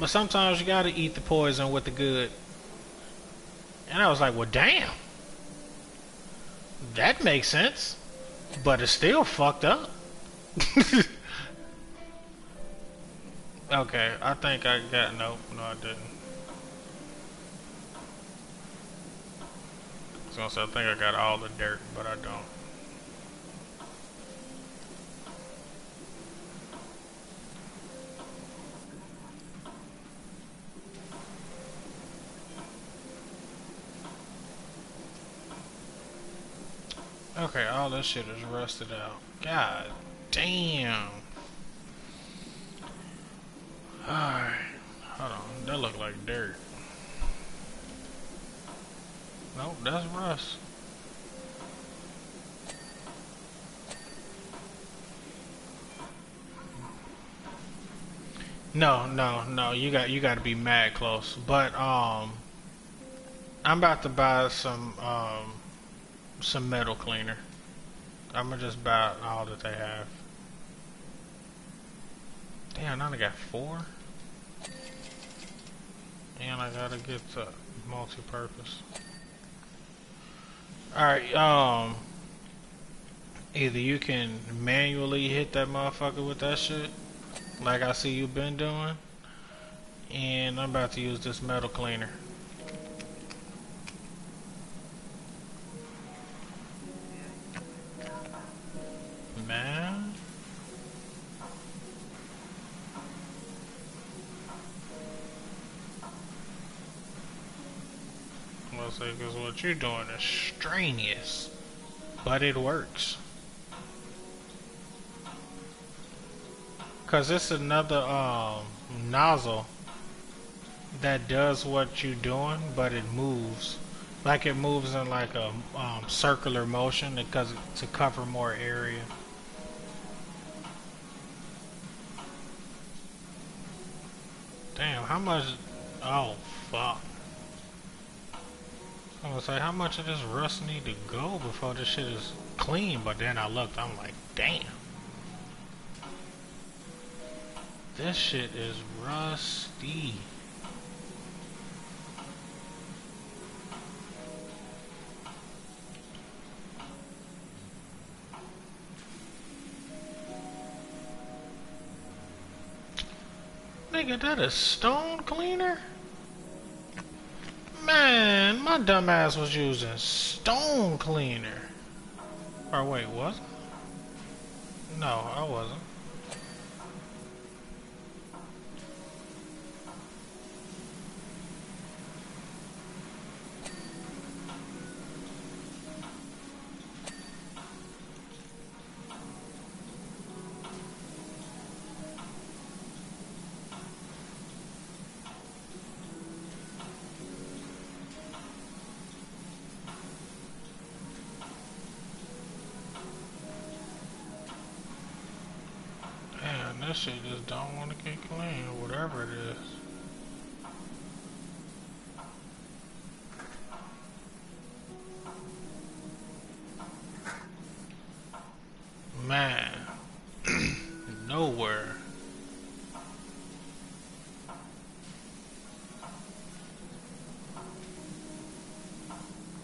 Speaker 1: but sometimes you gotta eat the poison with the good. And I was like, well, damn, that makes sense, but it's still fucked up. Okay, I think I got no, I didn't. I was gonna say I think I got all the dirt, but I don't. Okay, all this shit is rusted out. God damn. Alright, hold on. That look like dirt. Nope, that's rust. No. You got to be mad close. But I'm about to buy some metal cleaner. I'm gonna just buy all that they have. Damn, now I got 4. And I gotta get the multi-purpose. Alright, either you can manually hit that motherfucker with that shit, like I see you been doing, and I'm about to use this metal cleaner. Man. Well, say, because what you're doing is strenuous, but it works. Because it's another nozzle that does what you're doing, but it moves. Like it moves in like a circular motion because to cover more area. Damn, how much? Oh fuck! I was like, how much of this rust need to go before this shit is clean? But then I looked, I'm like, damn, this shit is rusty. Nigga, that is stone cleaner? Man, my dumb ass was using stone cleaner. Or wait, was I? No, I wasn't. Man, this shit just don't want to get clean, whatever it is. Man, nowhere.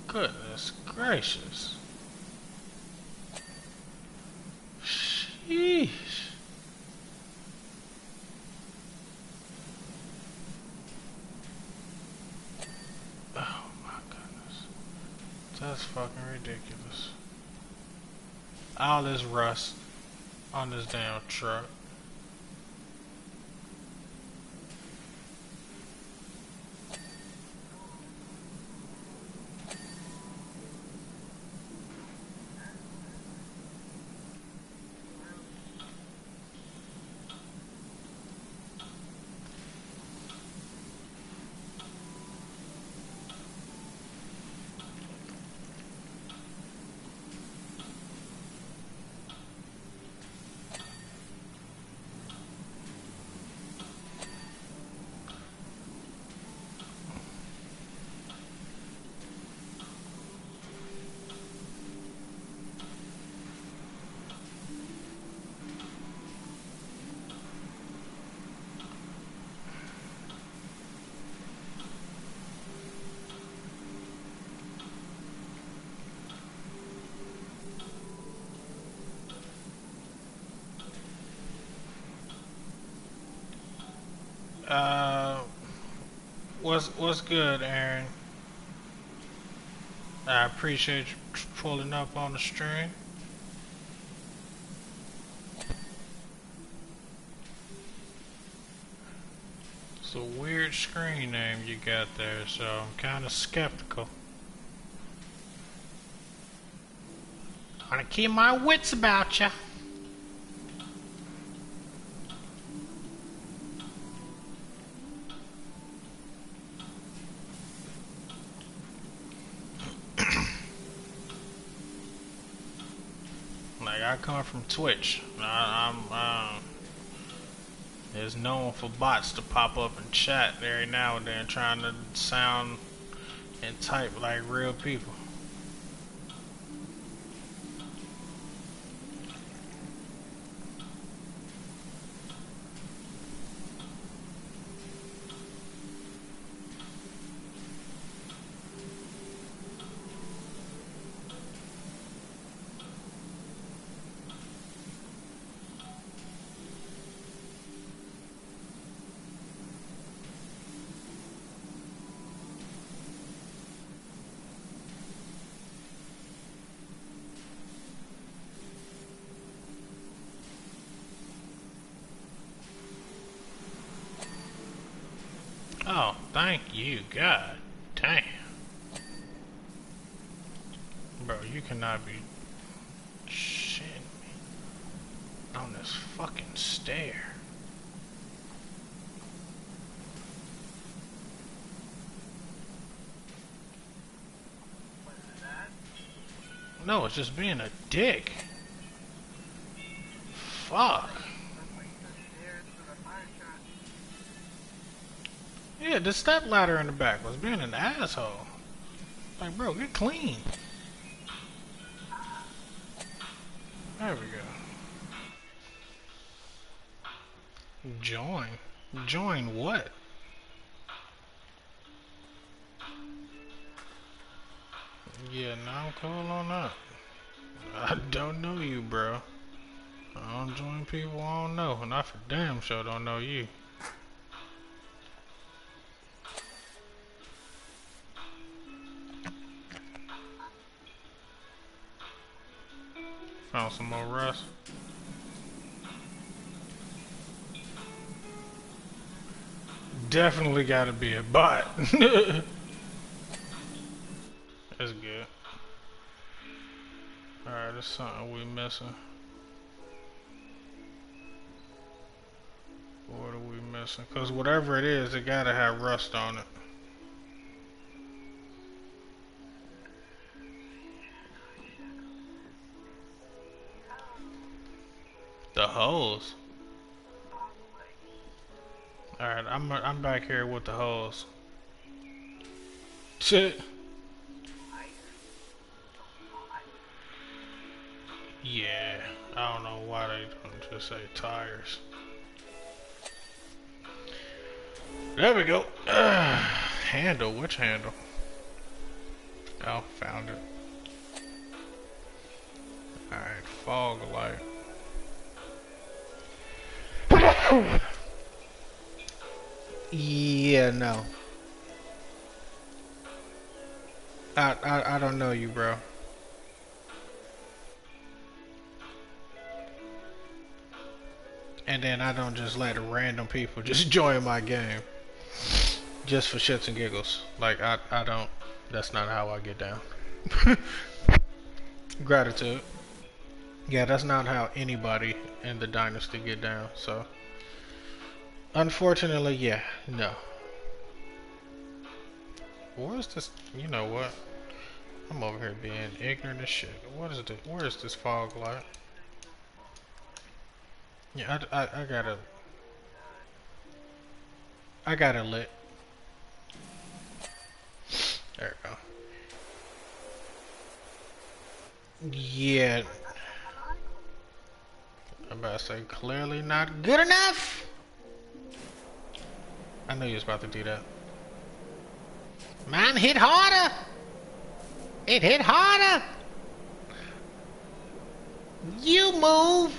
Speaker 1: Goodness gracious. Sheesh. Oh my goodness. That's fucking ridiculous. All this rust on this damn truck. Uh, what's good, Aaron? I appreciate you pulling up on the stream. It's a weird screen name you got there, so I'm kind of skeptical. I wanna keep my wits about ya. Like I come from Twitch. I'm is known for bots to pop up and chat every now and then, trying to sound and type like real people. Oh, thank you, God damn. Bro, you cannot be shitting me on this fucking stair. No, it's just being a dick. Fuck. Yeah, the step ladder in the back was being an asshole. Like, bro, get clean. There we go. Join. Join what? Yeah, now I'm cool on that. I don't know you, bro. I don't join people I don't know, and I for damn sure don't know you. Found some more rust. Definitely gotta be a bot. That's good. Alright, there's something we missing. What are we missing? Cause whatever it is, it gotta have rust on it. The hose. Alright, I'm back here with the hose. Shit. Yeah, I don't know why they don't just say tires. There we go. Handle, which handle? Oh, found it. Alright, fog light. Yeah, no. I don't know you, bro. And then I don't just let random people just join my game. Just for shits and giggles. Like, I don't, that's not how I get down. Gratitude. Yeah, that's not how anybody in the dynasty get down, so. Unfortunately, yeah, no. Where's this, you know what? I'm over here being ignorant as shit. What is this, where is this fog light? Yeah, I got it lit. There we go. Yeah. I'm about to say clearly not good enough. I knew you was about to do that. Mine hit harder. It hit harder. You move.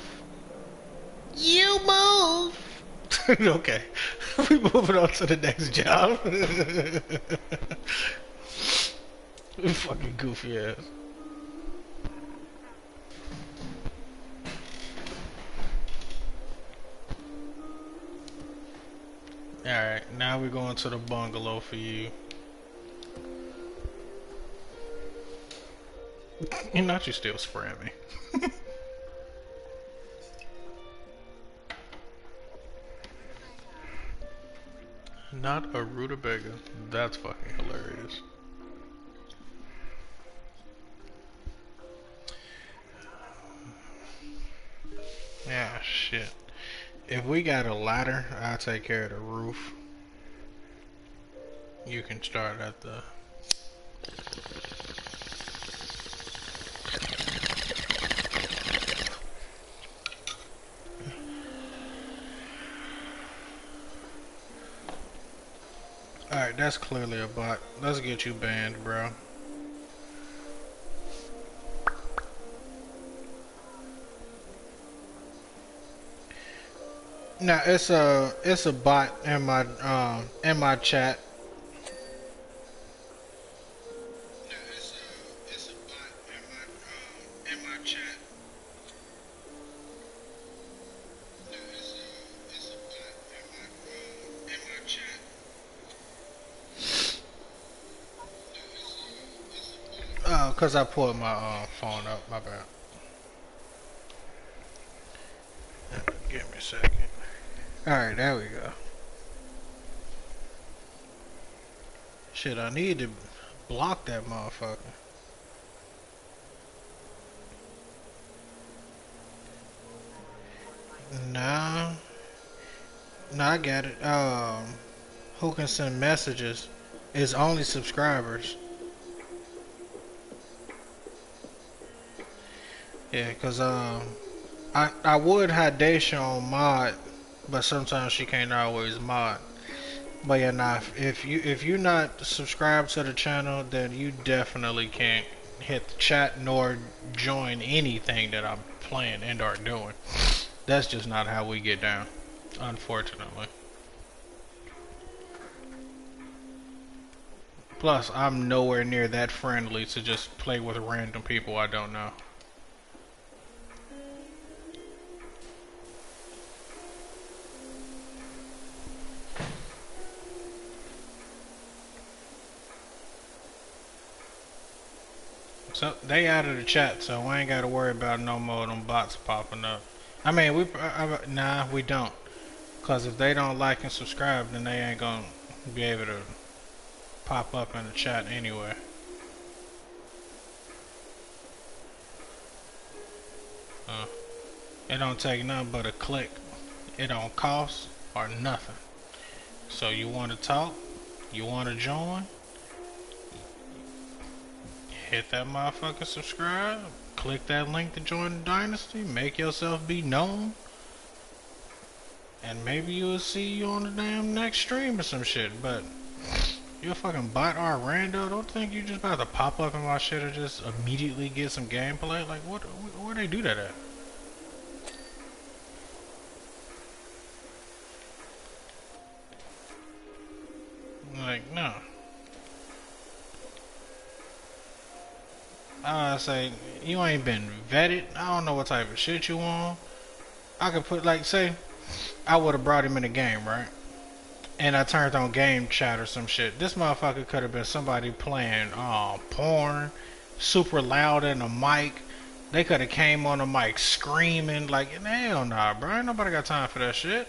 Speaker 1: You move. Okay. We moving on to the next job. Fucking goofy ass. Alright, now we're going to the bungalow for you. And not you still spraying me. Not a rutabaga. That's fucking hilarious. Yeah, shit. If we got a ladder, I'll take care of the roof. You can start at the... Alright, that's clearly a bot. Let's get you banned, bro. Nah, it's a bot in my chat. Oh, cause I pulled my phone up. My bad. Give me a second. Alright, there we go. Shit, I need to block that motherfucker. Nah, nah, I got it. Who can send messages is only subscribers. Yeah, cause I would have Daisha on mod, but sometimes she can't always mod. But yeah, nah, if you not subscribed to the channel, then you definitely can't hit the chat nor join anything that I'm playing and or doing. That's just not how we get down, unfortunately. Plus, I'm nowhere near that friendly to just play with random people I don't know. So they out of the chat, so we ain't got to worry about no more of them bots popping up. I mean, nah, we don't. Cause if they don't like and subscribe, then they ain't gonna be able to pop up in the chat anyway. Uh, it don't take nothing but a click. It don't cost or nothing. So you want to talk? You want to join? Hit that motherfucker subscribe. Click that link to join the dynasty. Make yourself be known. And maybe you'll see you on the damn next stream or some shit. But you a fucking bot or a rando. Don't think you just about to pop up in my shit or just immediately get some gameplay. Like what? Where they do that at? Like no. I say you ain't been vetted. I don't know what type of shit you on. I could put like say I would have brought him in the game, right? And I turned on game chat or some shit. This motherfucker could have been somebody playing porn, super loud in the mic. They could have came on the mic screaming like, hell nah, bro. Ain't nobody got time for that shit.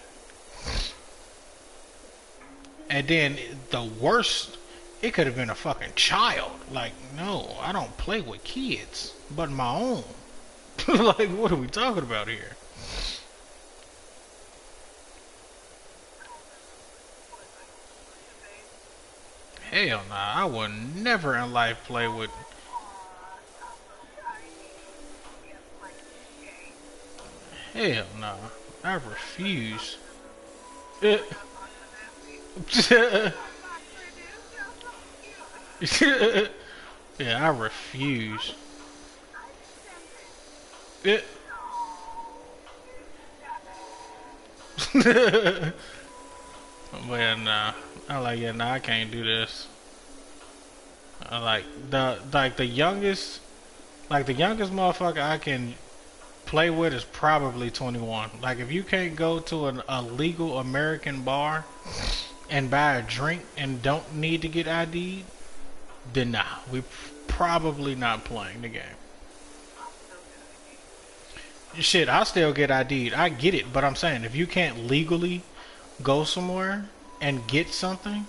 Speaker 1: And then the worst, it could have been a fucking child. Like, no, I don't play with kids, but my own. Like, what are we talking about here? Hell nah, I would never in life play with. Hell nah, I refuse. Yeah, I refuse. Yeah. Well, nah. I like, yeah, nah, I can't do this. I like the youngest motherfucker I can play with is probably 21. Like if you can't go to a legal American bar and buy a drink and don't need to get ID'd, then nah, we probably not playing the game. Shit, I still get ID'd. I get it, but I'm saying if you can't legally go somewhere and get something,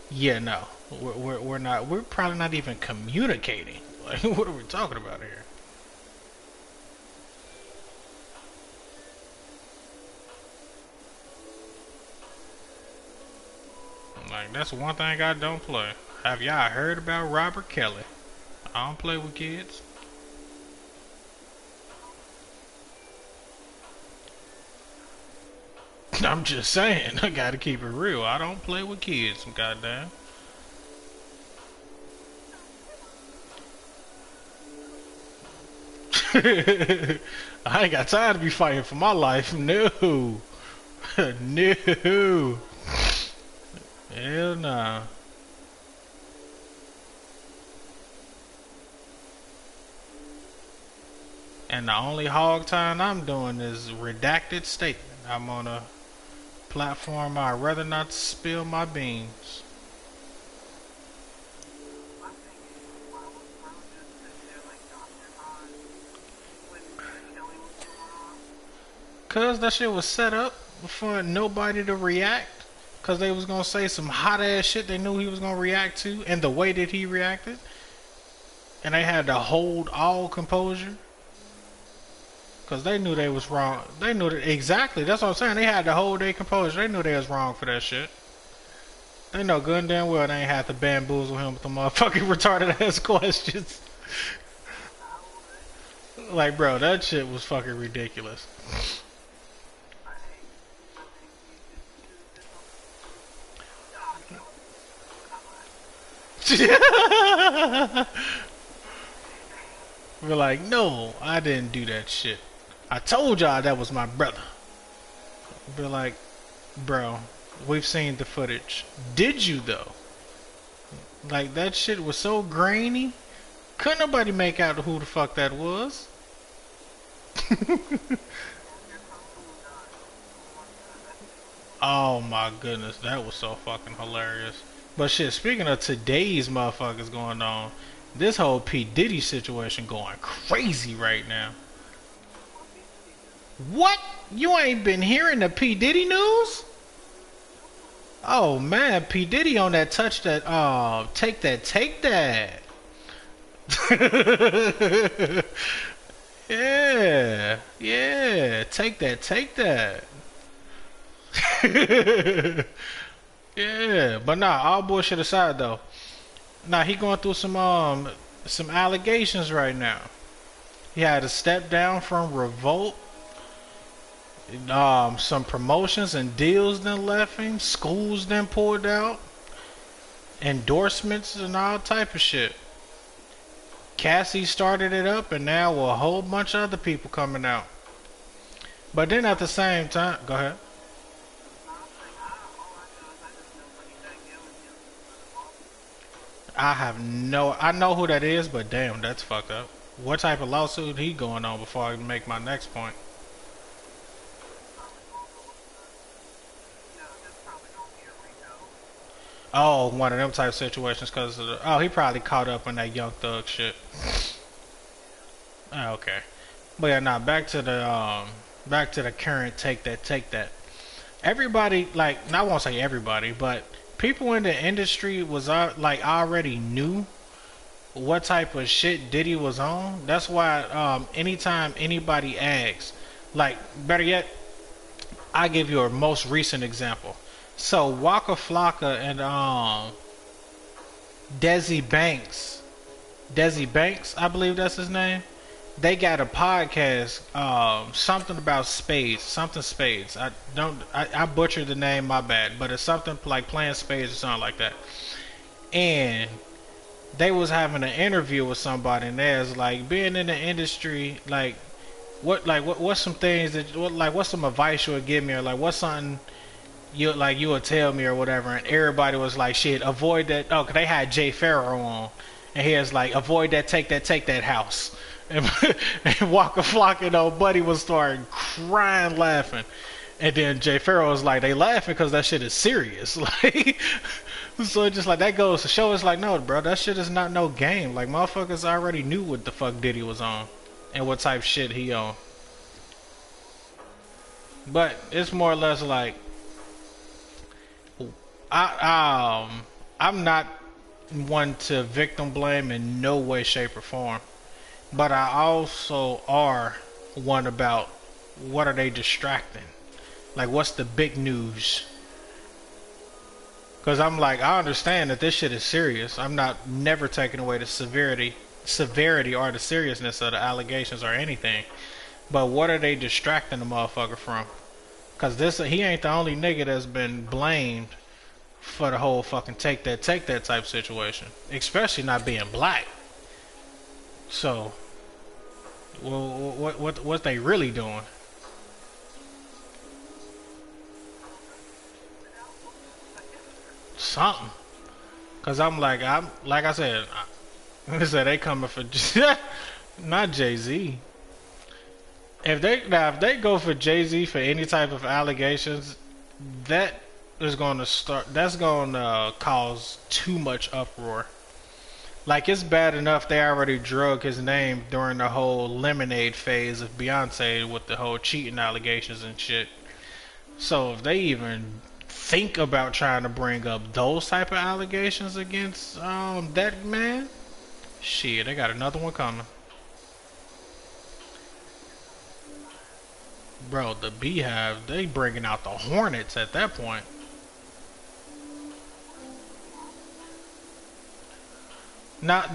Speaker 1: yeah, no, we're not. We're probably not even communicating. Like, what are we talking about here? Like, that's one thing I don't play. Have y'all heard about Robert Kelly? I don't play with kids. I'm just saying, I gotta keep it real. I don't play with kids, goddamn. I ain't got time to be fighting for my life. No. No. Hell nah. And the only hog time I'm doing is redacted statement. I'm on a platform I'd rather not spill my beans. Cause that shit was set up for nobody to react. Cause they was gonna say some hot ass shit they knew he was gonna react to, and the way that he reacted. And they had to hold all composure. because they knew they was wrong. They knew that exactly. That's what I'm saying. They had to hold their composure. They knew they was wrong for that shit. They know good and damn well they ain't had to bamboozle him with the motherfucking retarded ass questions. Like, bro, that shit was fucking ridiculous. We're like, no, I didn't do that shit. I told y'all that was my brother. We're like, bro, we've seen the footage. Did you though? Like, that shit was so grainy. Couldn't nobody make out who the fuck that was. Oh my goodness, that was so fucking hilarious. But shit, speaking of today's motherfuckers going on, this whole P. Diddy situation going crazy right now. What? You ain't been hearing the P. Diddy news? Oh man, P. Diddy on that touch that, take that, take that. Yeah, yeah, take that, take that. Yeah, but nah, all bullshit aside though. Nah, he going through some allegations right now. He had to step down from Revolt. Some promotions and deals then left him. Schools then pulled out. Endorsements and all type of shit. Cassie started it up, and now a whole bunch of other people coming out. But then at the same time, go ahead. I know who that is, but damn, that's fucked up. What type of lawsuit he going on before I make my next point? Oh, one of them type of situations because oh, he probably caught up in that Young Thug shit. Oh, okay, but yeah, now back to the current take that. Everybody, like, I won't say everybody, but people in the industry was like already knew what type of shit Diddy was on. That's why anytime anybody asks, like, better yet, I give you a most recent example. So Waka Flocka and Desi Banks, I believe that's his name. They got a podcast, something about spades, something spades. I butchered the name, my bad, but it's something like playing spades or something like that. And they was having an interview with somebody, and they was like, being in the industry, what's some things what's some advice you would give me, or like what's something you would tell me or whatever. And everybody was like, shit, avoid that. Oh, 'cause they had Jay Farrow on, and he was like, avoid that, take that house. And, and Waka Flocka and old buddy was starting crying, laughing. And then Jay Farrow was like, they laughing because that shit is serious. Like, so it's just like, that goes to show, it's like, no, bro, that shit is not no game. Like, motherfuckers already knew what the fuck Diddy was on and what type of shit he on. But it's more or less like, I'm not one to victim blame in no way, shape, or form. But I also are one about what are they distracting? Like, what's the big news? Because I'm like, I understand that this shit is serious. I'm not never taking away the severity or the seriousness of the allegations or anything. But what are they distracting the motherfucker from? Because he ain't the only nigga that's been blamed for the whole fucking take that type situation. Especially not being black. So, well, what they really doing? Something. Cause I'm like I said, I said they coming for not Jay-Z. If they go for Jay-Z for any type of allegations, that is going to start. That's going to cause too much uproar. Like, it's bad enough they already drug his name during the whole Lemonade phase of Beyonce with the whole cheating allegations and shit. So if they even think about trying to bring up those type of allegations against that man, shit, they got another one coming. Bro, the Beehive, they bringing out the Hornets at that point. Now,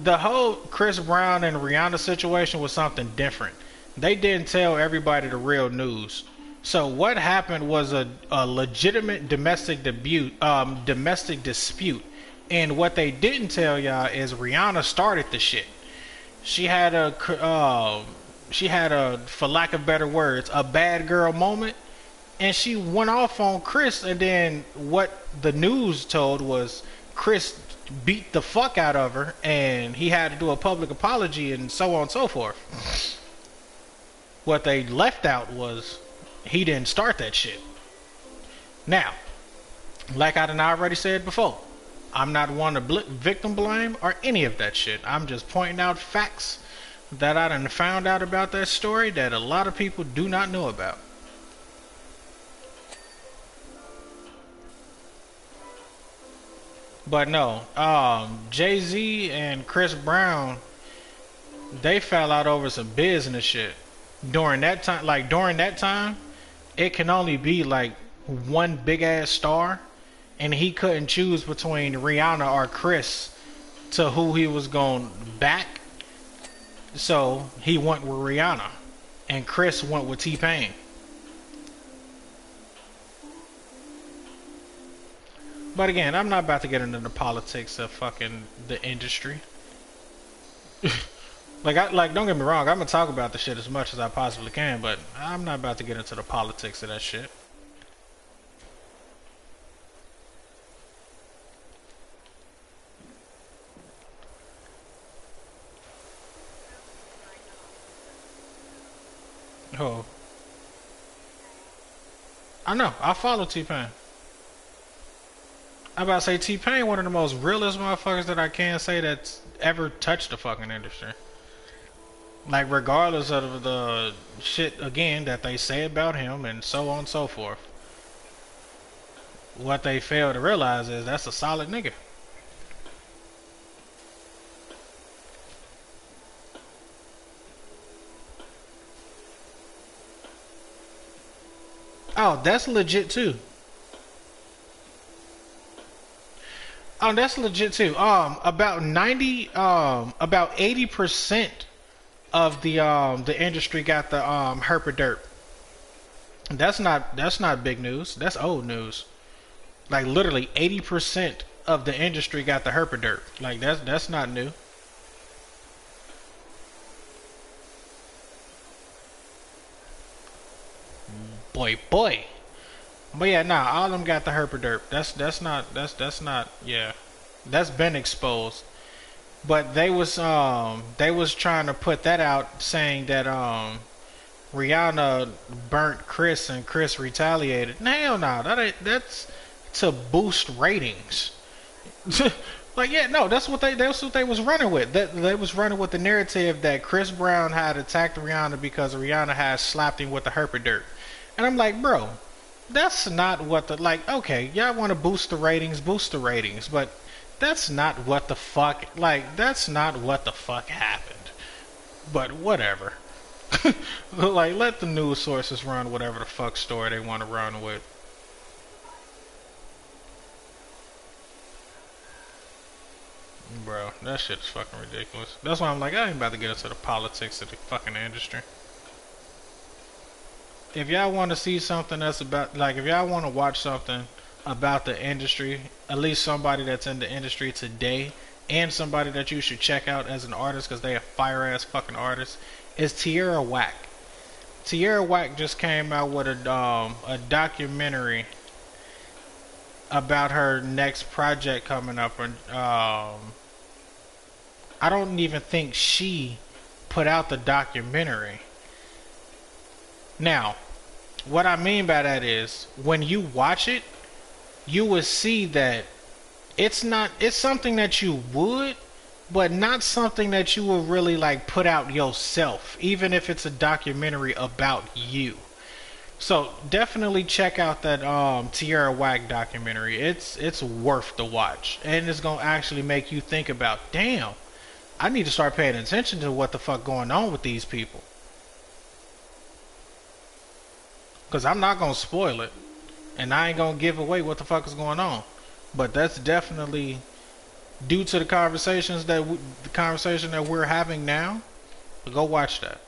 Speaker 1: the whole Chris Brown and Rihanna situation was something different. They didn't tell everybody the real news. So what happened was a legitimate domestic dispute. And what they didn't tell y'all is Rihanna started the shit. She had a, for lack of better words, a bad girl moment, and she went off on Chris. And then what the news told was Chris beat the fuck out of her, and he had to do a public apology, and so on and so forth. What they left out was he didn't start that shit. Now, like I done already said before, I'm not one to victim blame or any of that shit. I'm just pointing out facts that I done found out about that story that a lot of people do not know about. But no, Jay-Z and Chris Brown, they fell out over some business shit. During that time, it can only be like one big ass star, and he couldn't choose between Rihanna or Chris to who he was going back. So he went with Rihanna, and Chris went with T-Pain. But again, I'm not about to get into the politics of fucking the industry. Don't get me wrong, I'm gonna talk about the shit as much as I possibly can, but I'm not about to get into the politics of that shit. Oh, I know. I follow T-Pain. I'm about to say T-Pain, one of the most realest motherfuckers that I can say that's ever touched the fucking industry. Like, regardless of the shit, again, that they say about him and so on and so forth. What they fail to realize is that's a solid nigga. Oh, that's legit too. Oh, that's legit too. About 80% of the industry got the herpaderp. That's not big news. That's old news. Like literally 80% of the industry got the herpaderp. Like that's not new. Boy. But yeah, nah, all of them got the herpaderp. That's not yeah. That's been exposed. But they was trying to put that out saying that Rihanna burnt Chris and Chris retaliated. Hell no, that's to boost ratings. Like yeah, no, that's what they was running with. They was running with the narrative that Chris Brown had attacked Rihanna because Rihanna had slapped him with the herpaderp. And I'm like, bro, that's not what the like. Okay, y'all want to boost the ratings, but that's not what the fuck. Like, that's not what the fuck happened. But whatever. Like, let the news sources run whatever the fuck story they want to run with. Bro, that shit's fucking ridiculous. That's why I'm like, I ain't about to get into the politics of the fucking industry. If y'all want to see something that's about, like, if y'all want to watch something about the industry, at least somebody that's in the industry today, and somebody that you should check out as an artist because they a fire ass fucking artist, is Tierra Whack. Tierra Whack just came out with a documentary about her next project coming up, and I don't even think she put out the documentary. Now, what I mean by that is when you watch it, you will see that it's something that you would, but not something that you will really like put out yourself, even if it's a documentary about you. So definitely check out that Tierra Whack documentary. It's worth the watch, and it's gonna actually make you think about, damn, I need to start paying attention to what the fuck going on with these people. Cause I'm not gonna spoil it, and I ain't gonna give away what the fuck is going on. But that's definitely due to the conversation that we're having now. Go watch that.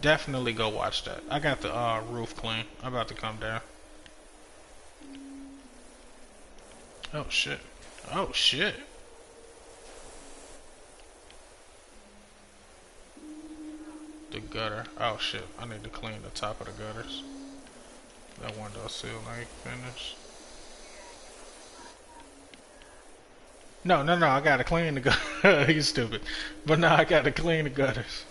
Speaker 1: Definitely go watch that. I got the roof clean. I'm about to come down. Oh shit. Oh shit. The gutter. Oh shit. I need to clean the top of the gutters. That window seal ain't finished. No, no, no. I gotta clean the gutters. You stupid. But no, I gotta clean the gutters.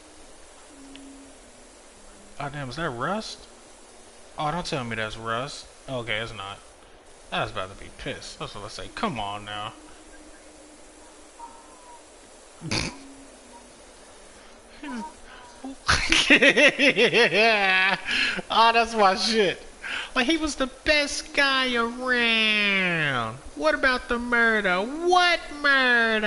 Speaker 1: Oh damn, is that rust? Oh, don't tell me that's rust. Okay, it's not. I was about to be pissed. That's what I say. Come on now. Oh, that's my shit. Like, he was the best guy around. What about the murder? What murder?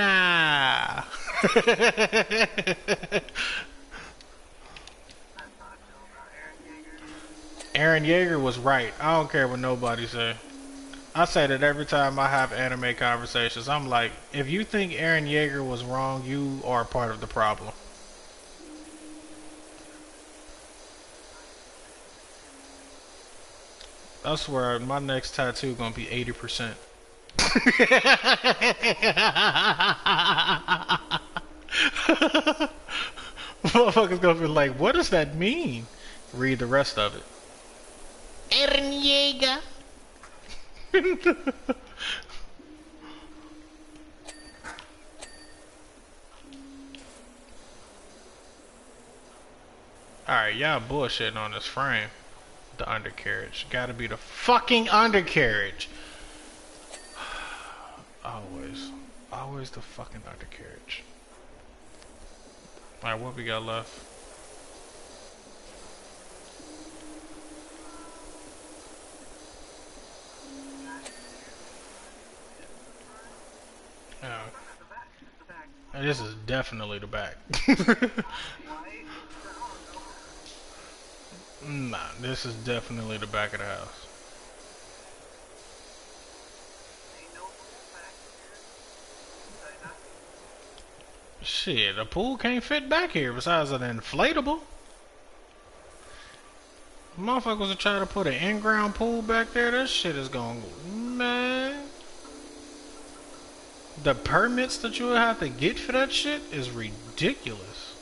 Speaker 1: Aaron Yeager was right. I don't care what nobody say. I say that every time I have anime conversations. I'm like, if you think Aaron Yeager was wrong, you are part of the problem. I swear, my next tattoo gonna be 80%. Motherfuckers gonna be like, what does that mean? Read the rest of it. Eren Yeager. Alright, y'all bullshitting on this frame. The undercarriage. Gotta be the fucking undercarriage. Always. Always the fucking undercarriage. Alright, what we got left? This is definitely the back. Nah, this is definitely the back of the house. Shit, a pool can't fit back here besides an inflatable. Motherfuckers are trying to put an in-ground pool back there. That shit is going, man. The permits that you would have to get for that shit is ridiculous.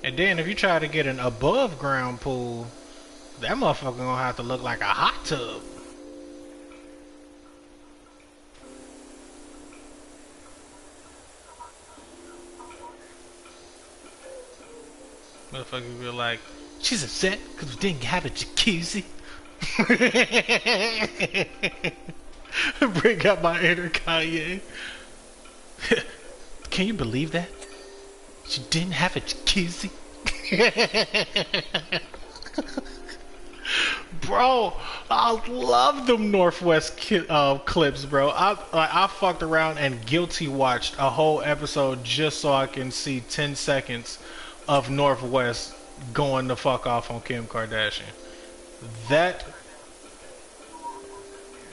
Speaker 1: And then if you try to get an above ground pool, that motherfucker gonna have to look like a hot tub. Motherfucker be like, she's upset because we didn't have a jacuzzi. Bring out my inner Kanye. Can you believe that? She didn't have a jacuzzi. Bro, I love them Northwest clips, bro. I fucked around and guilty watched a whole episode just so I can see 10 seconds of Northwest going the fuck off on Kim Kardashian. That,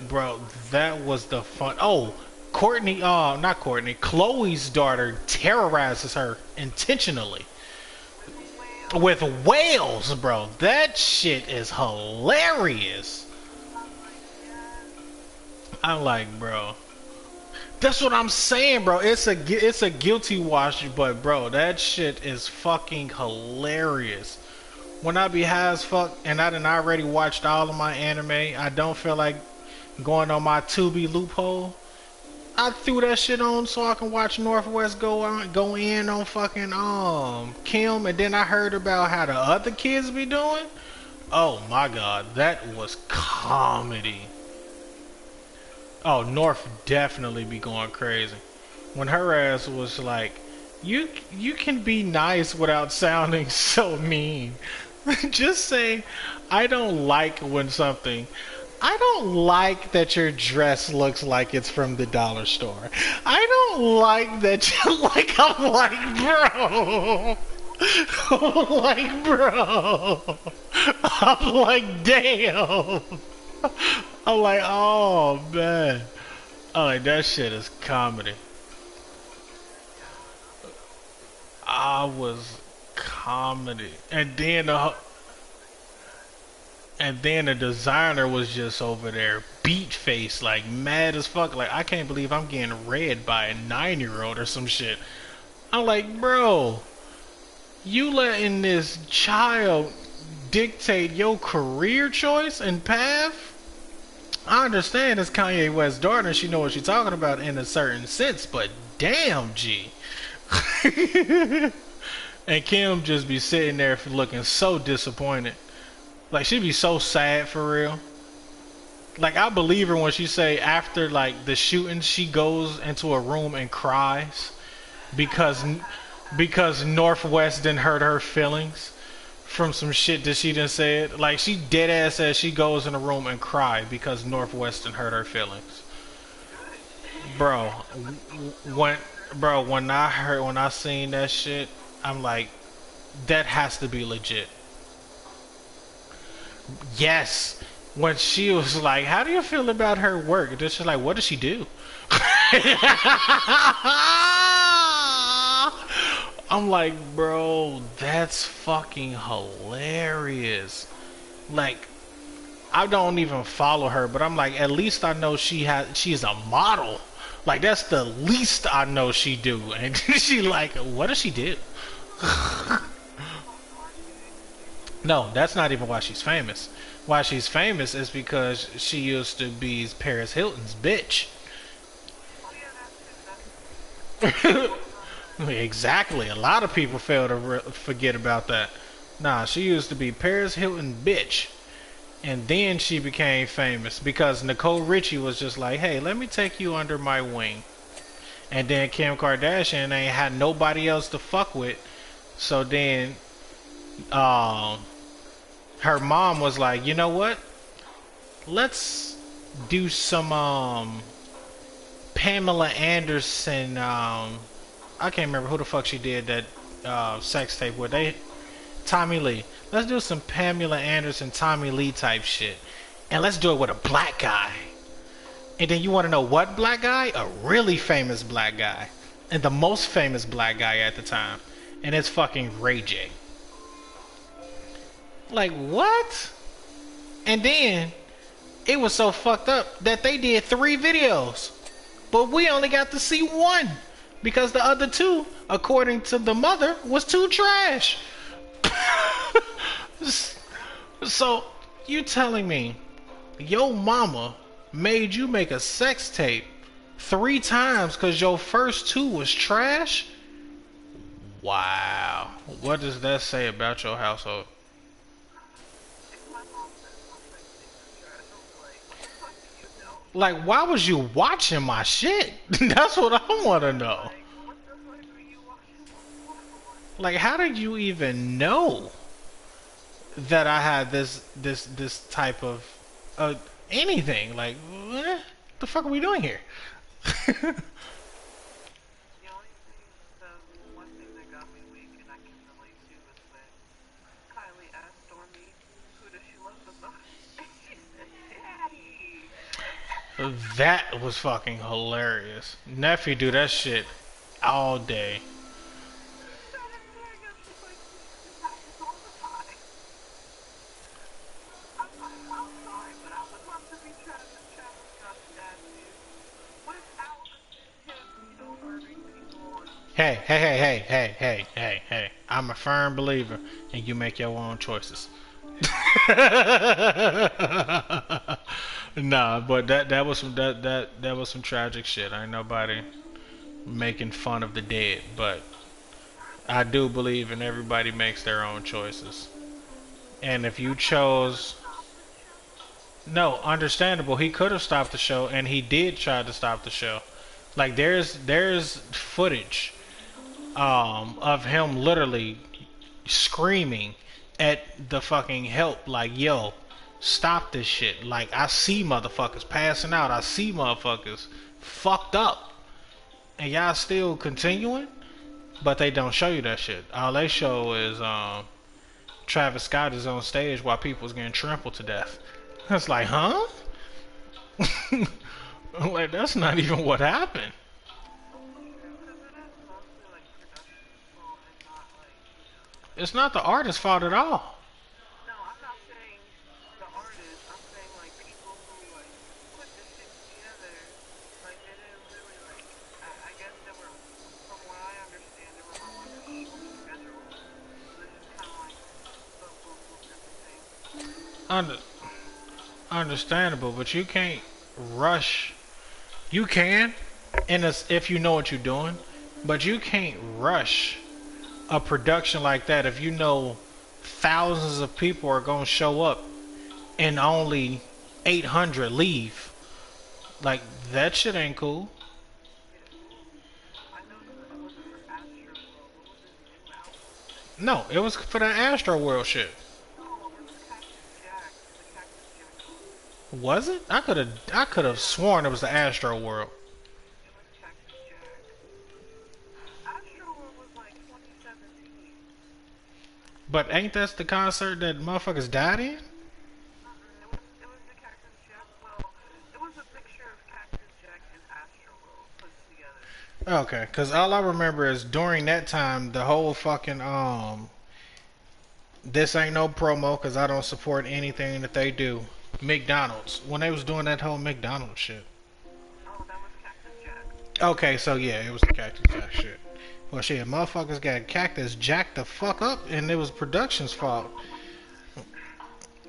Speaker 1: bro, that was the fun. Oh, Courtney, not Courtney, Chloe's daughter terrorizes her intentionally with whales, bro. That shit is hilarious. I'm like, bro, that's what I'm saying, bro. It's a guilty watch, but bro, that shit is fucking hilarious. When I be high as fuck and I done already watched all of my anime, I don't feel like going on my Tubi loophole. I threw that shit on so I can watch Northwest go in on fucking Kim, and then I heard about how the other kids be doing. Oh my god, that was comedy. Oh, North definitely be going crazy. When her ass was like, you can be nice without sounding so mean. Just say, I don't like I don't like that your dress looks like it's from the dollar store. I don't like that you like, I'm like, bro. I'm like, bro. I'm like, damn. I'm like, oh man. I'm like, that shit is comedy. I was comedy, and then the designer was just over there, beat face, like mad as fuck. Like, I can't believe I'm getting read by a 9-year-old or some shit. I'm like, bro, you letting this child dictate your career choice and path? I understand it's Kanye West's daughter and she know what she's talking about in a certain sense, but damn, G. And Kim just be sitting there looking so disappointed. Like, she'd be so sad for real. Like, I believe her when she say after like the shooting she goes into a room and cries because Northwest didn't hurt her feelings from some shit that she done said. Like, she dead ass says she goes in a room and cry because Northwest done hurt her feelings. Bro, when I seen that shit, I'm like, that has to be legit. Yes. When she was like, how do you feel about her work? And she's like, what does she do? I'm like, bro, that's fucking hilarious. Like, I don't even follow her, but I'm like, at least I know she's a model. Like, that's the least I know she do. And she like, what does she do? No, that's not even why she's famous. Why she's famous is because she used to be Paris Hilton's bitch. Exactly. A lot of people fail to forget about that. Nah, she used to be Paris Hilton bitch. And then she became famous because Nicole Richie was just like, hey, let me take you under my wing. And then Kim Kardashian ain't had nobody else to fuck with. So then um her mom was like, you know what? Let's do some Pamela Anderson. I can't remember who the fuck she did that sex tape with. Tommy Lee. Let's do some Pamela Anderson, Tommy Lee type shit, and let's do it with a black guy. And then you want to know what black guy? A really famous black guy, and the most famous black guy at the time, and it's fucking Ray J. Like, what? And then it was so fucked up that they did 3 videos, but we only got to see 1 because the other 2, according to the mother, was too trash. So you telling me your mama made you make a sex tape 3 times because your first 2 was trash? Wow. What does that say about your household? Like, why was you watching my shit? That's what I want to know. Like, how did you even know that I had this type of anything? Like, what the fuck are we doing here? That was fucking hilarious. Nephew do that shit all day. Hey. I'm a firm believer and you make your own choices. Nah, but that was some that was some tragic shit. Ain't nobody making fun of the dead, but I do believe in everybody makes their own choices. And if you chose, no, understandable. He could have stopped the show, and he did try to stop the show. Like, there's footage of him literally screaming at the fucking help, like, yo, stop this shit. Like, I see motherfuckers passing out. I see motherfuckers fucked up. And y'all still continuing? but they don't show you that shit. All they show is Travis Scott is on stage while people's getting trampled to death. It's like, huh? Like, that's not even what happened. It's not the artist's fault at all. Under, Understandable, but you can't rush. You can, if you know what you're doing, but you can't rush a production like that if you know thousands of people are gonna show up and only 800 leave. Like, that shit ain't cool. No, it was for the Astro World shit. Was it? I could have sworn it was the Astro World. But ain't that the concert that motherfuckers died in? Okay, because all I remember is during that time, the whole fucking this ain't no promo because I don't support anything that they do. McDonald's, when they was doing that whole McDonald's shit. Okay, so yeah, it was the Cactus Jack shit. Well, shit, motherfuckers got Cactus jacked the fuck up, and it was production's fault.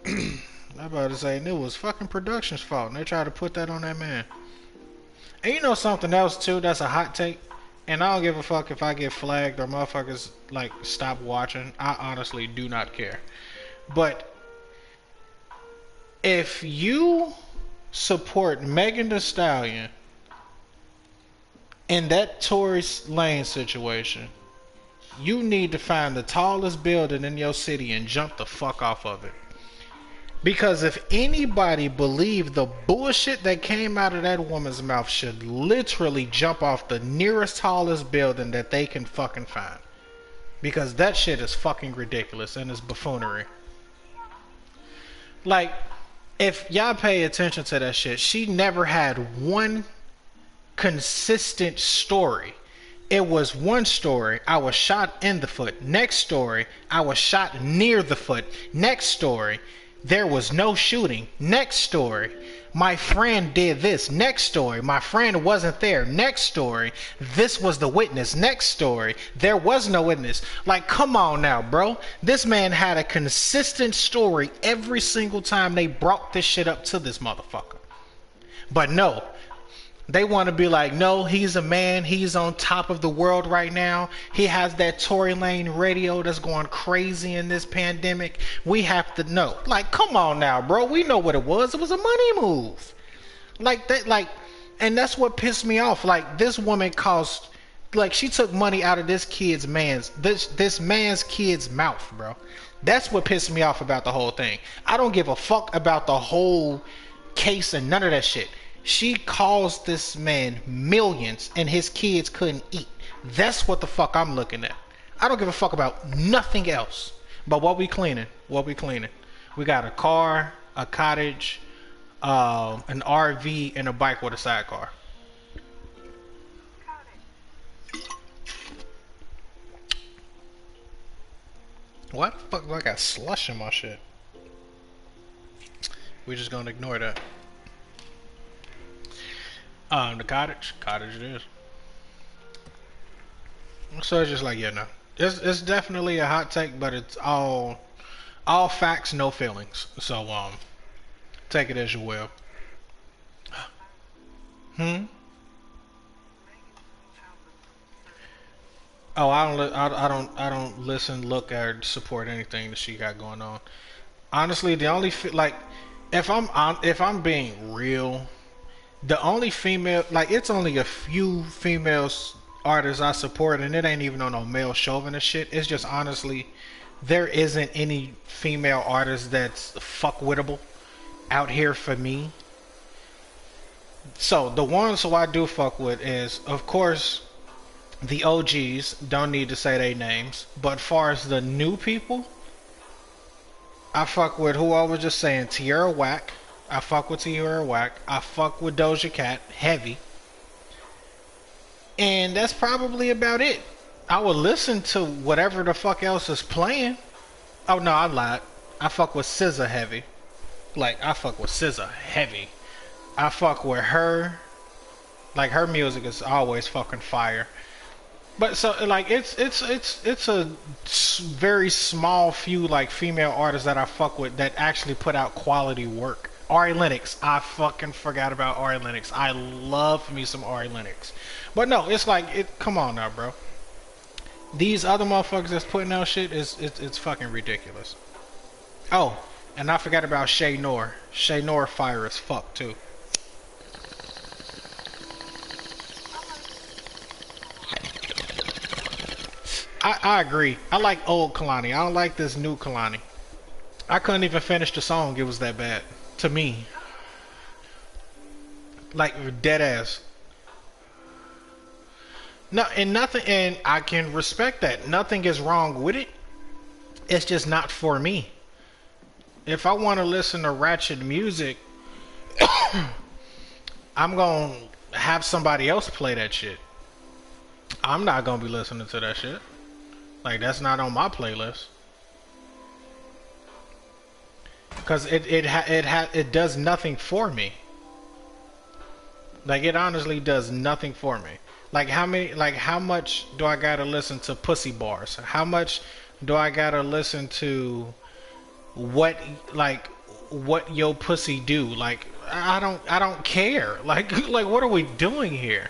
Speaker 1: I'm about to say, and it was fucking production's fault, and they tried to put that on that man. And you know something else too? That's a hot take. And I don't give a fuck if I get flagged or motherfuckers like stop watching. I honestly do not care. But if you support Megan Thee Stallion in that Tory Lane situation, you need to find the tallest building in your city and jump the fuck off of it. Because if anybody believed the bullshit that came out of that woman's mouth, should literally jump off the nearest tallest building that they can fucking find. Because that shit is fucking ridiculous and it's buffoonery. Like, if y'all pay attention to that shit, she never had one consistent story. It was one story, I was shot in the foot. Next story, I was shot near the foot. Next story, there was no shooting. Next story, my friend did this. Next story, my friend wasn't there. Next story, this was the witness. Next story, there was no witness. Like, come on now, bro. This man had a consistent story every single time they brought this shit up to this motherfucker. But no, they want to be like, no, he's a man. He's on top of the world right now. He has that Tory Lane radio that's going crazy in this pandemic. We have to know. Like, come on now, bro. We know what it was. It was a money move. Like that, and that's what pissed me off. Like, this woman cost, like, she took money out of this man's kid's mouth, bro. That's what pissed me off about the whole thing. I don't give a fuck about the whole case and none of that shit. She caused this man millions and his kids couldn't eat. That's what the fuck I'm looking at. I don't give a fuck about nothing else. But what we cleaning? What we cleaning? We got a car, a cottage, an RV, and a bike with a sidecar. What the fuck do I got slush in my shit? We just gonna ignore that. The cottage it is. So it's just like, yeah, no, it's definitely a hot take, but it's all facts, no feelings. So take it as you will. Hmm. Oh, I don't listen, look, or support anything that she got going on. Honestly, the only like, if I'm being real, the only female, like, it's only a few females artists I support, and it ain't even on no male chauvinist shit. It's just honestly, there isn't any female artist that's fuckwittable out here for me. So the ones who I do fuck with is, of course, The OGs don't need to say their names, but far as the new people, I fuck with who I was just saying, Tierra Whack. I fuck with Tierra Whack. I fuck with Doja Cat heavy, and that's probably about it. I would listen to whatever the fuck else is playing. Oh no, I lied. I fuck with SZA heavy. Like I fuck with SZA heavy. I fuck with her. Like her music is always fucking fire. But so like it's a very small few like female artists that I fuck with that actually put out quality work. Ari Lennox, I fucking forgot about Ari Lennox. I love me some Ari Lennox. But no, it's like it. Come on now, bro. These other motherfuckers that's putting out shit is it's fucking ridiculous. Oh, and I forgot about Shay Nor. Shay Nor fire as fuck too. I agree. I like old Kalani. I don't like this new Kalani. I couldn't even finish the song. It was that bad to me. Like dead ass. No, and nothing. And I can respect that. Nothing is wrong with it. It's just not for me. If I want to listen to ratchet music, I'm gonna have somebody else play that shit. I'm not gonna be listening to that shit. Like that's not on my playlist. Cause it does nothing for me. Like it honestly does nothing for me. How much do I gotta listen to pussy bars? How much do I gotta listen to what like what your pussy do? Like I don't care. Like what are we doing here?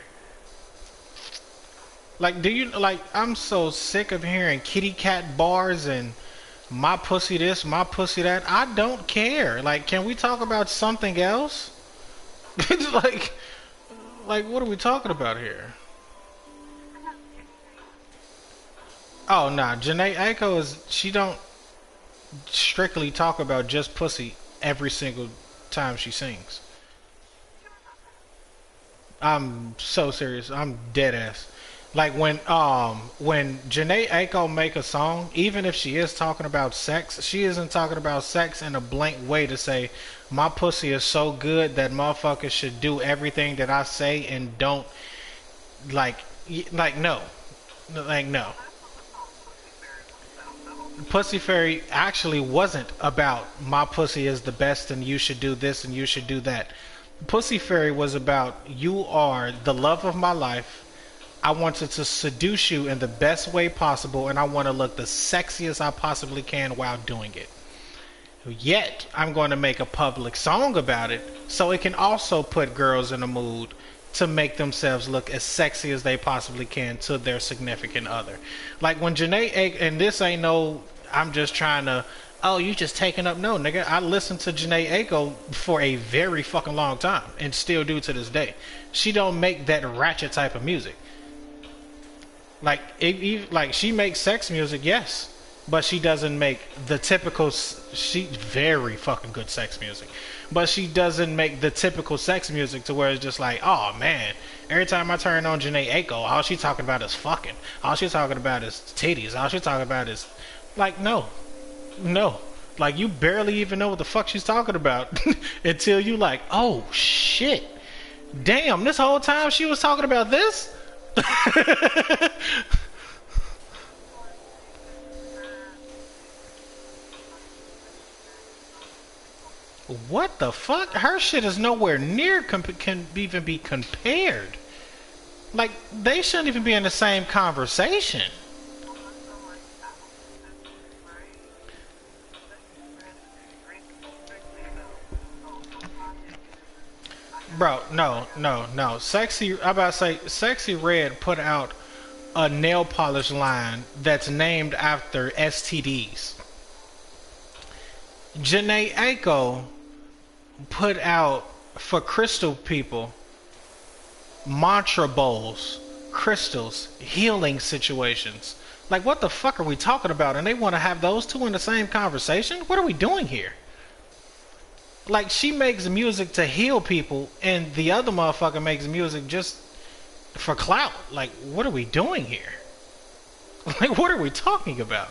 Speaker 1: Like do you like I'm so sick of hearing kitty cat bars and my pussy this, my pussy that. I don't care. Like can we talk about something else? It's like what are we talking about here? Oh nah, Janae Aiko is she don't strictly talk about just pussy every single time she sings. I'm so serious. I'm dead ass. Like when Janae Aiko make a song, even if she is talking about sex, she isn't talking about sex in a blank way to say my pussy is so good that motherfuckers should do everything that I say and don't like like no. Like no. Pussy Fairy actually wasn't about my pussy is the best and you should do this and you should do that. Pussy Fairy was about you are the love of my life. I wanted to seduce you in the best way possible and I want to look the sexiest I possibly can while doing it. Yet, I'm going to make a public song about it so it can also put girls in a mood to make themselves look as sexy as they possibly can to their significant other. Like when Janae and this ain't no, I'm just trying to, oh, you just taking up. No, nigga, I listened to Janae Aiko for a very fucking long time and still do to this day. She don't make that ratchet type of music. Like, like she makes sex music, yes, but she doesn't make the typical. She very fucking good sex music, but she doesn't make the typical sex music to where it's just like, oh man, every time I turn on Janae Aiko, all she talking about is fucking. All she talking about is titties. All she talking about is like no, like you barely even know what the fuck she's talking about until you like, oh shit, damn, this whole time she was talking about this. What the fuck? Her shit is nowhere near can even be compared. Like they shouldn't even be in the same conversation. Bro, no. Sexy, I'm about to say, Sexy Red put out a nail polish line that's named after STDs. Janae Aiko put out for crystal people mantra bowls, crystals, healing situations. Like, what the fuck are we talking about? And they want to have those two in the same conversation? What are we doing here? Like, she makes music to heal people, and the other motherfucker makes music just for clout. Like, what are we doing here? Like, what are we talking about?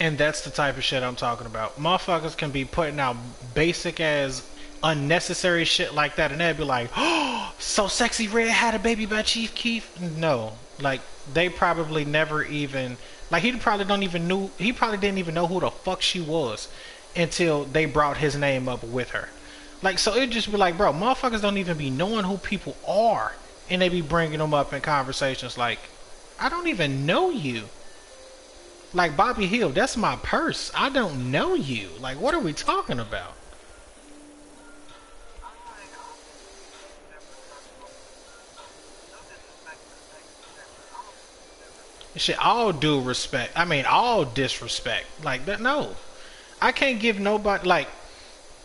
Speaker 1: And that's the type of shit I'm talking about. Motherfuckers can be putting out basic as unnecessary shit like that, and they'd be like, "Oh, so sexy red had a baby by Chief Keef." No, like they probably never even like he probably didn't even know who the fuck she was until they brought his name up with her. Like so, it'd just be like, bro, motherfuckers don't even be knowing who people are, and they be bringing them up in conversations like, I don't even know you. Like Bobby Hill, that's my purse. I don't know you. Like, what are we talking about? Shit, all due respect. I mean, all disrespect. Like that. No, I can't give nobody. Like,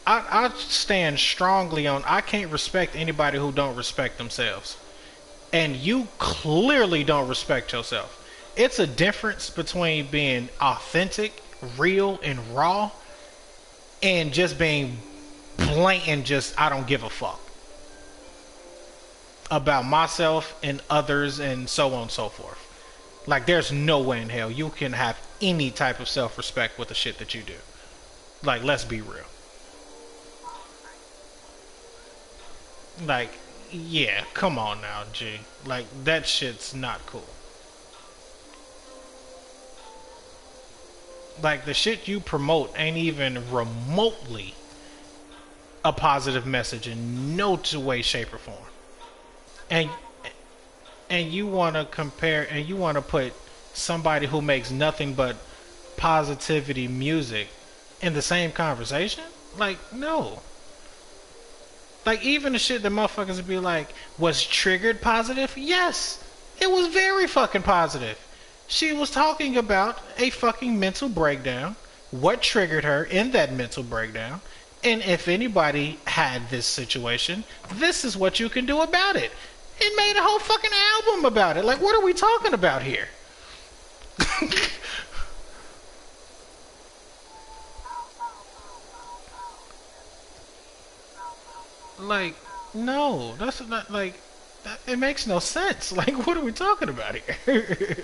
Speaker 1: I stand strongly on. I can't respect anybody who don't respect themselves. And you clearly don't respect yourself. It's a difference between being authentic, real, and raw, and just being blatant. Just I don't give a fuck about myself and others, and so on and so forth. Like, there's no way in hell you can have any type of self-respect with the shit that you do. Like, let's be real. Like, yeah, come on now, G. Like, that shit's not cool. Like, the shit you promote ain't even remotely a positive message in no way, shape, or form. And you want to compare, and you want to put somebody who makes nothing but positivity music in the same conversation? Like, no. Like, even the shit that motherfuckers would be like, was triggered positive? Yes, it was very fucking positive. She was talking about a fucking mental breakdown, what triggered her in that mental breakdown, and if anybody had this situation, this is what you can do about it. It made a whole fucking album about it. Like, what are we talking about here? Like, no, that's not like that, it makes no sense. Like, what are we talking about here?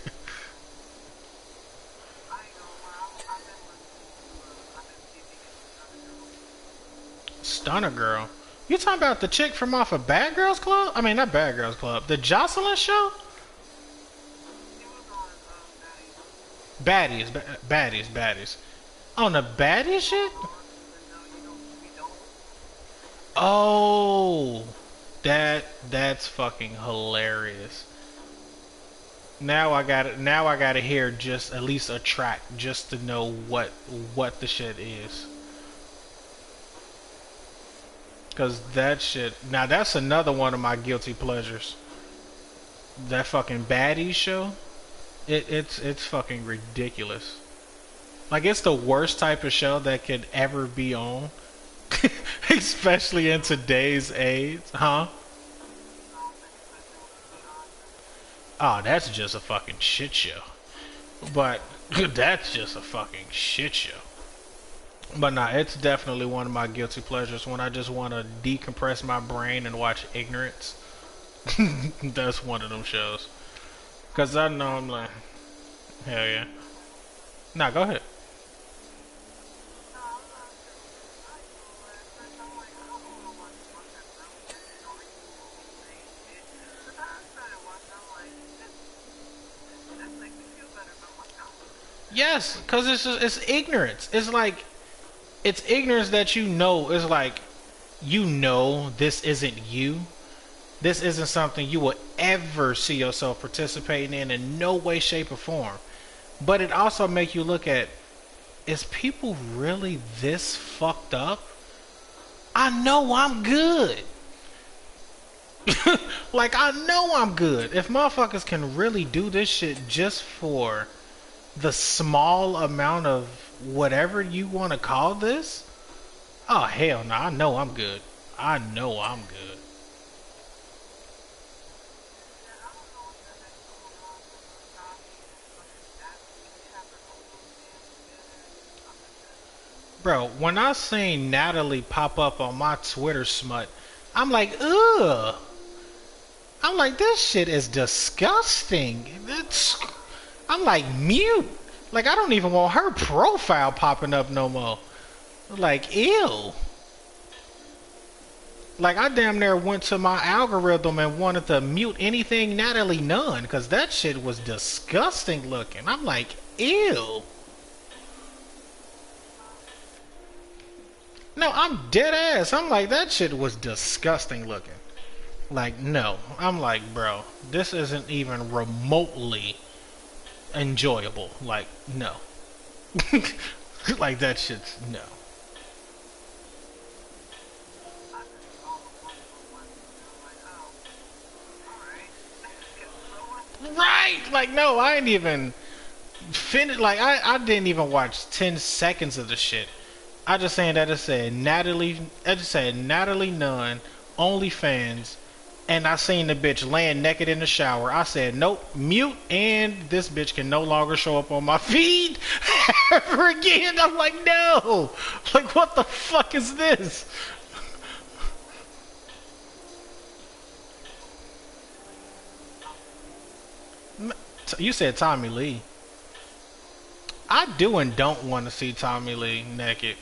Speaker 1: Stunner Girl. You talking about the chick from off of Bad Girls Club? I mean, not Bad Girls Club. The Jocelyn show? Baddies, baddies, baddies. On the baddie shit? Oh, that's fucking hilarious. Now I got it. Now I got to hear just at least a track just to know what the shit is. Cause that shit. Now that's another one of my guilty pleasures. That fucking baddies show. It's fucking ridiculous. Like, it's the worst type of show that could ever be on. Especially in today's age. Huh? Oh, that's just a fucking shit show. But that's just a fucking shit show. But nah, it's definitely one of my guilty pleasures when I just want to decompress my brain and watch Ignorance. That's one of them shows. Cause I know I'm like, hell yeah. Nah, go ahead. Yes, cause it's ignorance. It's like it's ignorance that you know. It's like you know this isn't you. This isn't something you will ever see yourself participating in no way, shape, or form. But it also make you look at, is people really this fucked up? I know I'm good. Like, I know I'm good. If motherfuckers can really do this shit just for the small amount of whatever you want to call this, oh hell no, I know I'm good. I know I'm good. Bro, when I seen Natalie pop up on my Twitter smut, I'm like, ugh. I'm like, this shit is disgusting. I'm like, mute. Like, I don't even want her profile popping up no more. Like, ew. Like, I damn near went to my algorithm and wanted to mute anything Natalie Nunn, because that shit was disgusting looking. I'm like, ew. No, I'm dead ass. I'm like, that shit was disgusting looking. Like, no. I'm like, bro, this isn't even remotely enjoyable. Like, no. Like, that shit's no. Right! Like, no, I ain't even finished. Like, I didn't even watch 10 seconds of the shit. I just saying that it said Natalie, I just said Natalie Nunn, OnlyFans, and I seen the bitch laying naked in the shower. I said, nope, mute, and this bitch can no longer show up on my feed ever again. I'm like, no! Like, what the fuck is this? You said Tommy Lee. I do and don't want to see Tommy Lee naked.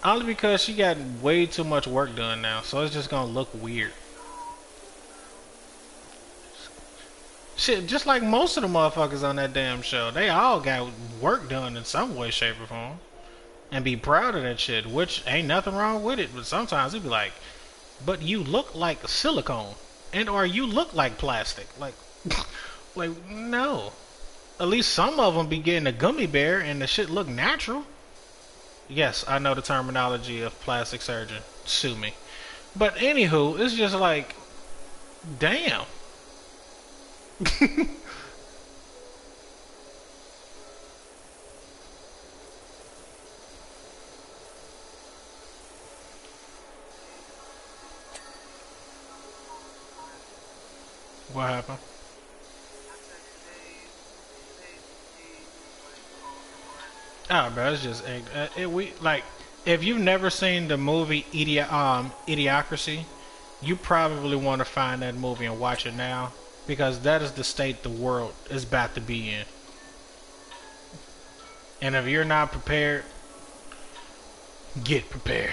Speaker 1: Only because she got way too much work done now, so it's just gonna look weird. Shit, just like most of the motherfuckers on that damn show, they all got work done in some way, shape, or form. And be proud of that shit, which ain't nothing wrong with it, but sometimes it be like, but you look like silicone, and or you look like plastic. Like, like, no. At least some of them be getting a gummy bear and the shit look natural. Yes, I know the terminology of plastic surgeon. Sue me. But anywho, it's just like, damn. What happened? Oh, bro, it's just we like if you've never seen the movie Idiocracy, you probably want to find that movie and watch it now because that is the state the world is about to be in. And if you're not prepared, get prepared.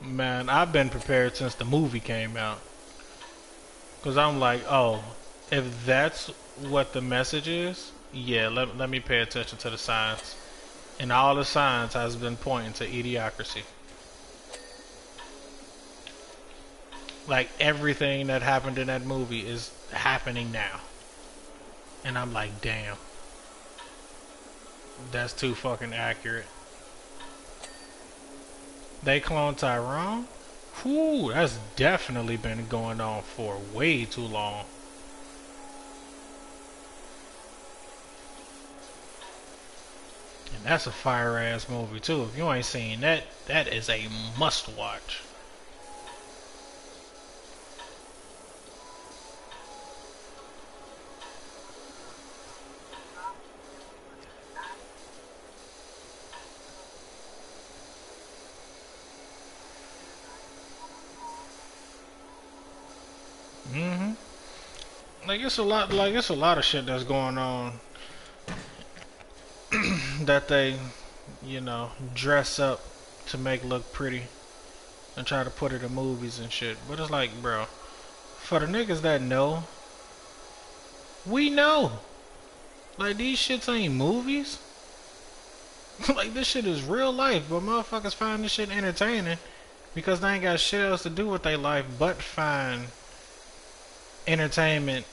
Speaker 1: Man, I've been prepared since the movie came out. Because I'm like, oh, if that's what the message is, yeah, let me pay attention to the signs. And all the signs has been pointing to idiocracy. Like, everything that happened in that movie is happening now. And I'm like, damn. That's too fucking accurate. They cloned Tyrone? Whew, that's definitely been going on for way too long. And that's a fire ass movie too. If you ain't seen that, that is a must watch. Mm-hmm. Like it's a lot of shit that's going on that they, dress up to make look pretty and try to put it in movies and shit. But it's like, bro, for the niggas that know, we know. Like, these shits ain't movies. Like, this shit is real life, but motherfuckers find this shit entertaining because they ain't got shit else to do with their life but find entertainment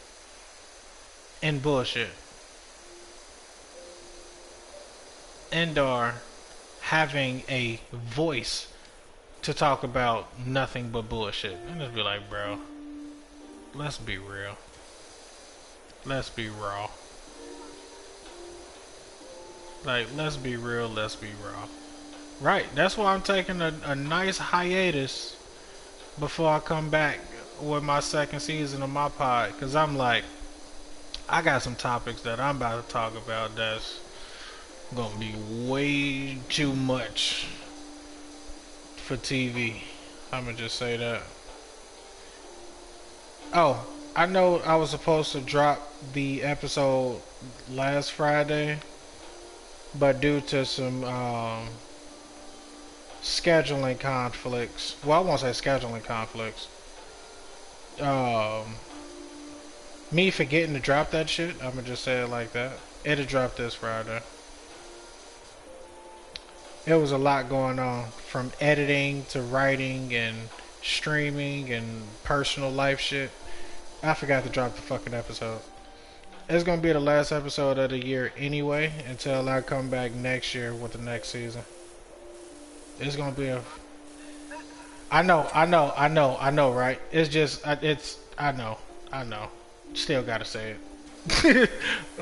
Speaker 1: and bullshit. And are having a voice to talk about nothing but bullshit. And just be like, bro, let's be real. Let's be raw. Like, let's be real, let's be raw. Right, that's why I'm taking a nice hiatus before I come back with my second season of my pod. Because I'm like, I got some topics that I'm about to talk about that's Gonna be way too much for TV. I'ma just say that. Oh, I know I was supposed to drop the episode last Friday, but due to some scheduling conflicts, well, I won't say scheduling conflicts. Um, Me forgetting to drop that shit. I'ma just say it like that. It'll drop this Friday. It was a lot going on, from editing to writing and streaming and personal life shit. I forgot to drop the fucking episode. It's gonna be the last episode of the year anyway, until I come back next year with the next season. It's gonna be a. I know, right? It's just, I know. Still gotta say it.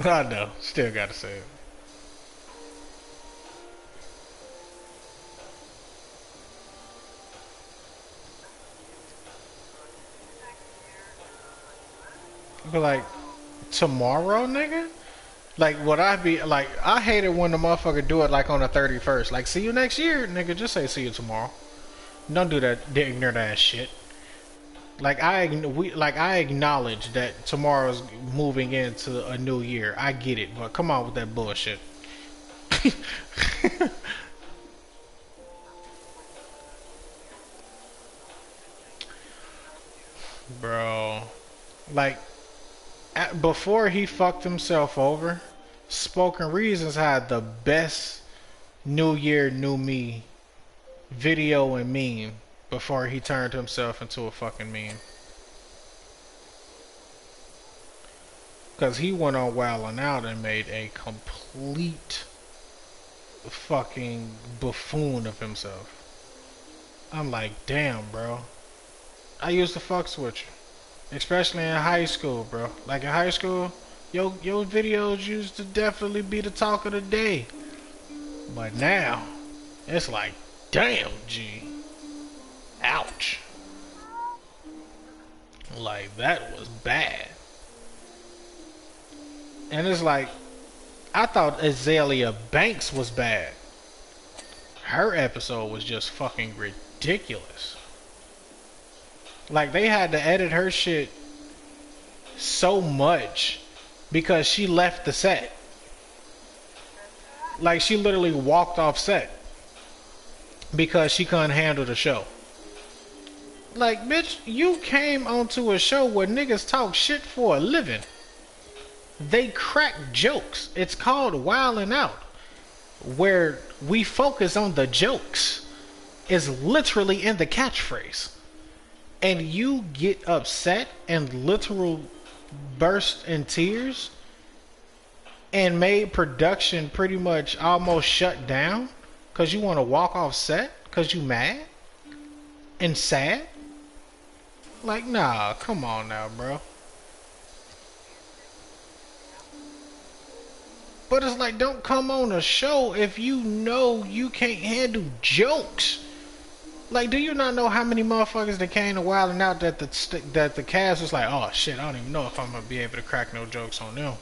Speaker 1: I know, still gotta say it. But like, tomorrow, nigga? Like, would I be like? I hate it when the motherfucker do it like on the 31st. Like, see you next year, nigga. Just say see you tomorrow. Don't do that ignorant ass shit. I acknowledge that tomorrow's moving into a new year. I get it, but come on with that bullshit, bro. Like, before he fucked himself over, Spoken Reasons had the best New Year, New Me video and meme before he turned himself into a fucking meme. Because he went on Wild 'N Out and made a complete fucking buffoon of himself. I'm like, damn, bro. I used to fucks with you, especially in high school, bro. Like in high school, your videos used to definitely be the talk of the day. But now, it's like, damn, G. Ouch. Like, that was bad. And it's like, I thought Azalea Banks was bad. Her episode was just fucking ridiculous. Like, they had to edit her shit so much because she left the set. Like, she literally walked off set because she couldn't handle the show. Like, bitch, you came onto a show where niggas talk shit for a living. They crack jokes. It's called Wildin' Out, where we focus on the jokes. Is literally in the catchphrase. And you get upset and literal burst in tears and made production pretty much almost shut down because you want to walk off set because you mad and sad. Like, nah, come on now, bro. But it's like, don't come on a show if you know you can't handle jokes. Like, do you not know how many motherfuckers that came to Wild 'N Out that the cast was like, oh shit, I don't even know if I'm gonna be able to crack no jokes on them.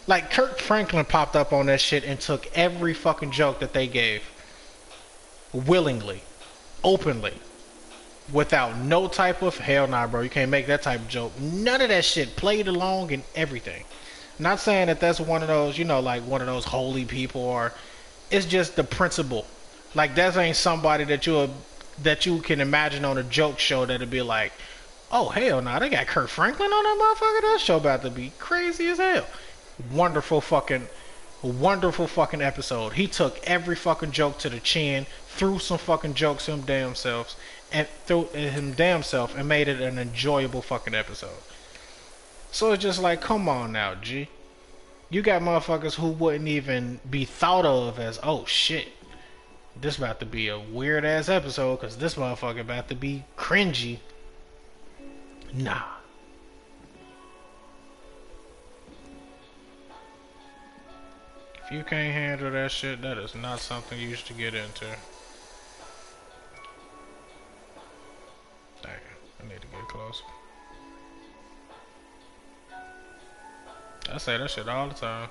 Speaker 1: Like, Kirk Franklin popped up on that shit and took every fucking joke that they gave. Willingly. Openly. Without no type of, hell nah, bro, you can't make that type of joke. None of that shit. Played along and everything. Not saying that that's one of those, you know, like one of those holy people, or it's just the principle. Like, that ain't somebody that you can imagine on a joke show that'd be like, oh hell nah, they got Kirk Franklin on that motherfucker. That show about to be crazy as hell. Wonderful fucking episode. He took every fucking joke to the chin, threw some fucking jokes him damn self, and made it an enjoyable fucking episode. So it's just like, come on now, G. You got motherfuckers who wouldn't even be thought of as, oh shit, this about to be a weird ass episode because this motherfucker about to be cringy. Nah. If you can't handle that shit, that is not something you should get into. Dang, I need to get closer. I say that shit all the time.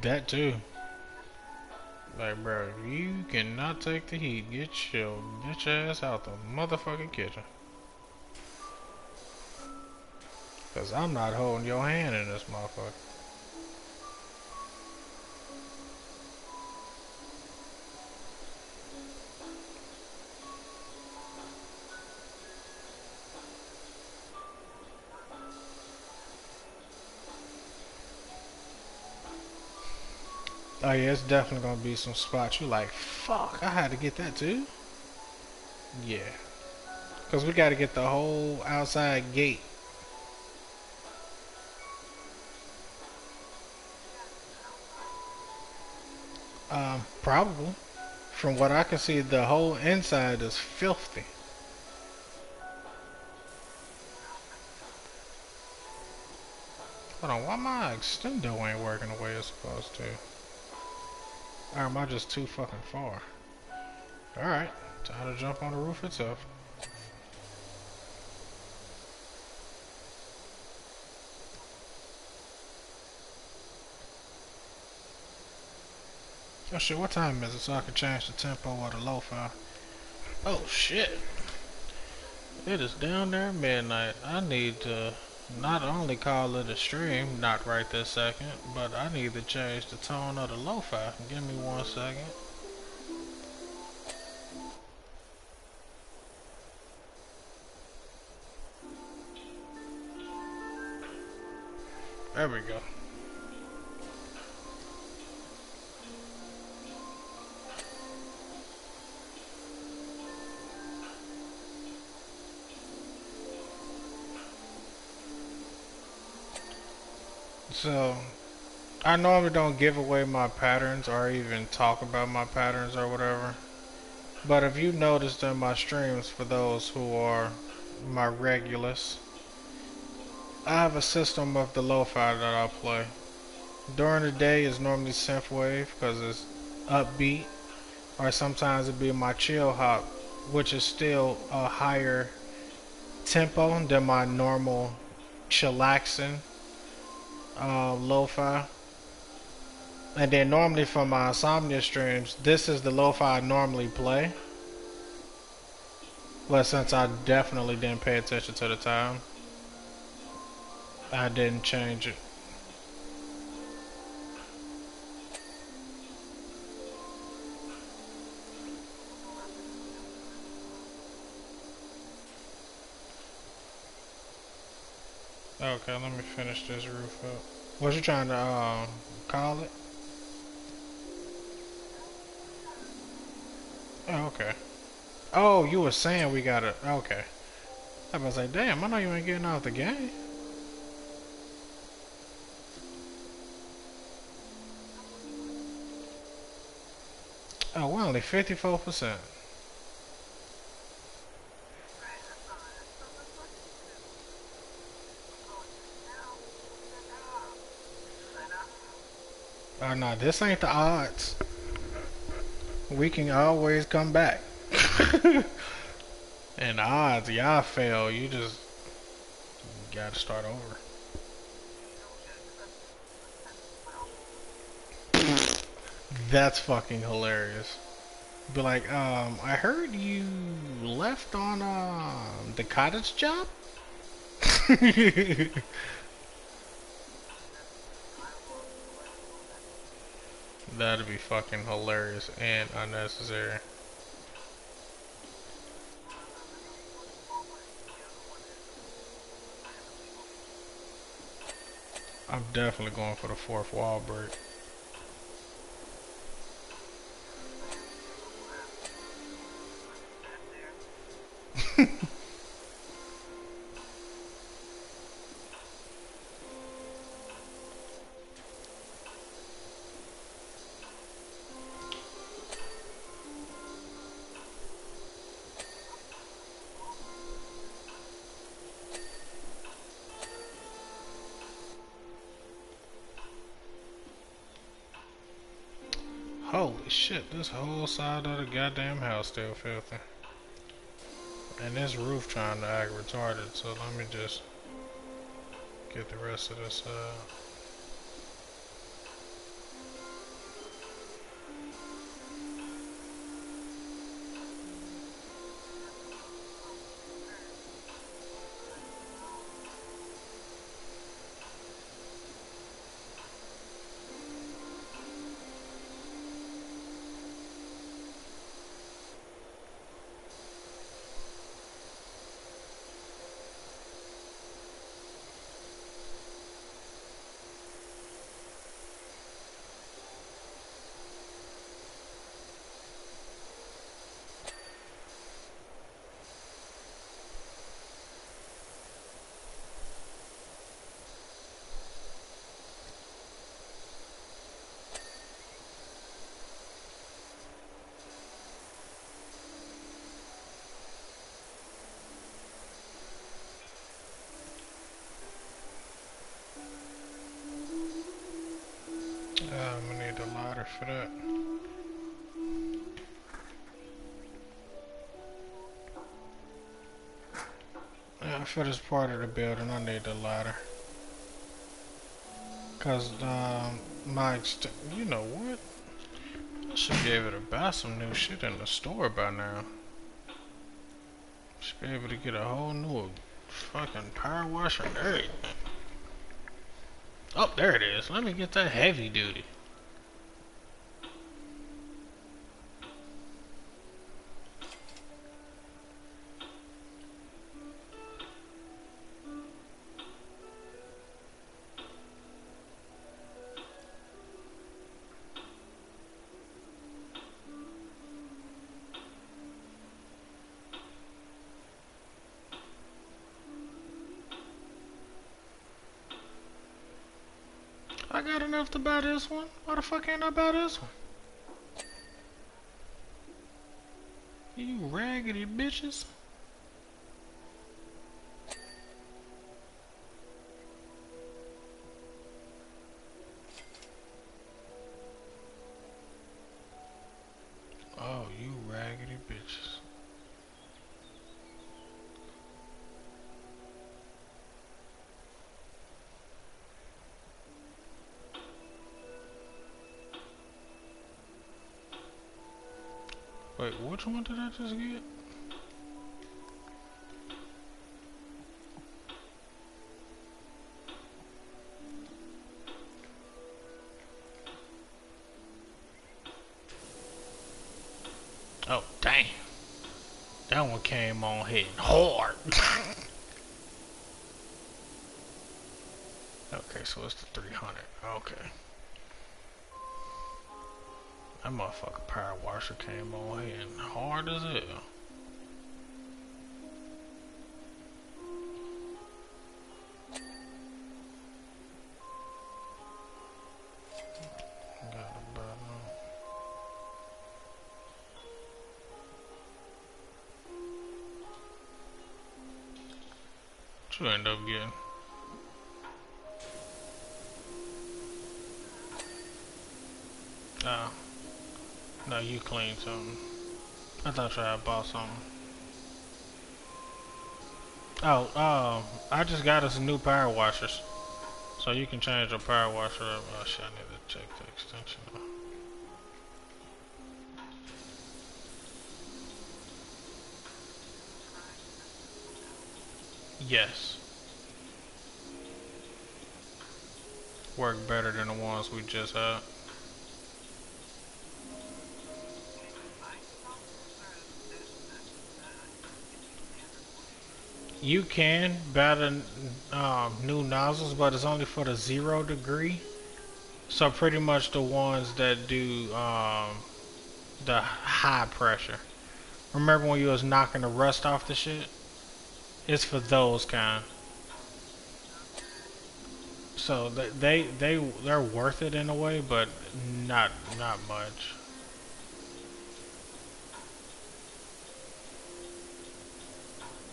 Speaker 1: That too. Like, bro, if you cannot take the heat, get your bitch ass out the motherfucking kitchen. Cause I'm not holding your hand in this motherfucker. Oh yeah, it's definitely gonna be some spots you like, fuck, I had to get that too? Yeah. Cause we gotta get the whole outside gate. Probably. From what I can see, the whole inside is filthy. Hold on, why my extendo ain't working the way it's supposed to? Or am I just too fucking far? Alright, time to jump on the roof itself. Oh shit, what time is it so I can change the tempo or the lo-fi? Oh shit. It is down there midnight. I need to not only call it a stream, not right this second, but I need to change the tone of the lo-fi. Give me 1 second. There we go. So, I normally don't give away my patterns or even talk about my patterns or whatever. But if you noticed in my streams, for those who are my regulars, I have a system of the lo-fi that I play. During the day is normally synthwave because it's upbeat, or sometimes it'd be my chill hop, which is still a higher tempo than my normal chillaxing lo-fi. And then normally for my insomnia streams, this is the lo-fi I normally play. But since I definitely didn't pay attention to the time, I didn't change it. Okay, let me finish this roof up. What you trying to call it? Oh, okay. Oh, you were saying we gotta. Okay. I was like, damn, I know you ain't getting out the game. Oh, we're only 54%. Oh, no, this ain't the odds. We can always come back. And the odds, y'all fail, you just gotta start over. That's fucking hilarious. Be like, I heard you left on the cottage job? That'd be fucking hilarious and unnecessary. I'm definitely going for the fourth wall break. Holy shit, this whole side of the goddamn house still filthy. And this roof trying to act retarded, so let me just get the rest of this I'm gonna need a ladder for that. Yeah, for this part of the building, I need a ladder. Cause you know what? I should be able to buy some new shit in the store by now. Should be able to get a whole new fucking power washer and everything. Oh, there it is. Let me get that heavy duty. I got enough to buy this one. Why the fuck ain't I buy this one? You raggedy bitches. Oh, you raggedy bitches. Wait, which one did I just get? Oh, dang. That one came on hitting hard. Okay, so it's the 300. Okay. That motherfucker power washer came on hitting hard as hell. Got a button. What you end up getting? Oh. No, you cleaned something. I thought you had bought something. Oh, I just got us new power washers. So you can change your power washer up. Oh shit, I need to check the extension though. Yes. Work better than the ones we just had. You can buy the new nozzles, but it's only for the 0 degree. So pretty much the ones that do the high pressure. Remember when you was knocking the rust off the shit? It's for those kind. So they're worth it in a way, but not much.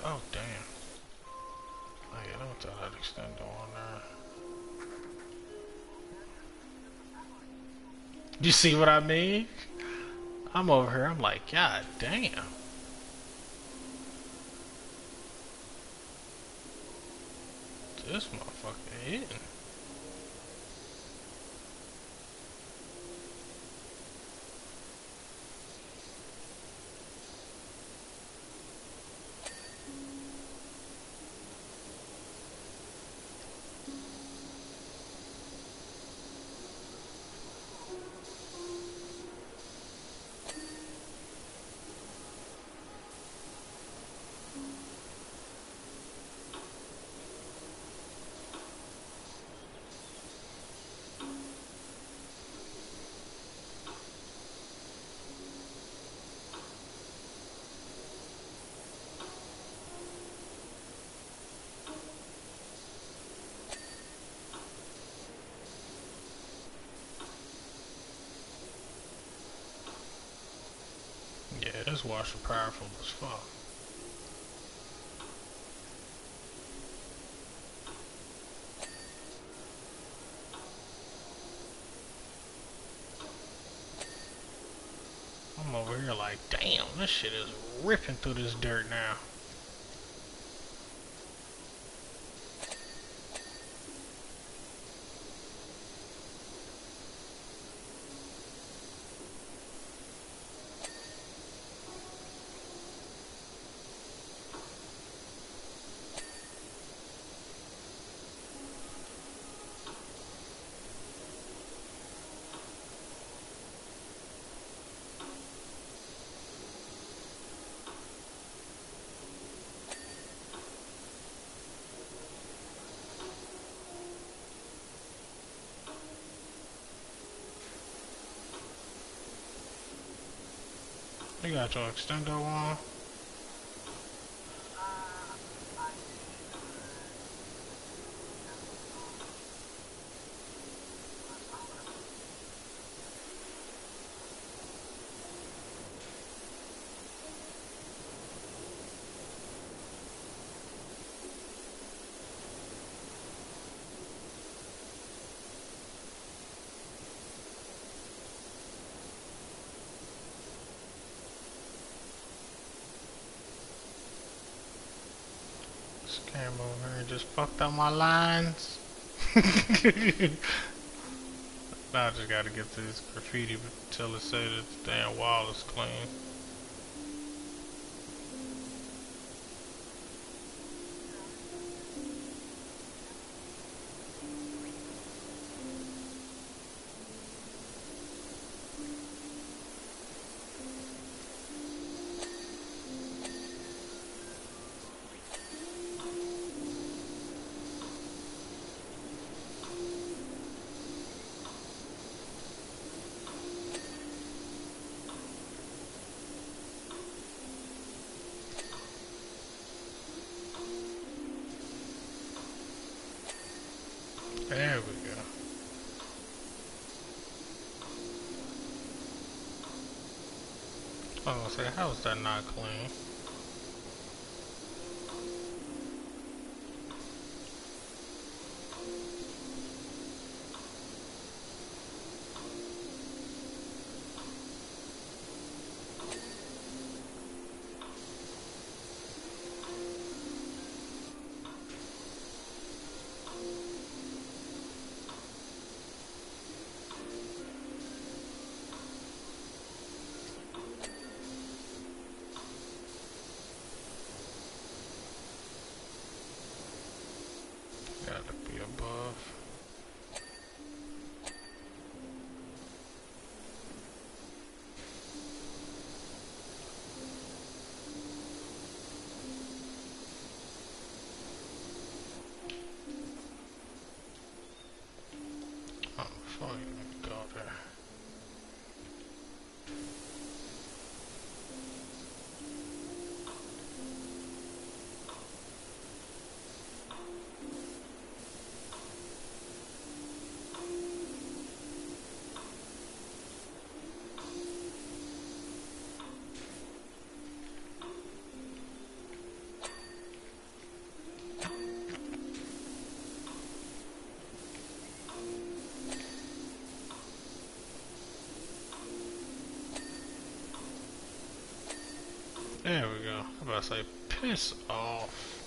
Speaker 1: Oh damn! Oh yeah, don't throw that extender on there. You see what I mean? I'm over here. I'm like, God damn. This motherfucker hitting. Yeah, this washer powerful as fuck. I'm over here like, damn, this shit is ripping through this dirt now. You got your extendo on? This came over here and just fucked up my lines. Now I just gotta get through this graffiti until it says that the damn wall is clean. There we go. I was gonna say, how is that not clean? Gotta be above. Oh, before you even go there. There we go. I'm about to say, piss off.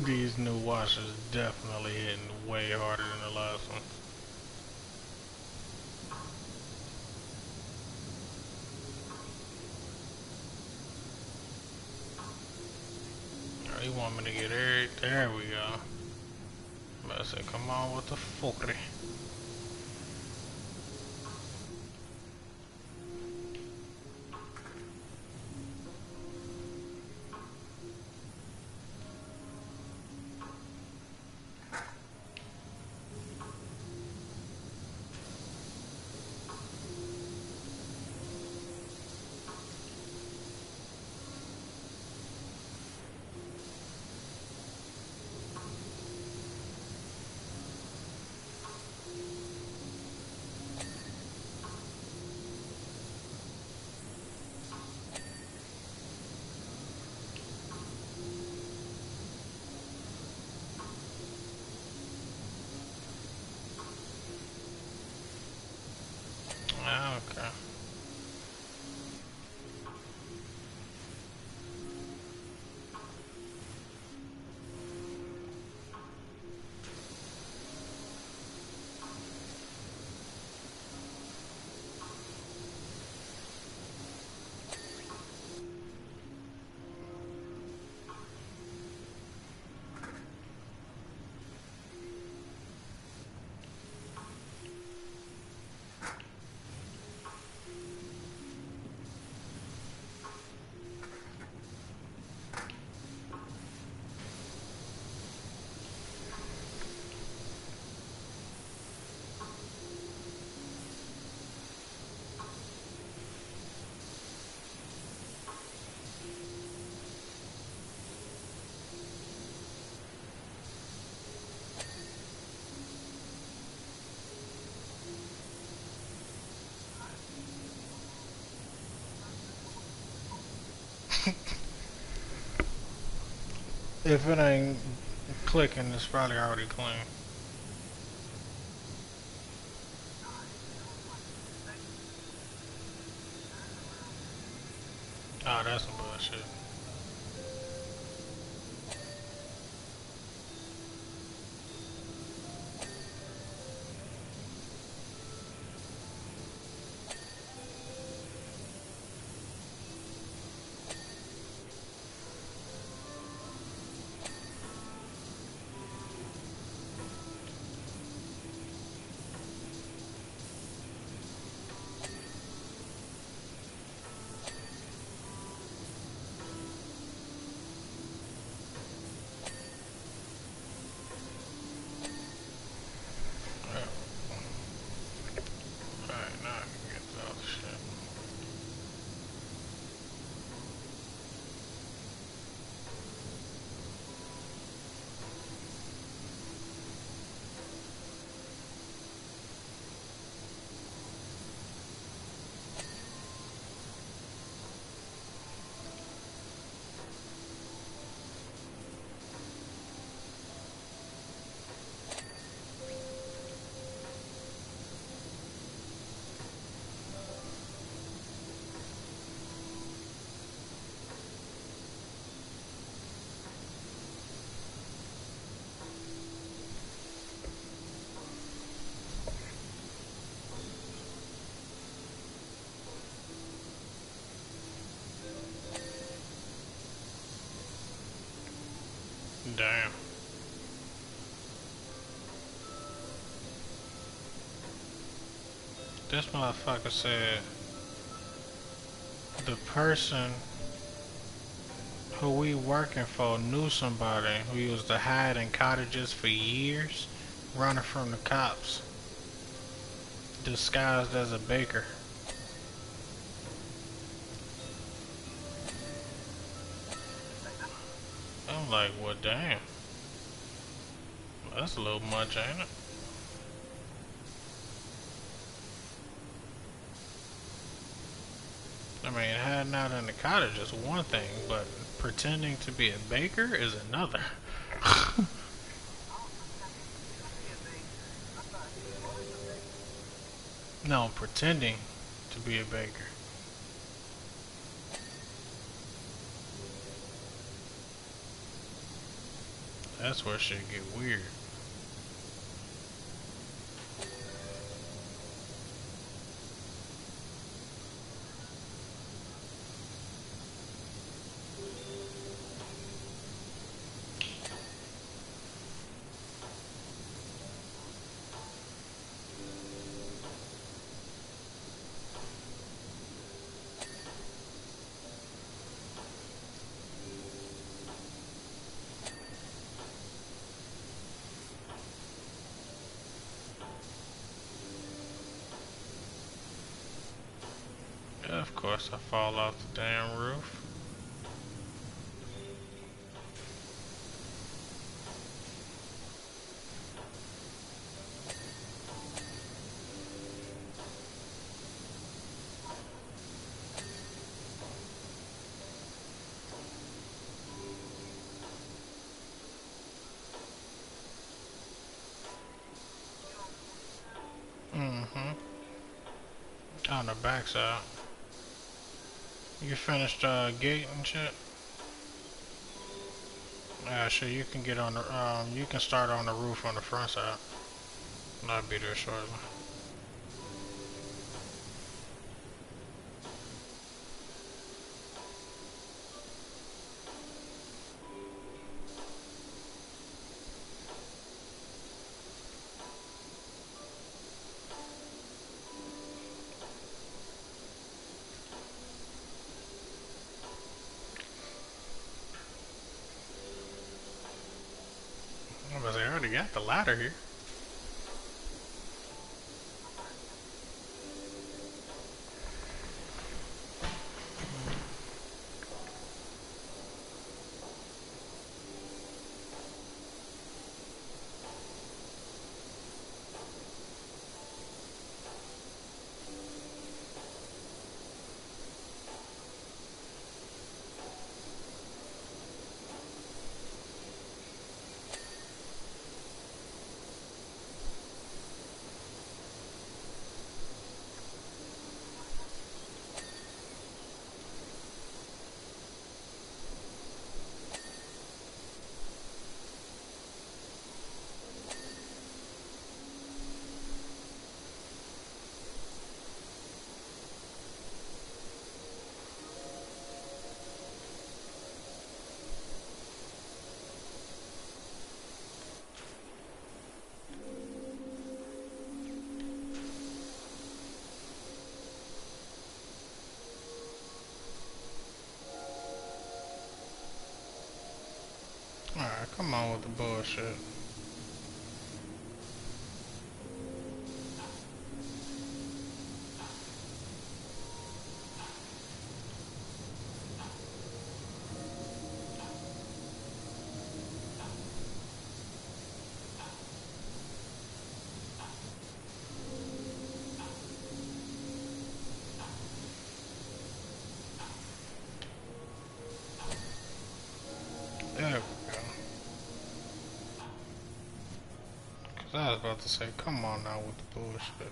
Speaker 1: These new washers definitely hitting way harder than the last one. Oh, you want me to get there? There we go. I'm about to say, come on with the fuckery. If it ain't clicking, it's probably already clean. Oh, that's some bullshit. Alright, now I can get the other shit. Damn. This motherfucker said the person who we working for knew somebody who used to hide in cottages for years, running from the cops, disguised as a baker. I'm like, well, damn. That's a little much, ain't it? I mean, hiding out in the cottage is one thing, but pretending to be a baker is another. No, pretending to be a baker. That's where shit get weird. Yeah, of course I fall off the damn roof. Mm-hmm. On the backside. You finished gate and shit? Sure, you can get on the you can start on the roof on the front side. I'll be there shortly. I was like, I already got the ladder here. come on with the bullshit. There we go. Cause I was about to say, come on now with the bullshit.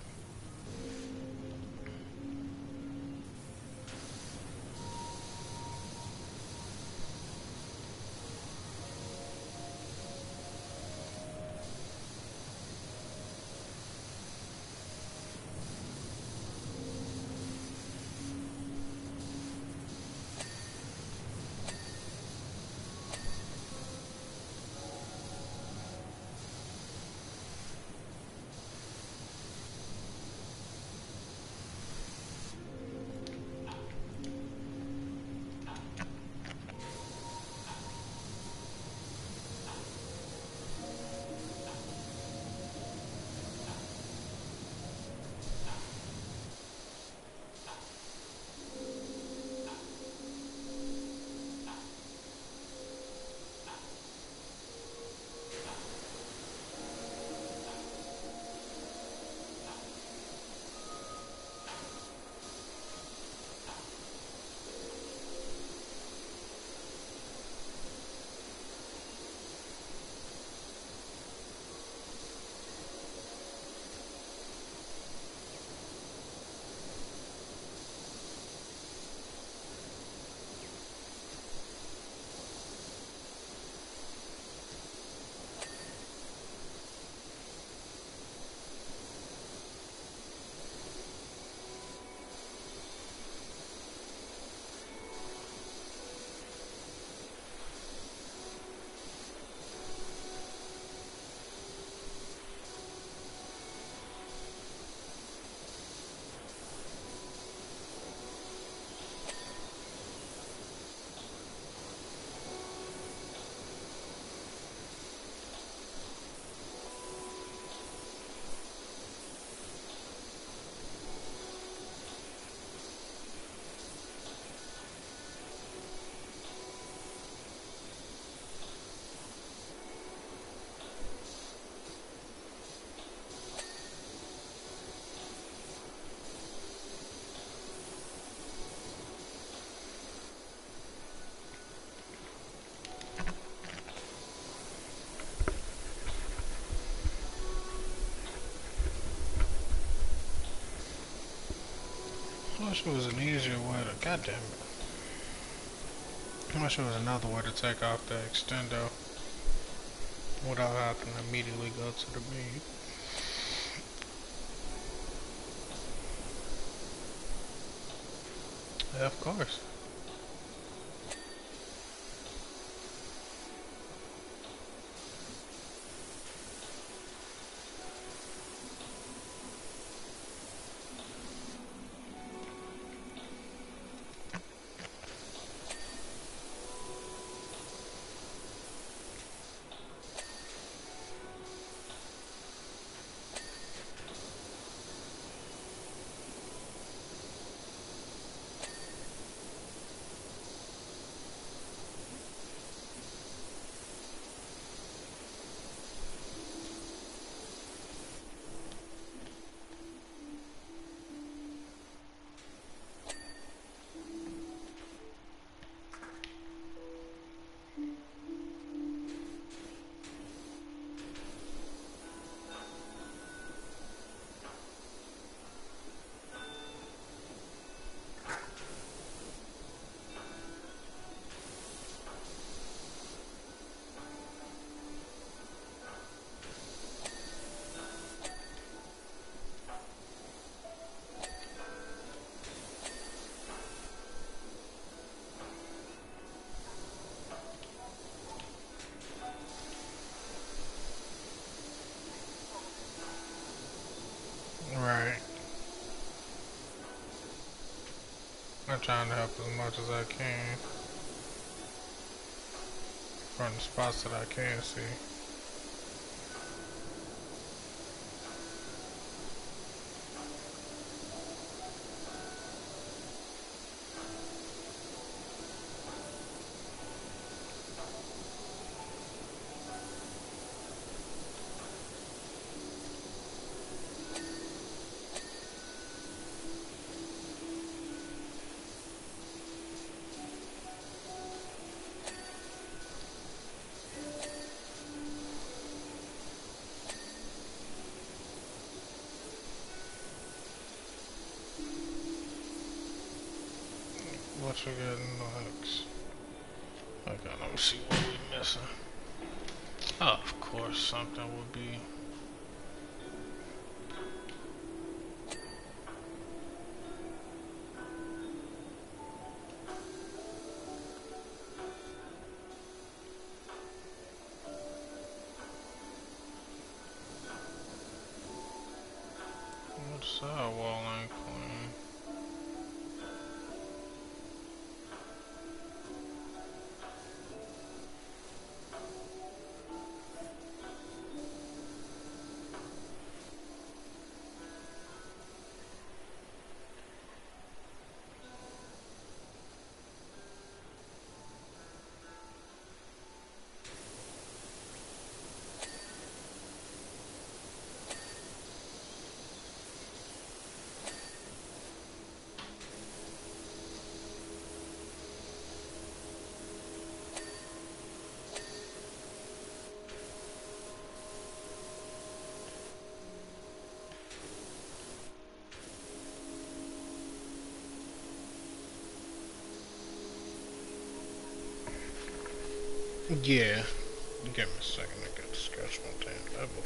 Speaker 1: I wish it was an easier way to, goddamn it. I wish there was another way to take off the extendo without having to immediately go to the bead. Yeah, of course. Right. I'm trying to help as much as I can. from the spots that I can see. What you got next? Okay, let me see what we missing. Oh, of course, something would be. What side wall ain't clean? Yeah. Give me a second to get to scratch my damn level.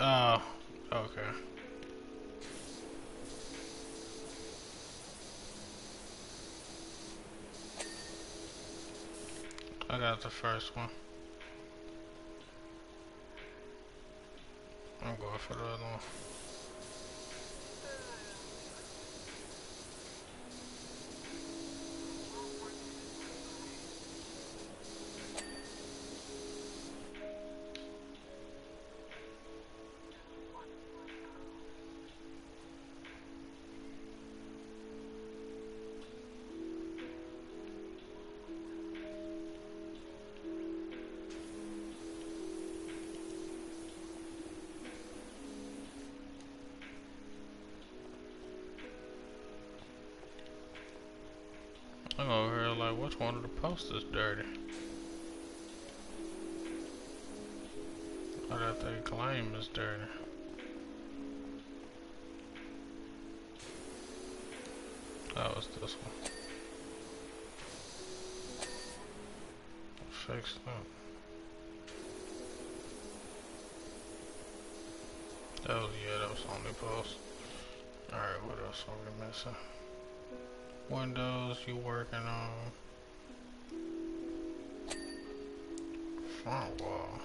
Speaker 1: Oh, okay. I got the first one. I'm going for the other one. I'm over here like, which one of the posts is dirty? Or that they claim is dirty. That was this one. Fixed up. That was, yeah, that was the only post. Alright, what else are we missing? Windows, you working on. Front wall.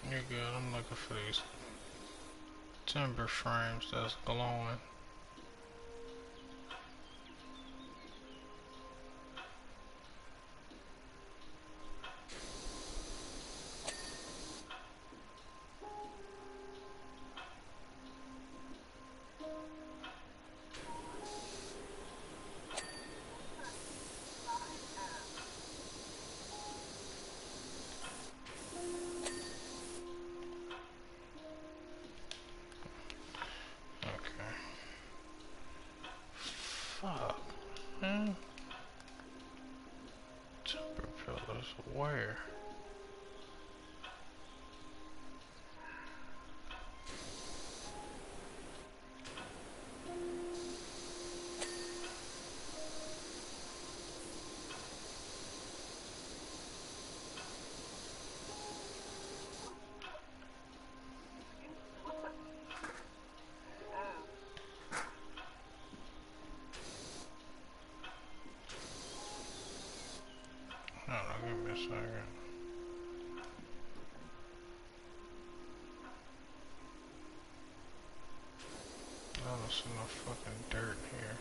Speaker 1: You're good. I'm looking for these timber frames that's glowing. Where? Hold on, give me a second. I don't see no fucking dirt here.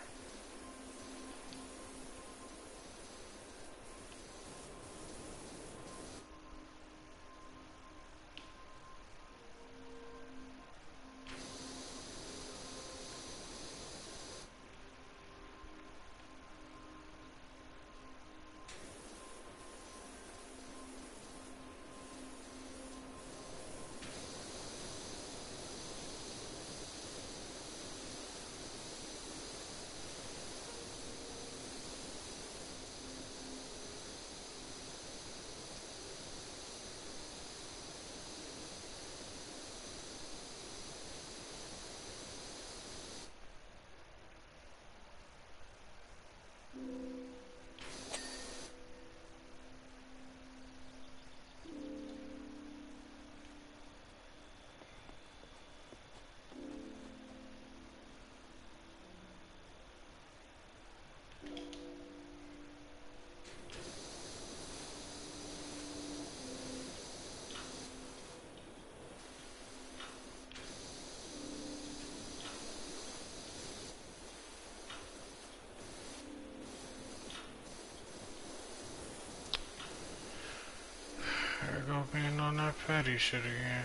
Speaker 1: There go being on that petty shit again.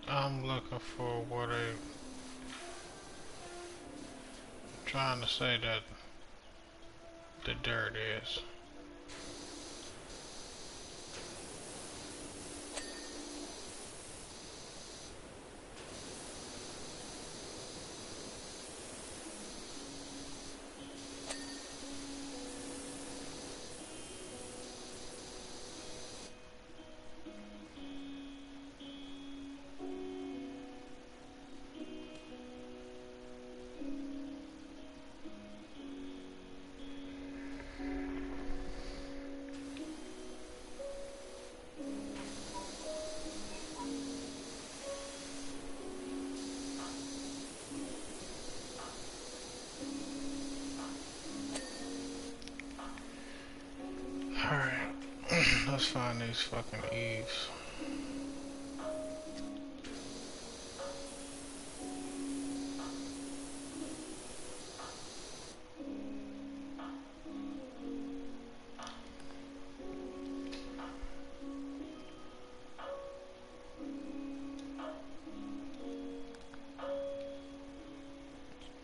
Speaker 1: I'm looking for what I'm trying to say that the dirt is. Alright, let's find these fucking eaves.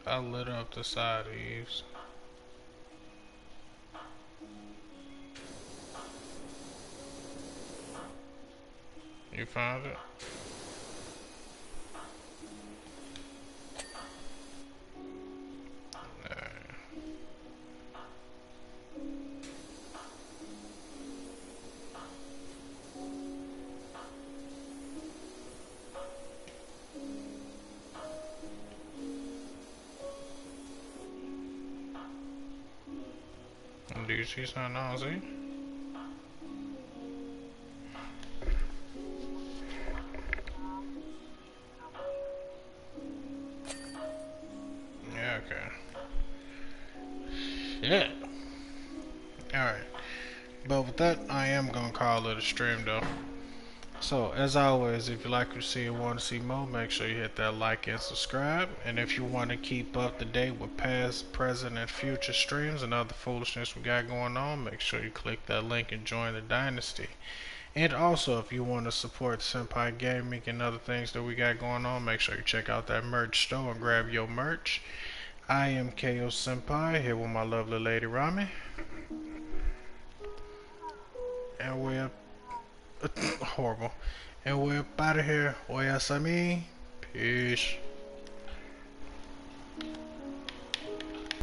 Speaker 1: I lit up the side eaves. You found it? Do you see something I don't see? Yeah, okay. Yeah. Alright. But with that, I am gonna call it a stream though. So, as always, if you like what you see and want to see more, make sure you hit that like and subscribe. And if you want to keep up to date with past, present, and future streams and other foolishness we got going on, make sure you click that link and join the dynasty. And also, if you want to support Senpai Gaming and other things that we got going on, make sure you check out that merch store and grab your merch. I am KO Senpai here with my lovely lady Rami. And we're horrible. And we're up out of here. Oyasami. Peace.